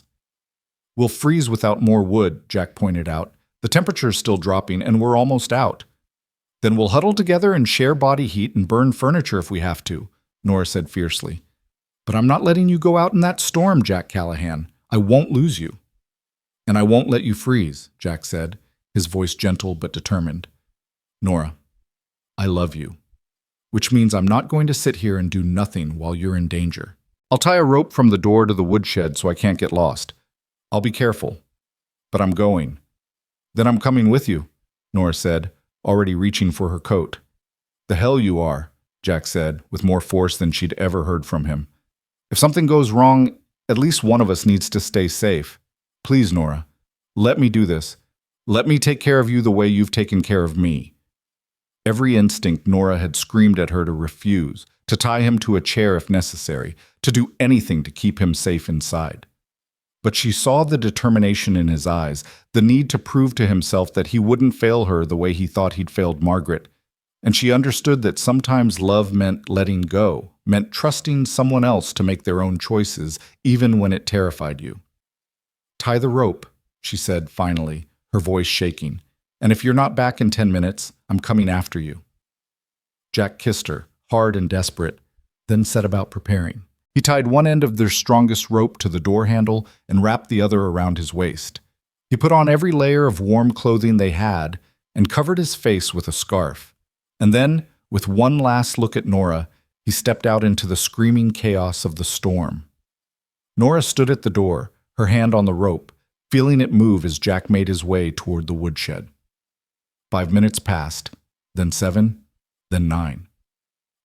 "We'll freeze without more wood," Jack pointed out. "The temperature's still dropping, and we're almost out." "Then we'll huddle together and share body heat and burn furniture if we have to," Nora said fiercely. "But I'm not letting you go out in that storm, Jack Callahan. I won't lose you." "And I won't let you freeze," Jack said, his voice gentle but determined. "Nora, I love you, which means I'm not going to sit here and do nothing while you're in danger. I'll tie a rope from the door to the woodshed so I can't get lost. I'll be careful. But I'm going." "Then I'm coming with you," Nora said, already reaching for her coat. "The hell you are," Jack said, with more force than she'd ever heard from him. "If something goes wrong, at least one of us needs to stay safe. Please, Nora, let me do this. Let me take care of you the way you've taken care of me." Every instinct Nora had screamed at her to refuse, to tie him to a chair if necessary, to do anything to keep him safe inside. But she saw the determination in his eyes, the need to prove to himself that he wouldn't fail her the way he thought he'd failed Margaret, and she understood that sometimes love meant letting go, meant trusting someone else to make their own choices, even when it terrified you. "Tie the rope," she said finally, her voice shaking, "and if you're not back in 10 minutes, I'm coming after you." Jack kissed her, hard and desperate, then set about preparing. He tied one end of their strongest rope to the door handle and wrapped the other around his waist. He put on every layer of warm clothing they had and covered his face with a scarf. And then, with one last look at Nora, he stepped out into the screaming chaos of the storm. Nora stood at the door, her hand on the rope, feeling it move as Jack made his way toward the woodshed. 5 minutes passed, then 7, then 9.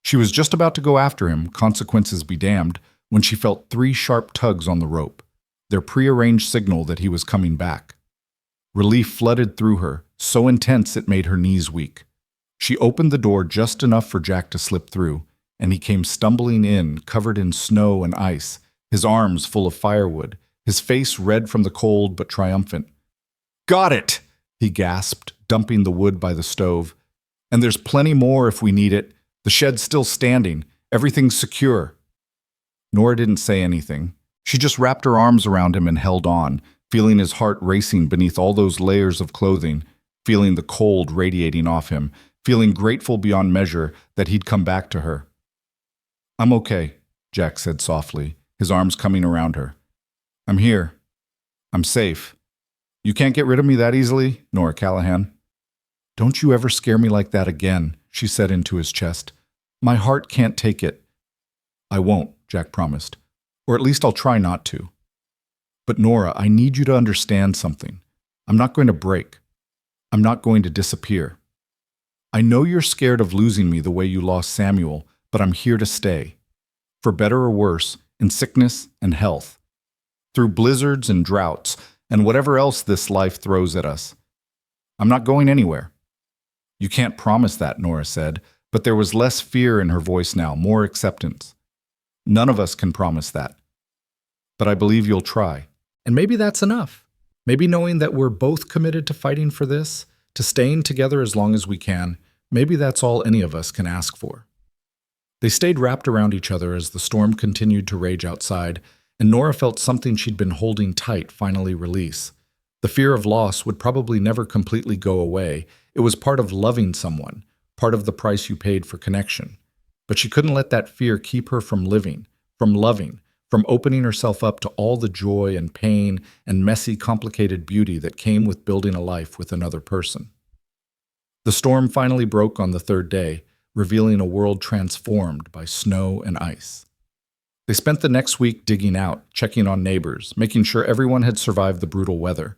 She was just about to go after him, consequences be damned, when she felt 3 sharp tugs on the rope, their prearranged signal that he was coming back. Relief flooded through her, so intense it made her knees weak. She opened the door just enough for Jack to slip through, and he came stumbling in, covered in snow and ice, his arms full of firewood, his face red from the cold but triumphant. "Got it!" he gasped, dumping the wood by the stove. "And there's plenty more if we need it. The shed's still standing. Everything's secure." Nora didn't say anything. She just wrapped her arms around him and held on, feeling his heart racing beneath all those layers of clothing, feeling the cold radiating off him, feeling grateful beyond measure that he'd come back to her. "I'm okay," Jack said softly, his arms coming around her. "I'm here. I'm safe. You can't get rid of me that easily, Nora Callahan." "Don't you ever scare me like that again," she said into his chest. My heart can't take it. I won't, Jack promised. Or at least I'll try not to. But Nora, I need you to understand something. I'm not going to break. I'm not going to disappear. I know you're scared of losing me the way you lost Samuel, but I'm here to stay. For better or worse, in sickness and health. Through blizzards and droughts, and whatever else this life throws at us. I'm not going anywhere. You can't promise that, Nora said, but there was less fear in her voice now, more acceptance. None of us can promise that. But I believe you'll try. And maybe that's enough. Maybe knowing that we're both committed to fighting for this, to staying together as long as we can, maybe that's all any of us can ask for. They stayed wrapped around each other as the storm continued to rage outside, and Nora felt something she'd been holding tight finally release. The fear of loss would probably never completely go away. It was part of loving someone, part of the price you paid for connection. But she couldn't let that fear keep her from living, from loving, from opening herself up to all the joy and pain and messy, complicated beauty that came with building a life with another person. The storm finally broke on the third day, revealing a world transformed by snow and ice. They spent the next week digging out, checking on neighbors, making sure everyone had survived the brutal weather.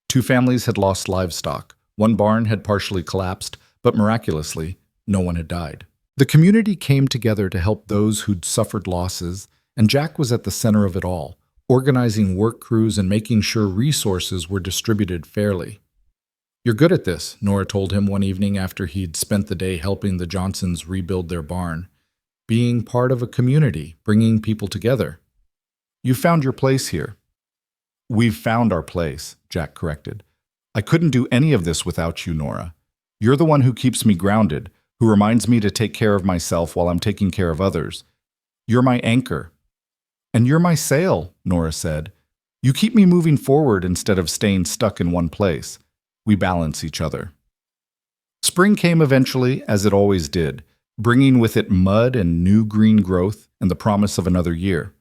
2 families had lost livestock. 1 barn had partially collapsed, but miraculously, no one had died. The community came together to help those who'd suffered losses, and Jack was at the center of it all, organizing work crews and making sure resources were distributed fairly. You're good at this, Nora told him one evening after he'd spent the day helping the Johnsons rebuild their barn. Being part of a community, bringing people together. You found your place here. We've found our place, Jack corrected. I couldn't do any of this without you, Nora. You're the one who keeps me grounded, who reminds me to take care of myself while I'm taking care of others. You're my anchor. And you're my sail, Nora said. You keep me moving forward instead of staying stuck in one place. We balance each other. Spring came eventually, as it always did, bringing with it mud and new green growth and the promise of another year.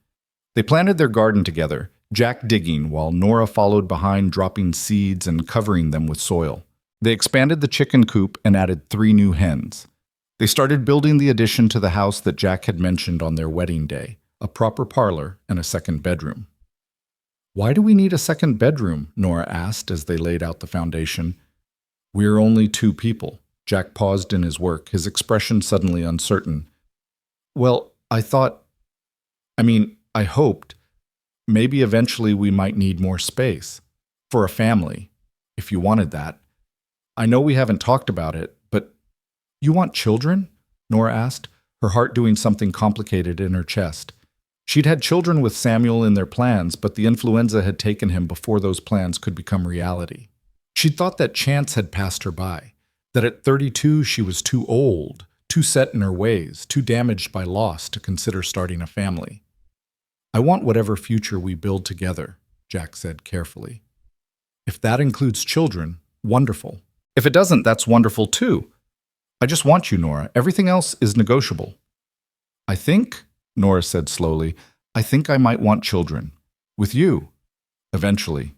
They planted their garden together, Jack digging while Nora followed behind, dropping seeds and covering them with soil. They expanded the chicken coop and added 3 new hens. They started building the addition to the house that Jack had mentioned on their wedding day, a proper parlor and a second bedroom. Why do we need a second bedroom? Nora asked as they laid out the foundation. We're only 2 people. Jack paused in his work, his expression suddenly uncertain. Well, I hoped, maybe eventually we might need more space. For a family, if you wanted that. I know we haven't talked about it, but you want children? Nora asked, her heart doing something complicated in her chest. She'd had children with Samuel in their plans, but the influenza had taken him before those plans could become reality. She'd thought that chance had passed her by, that at 32 she was too old, too set in her ways, too damaged by loss to consider starting a family. I want whatever future we build together, Jack said carefully. If that includes children, wonderful. If it doesn't, that's wonderful too. I just want you, Nora. Everything else is negotiable. I think, Nora said slowly, I think I might want children. With you. Eventually.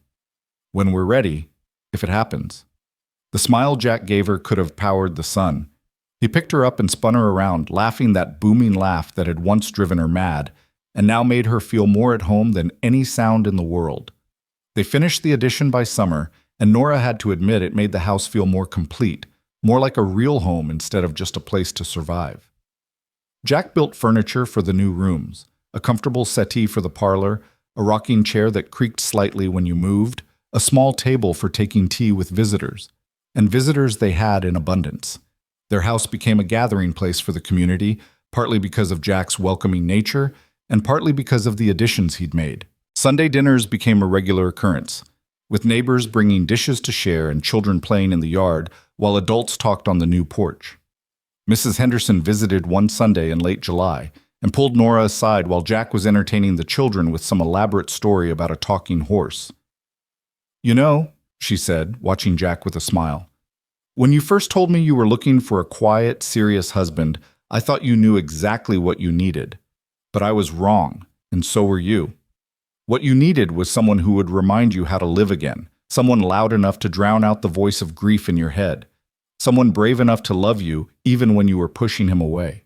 When we're ready, if it happens. The smile Jack gave her could have powered the sun. He picked her up and spun her around, laughing that booming laugh that had once driven her mad, and now made her feel more at home than any sound in the world. They finished the addition by summer, and Nora had to admit it made the house feel more complete, more like a real home instead of just a place to survive. Jack built furniture for the new rooms, a comfortable settee for the parlor, a rocking chair that creaked slightly when you moved, a small table for taking tea with visitors. And visitors they had in abundance. Their house became a gathering place for the community, partly because of Jack's welcoming nature, and partly because of the additions he'd made. Sunday dinners became a regular occurrence, with neighbors bringing dishes to share and children playing in the yard while adults talked on the new porch. Mrs. Henderson visited one Sunday in late July and pulled Nora aside while Jack was entertaining the children with some elaborate story about a talking horse. You know, she said, watching Jack with a smile, when you first told me you were looking for a quiet, serious husband, I thought you knew exactly what you needed. But I was wrong, and so were you. What you needed was someone who would remind you how to live again, someone loud enough to drown out the voice of grief in your head. Someone brave enough to love you even when you were pushing him away.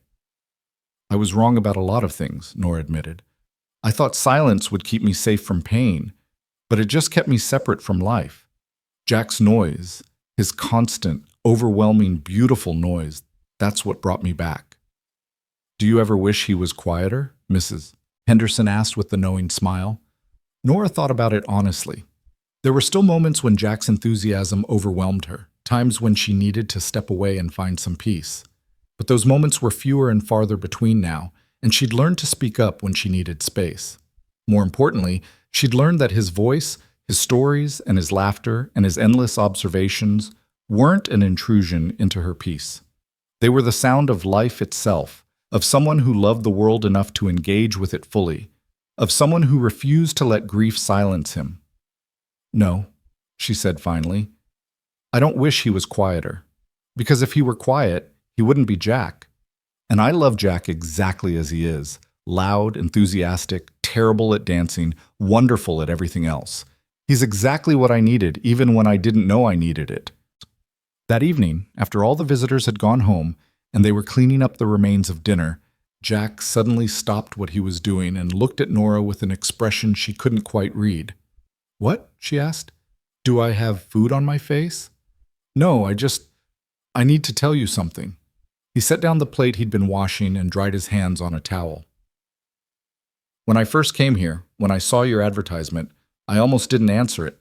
I was wrong about a lot of things, Nora admitted. I thought silence would keep me safe from pain, but it just kept me separate from life. Jack's noise, his constant, overwhelming, beautiful noise, that's what brought me back. Do you ever wish he was quieter, Mrs. Henderson asked with the knowing smile. Nora thought about it honestly. There were still moments when Jack's enthusiasm overwhelmed her, times when she needed to step away and find some peace. But those moments were fewer and farther between now, and she'd learned to speak up when she needed space. More importantly, she'd learned that his voice, his stories, and his laughter, and his endless observations weren't an intrusion into her peace. They were the sound of life itself, of someone who loved the world enough to engage with it fully, of someone who refused to let grief silence him. No, she said finally, I don't wish he was quieter, because if he were quiet, he wouldn't be Jack. And I love Jack exactly as he is, loud, enthusiastic, terrible at dancing, wonderful at everything else. He's exactly what I needed, even when I didn't know I needed it. That evening, after all the visitors had gone home and they were cleaning up the remains of dinner, Jack suddenly stopped what he was doing and looked at Nora with an expression she couldn't quite read. What? She asked. Do I have food on my face? No, I need to tell you something. He set down the plate he'd been washing and dried his hands on a towel. When I first came here, when I saw your advertisement, I almost didn't answer it.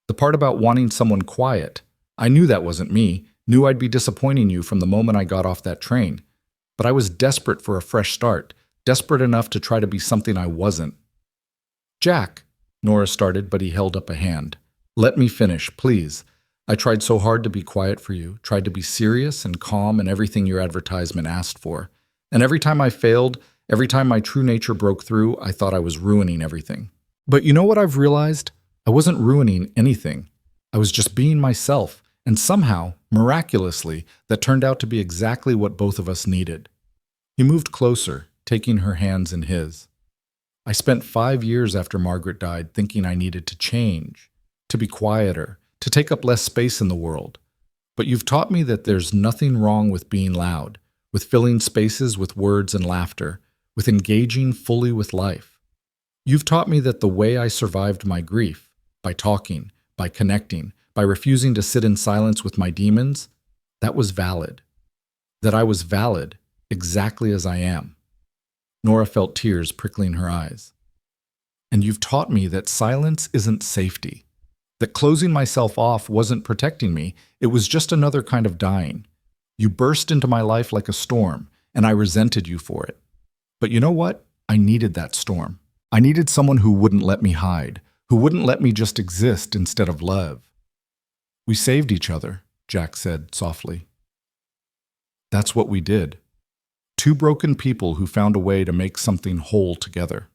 The part about wanting someone quiet, I knew that wasn't me, knew I'd be disappointing you from the moment I got off that train. But I was desperate for a fresh start, desperate enough to try to be something I wasn't. Jack, Nora started, but he held up a hand. Let me finish, please. I tried so hard to be quiet for you, tried to be serious and calm and everything your advertisement asked for. And every time I failed, every time my true nature broke through, I thought I was ruining everything. But you know what I've realized? I wasn't ruining anything. I was just being myself, and somehow, miraculously, that turned out to be exactly what both of us needed. He moved closer, taking her hands in his. I spent 5 years after Margaret died thinking I needed to change, to be quieter, to take up less space in the world. But you've taught me that there's nothing wrong with being loud, with filling spaces with words and laughter, with engaging fully with life. You've taught me that the way I survived my grief, by talking, by connecting, by refusing to sit in silence with my demons, that was valid. That I was valid, exactly as I am. Nora felt tears prickling her eyes. And you've taught me that silence isn't safety. That closing myself off wasn't protecting me, it was just another kind of dying. You burst into my life like a storm, and I resented you for it. But you know what? I needed that storm. I needed someone who wouldn't let me hide, who wouldn't let me just exist instead of love. We saved each other, Jack said softly. That's what we did. Two broken people who found a way to make something whole together.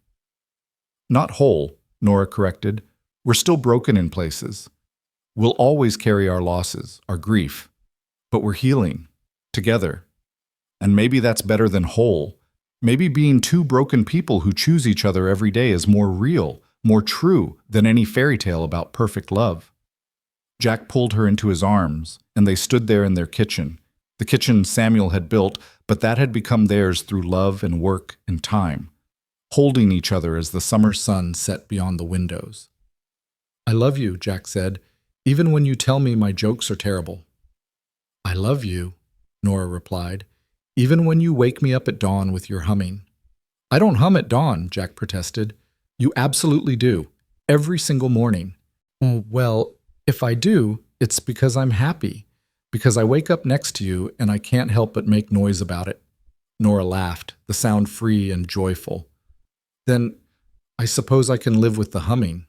Not whole, Nora corrected. We're still broken in places. We'll always carry our losses, our grief. But we're healing, together. And maybe that's better than whole. Maybe being two broken people who choose each other every day is more real, more true than any fairy tale about perfect love. Jack pulled her into his arms, and they stood there in their kitchen. The kitchen Samuel had built, but that had become theirs through love and work and time, holding each other as the summer sun set beyond the windows. I love you, Jack said, even when you tell me my jokes are terrible. I love you, Nora replied, even when you wake me up at dawn with your humming. I don't hum at dawn, Jack protested. You absolutely do, every single morning. Well, if I do, it's because I'm happy, because I wake up next to you and I can't help but make noise about it. Nora laughed, the sound free and joyful. Then I suppose I can live with the humming.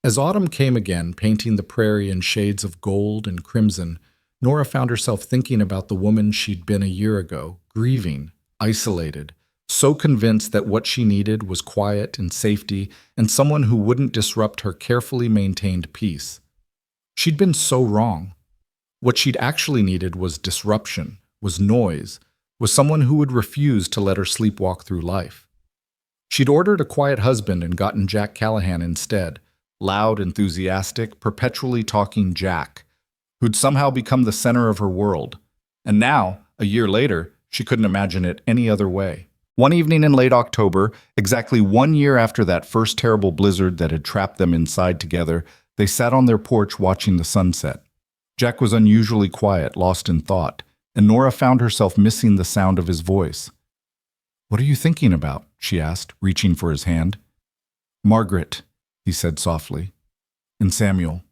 As autumn came again, painting the prairie in shades of gold and crimson, Nora found herself thinking about the woman she'd been a year ago, grieving, isolated, so convinced that what she needed was quiet and safety and someone who wouldn't disrupt her carefully maintained peace. She'd been so wrong. What she'd actually needed was disruption, was noise, was someone who would refuse to let her sleepwalk through life. She'd ordered a quiet husband and gotten Jack Callahan instead, loud, enthusiastic, perpetually talking Jack. who'd somehow become the center of her world. And now, a year later, she couldn't imagine it any other way. One evening in late October, exactly 1 year after that first terrible blizzard that had trapped them inside together, they sat on their porch watching the sunset. Jack was unusually quiet, lost in thought, and Nora found herself missing the sound of his voice. "What are you thinking about?" she asked, reaching for his hand. "Margaret," he said softly, "and Samuel.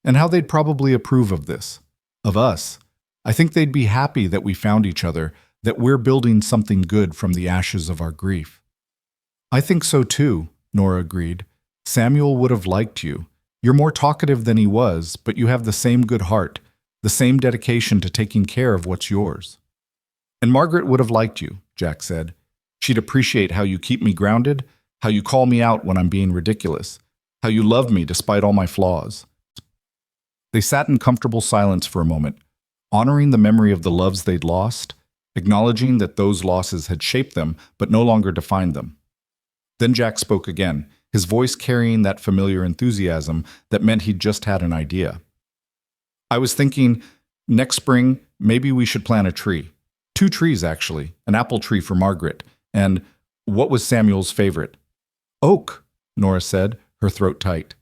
And how they'd probably approve of this, of us. I think they'd be happy that we found each other, that we're building something good from the ashes of our grief." "I think so too," Nora agreed. "Samuel would have liked you. You're more talkative than he was, but you have the same good heart, the same dedication to taking care of what's yours." "And Margaret would have liked you," Jack said. "She'd appreciate how you keep me grounded, how you call me out when I'm being ridiculous, how you love me despite all my flaws." They sat in comfortable silence for a moment, honoring the memory of the loves they'd lost, acknowledging that those losses had shaped them but no longer defined them. Then Jack spoke again, his voice carrying that familiar enthusiasm that meant he'd just had an idea. "I was thinking, next spring, maybe we should plant a tree. 2 trees, actually, an apple tree for Margaret, and what was Samuel's favorite?" "Oak," Nora said, her throat tight.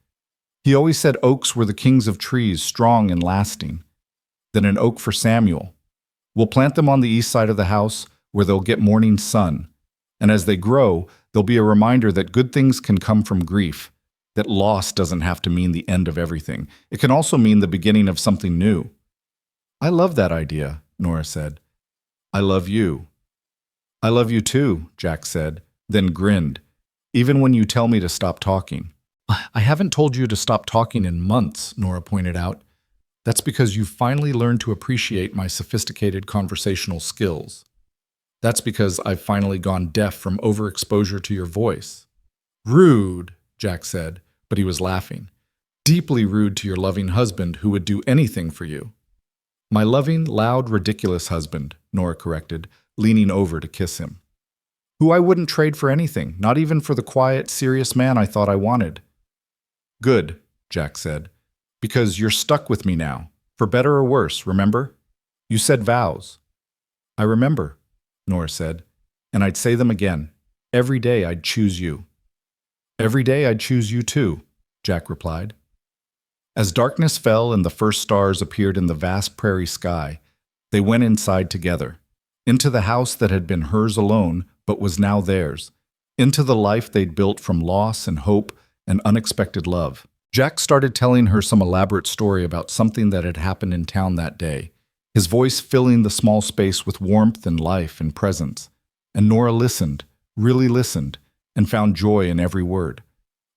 "He always said oaks were the kings of trees, strong and lasting." "Then an oak for Samuel. We'll plant them on the east side of the house, where they'll get morning sun. And as they grow, they'll be a reminder that good things can come from grief, that loss doesn't have to mean the end of everything. It can also mean the beginning of something new." "I love that idea," Nora said. "I love you." "I love you too," Jack said, then grinned. "Even when you tell me to stop talking." "I haven't told you to stop talking in months," Nora pointed out. "That's because you've finally learned to appreciate my sophisticated conversational skills. That's because I've finally gone deaf from overexposure to your voice." "Rude," Jack said, but he was laughing. "Deeply rude to your loving husband who would do anything for you." "My loving, loud, ridiculous husband," Nora corrected, leaning over to kiss him. "Who I wouldn't trade for anything, not even for the quiet, serious man I thought I wanted." "Good," Jack said. "Because you're stuck with me now, for better or worse, remember? You said vows." "I remember," Nora said, "and I'd say them again. Every day I'd choose you." "Every day I'd choose you too," Jack replied. As darkness fell and the first stars appeared in the vast prairie sky, they went inside together, into the house that had been hers alone but was now theirs, into the life they'd built from loss and hope and unexpected love. Jack started telling her some elaborate story about something that had happened in town that day, his voice filling the small space with warmth and life and presence. And Nora listened, really listened, and found joy in every word.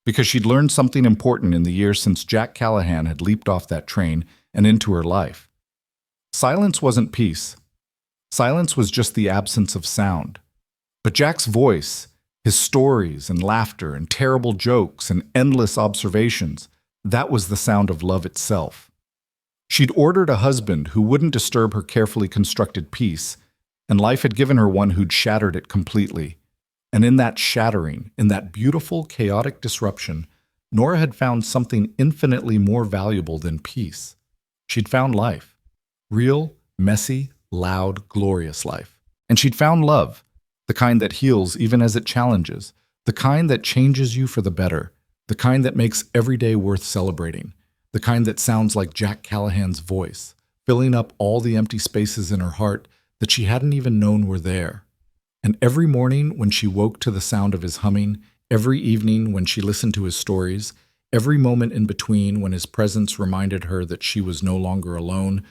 Because she'd learned something important in the years since Jack Callahan had leaped off that train and into her life. Silence wasn't peace. Silence was just the absence of sound. But Jack's voice, his stories and laughter and terrible jokes and endless observations, that was the sound of love itself. She'd ordered a husband who wouldn't disturb her carefully constructed peace, and life had given her one who'd shattered it completely. And in that shattering, in that beautiful, chaotic disruption, Nora had found something infinitely more valuable than peace. She'd found life. Real, messy, loud, glorious life. And she'd found love, the kind that heals even as it challenges, the kind that changes you for the better, the kind that makes every day worth celebrating, the kind that sounds like Jack Callahan's voice, filling up all the empty spaces in her heart that she hadn't even known were there. And every morning when she woke to the sound of his humming, every evening when she listened to his stories, every moment in between when his presence reminded her that she was no longer alone,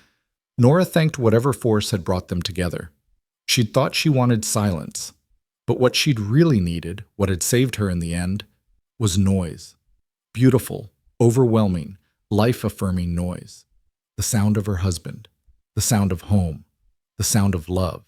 Nora thanked whatever force had brought them together. She'd thought she wanted silence, but what she'd really needed, what had saved her in the end, was noise. Beautiful, overwhelming, life-affirming noise. The sound of her husband, the sound of home, the sound of love.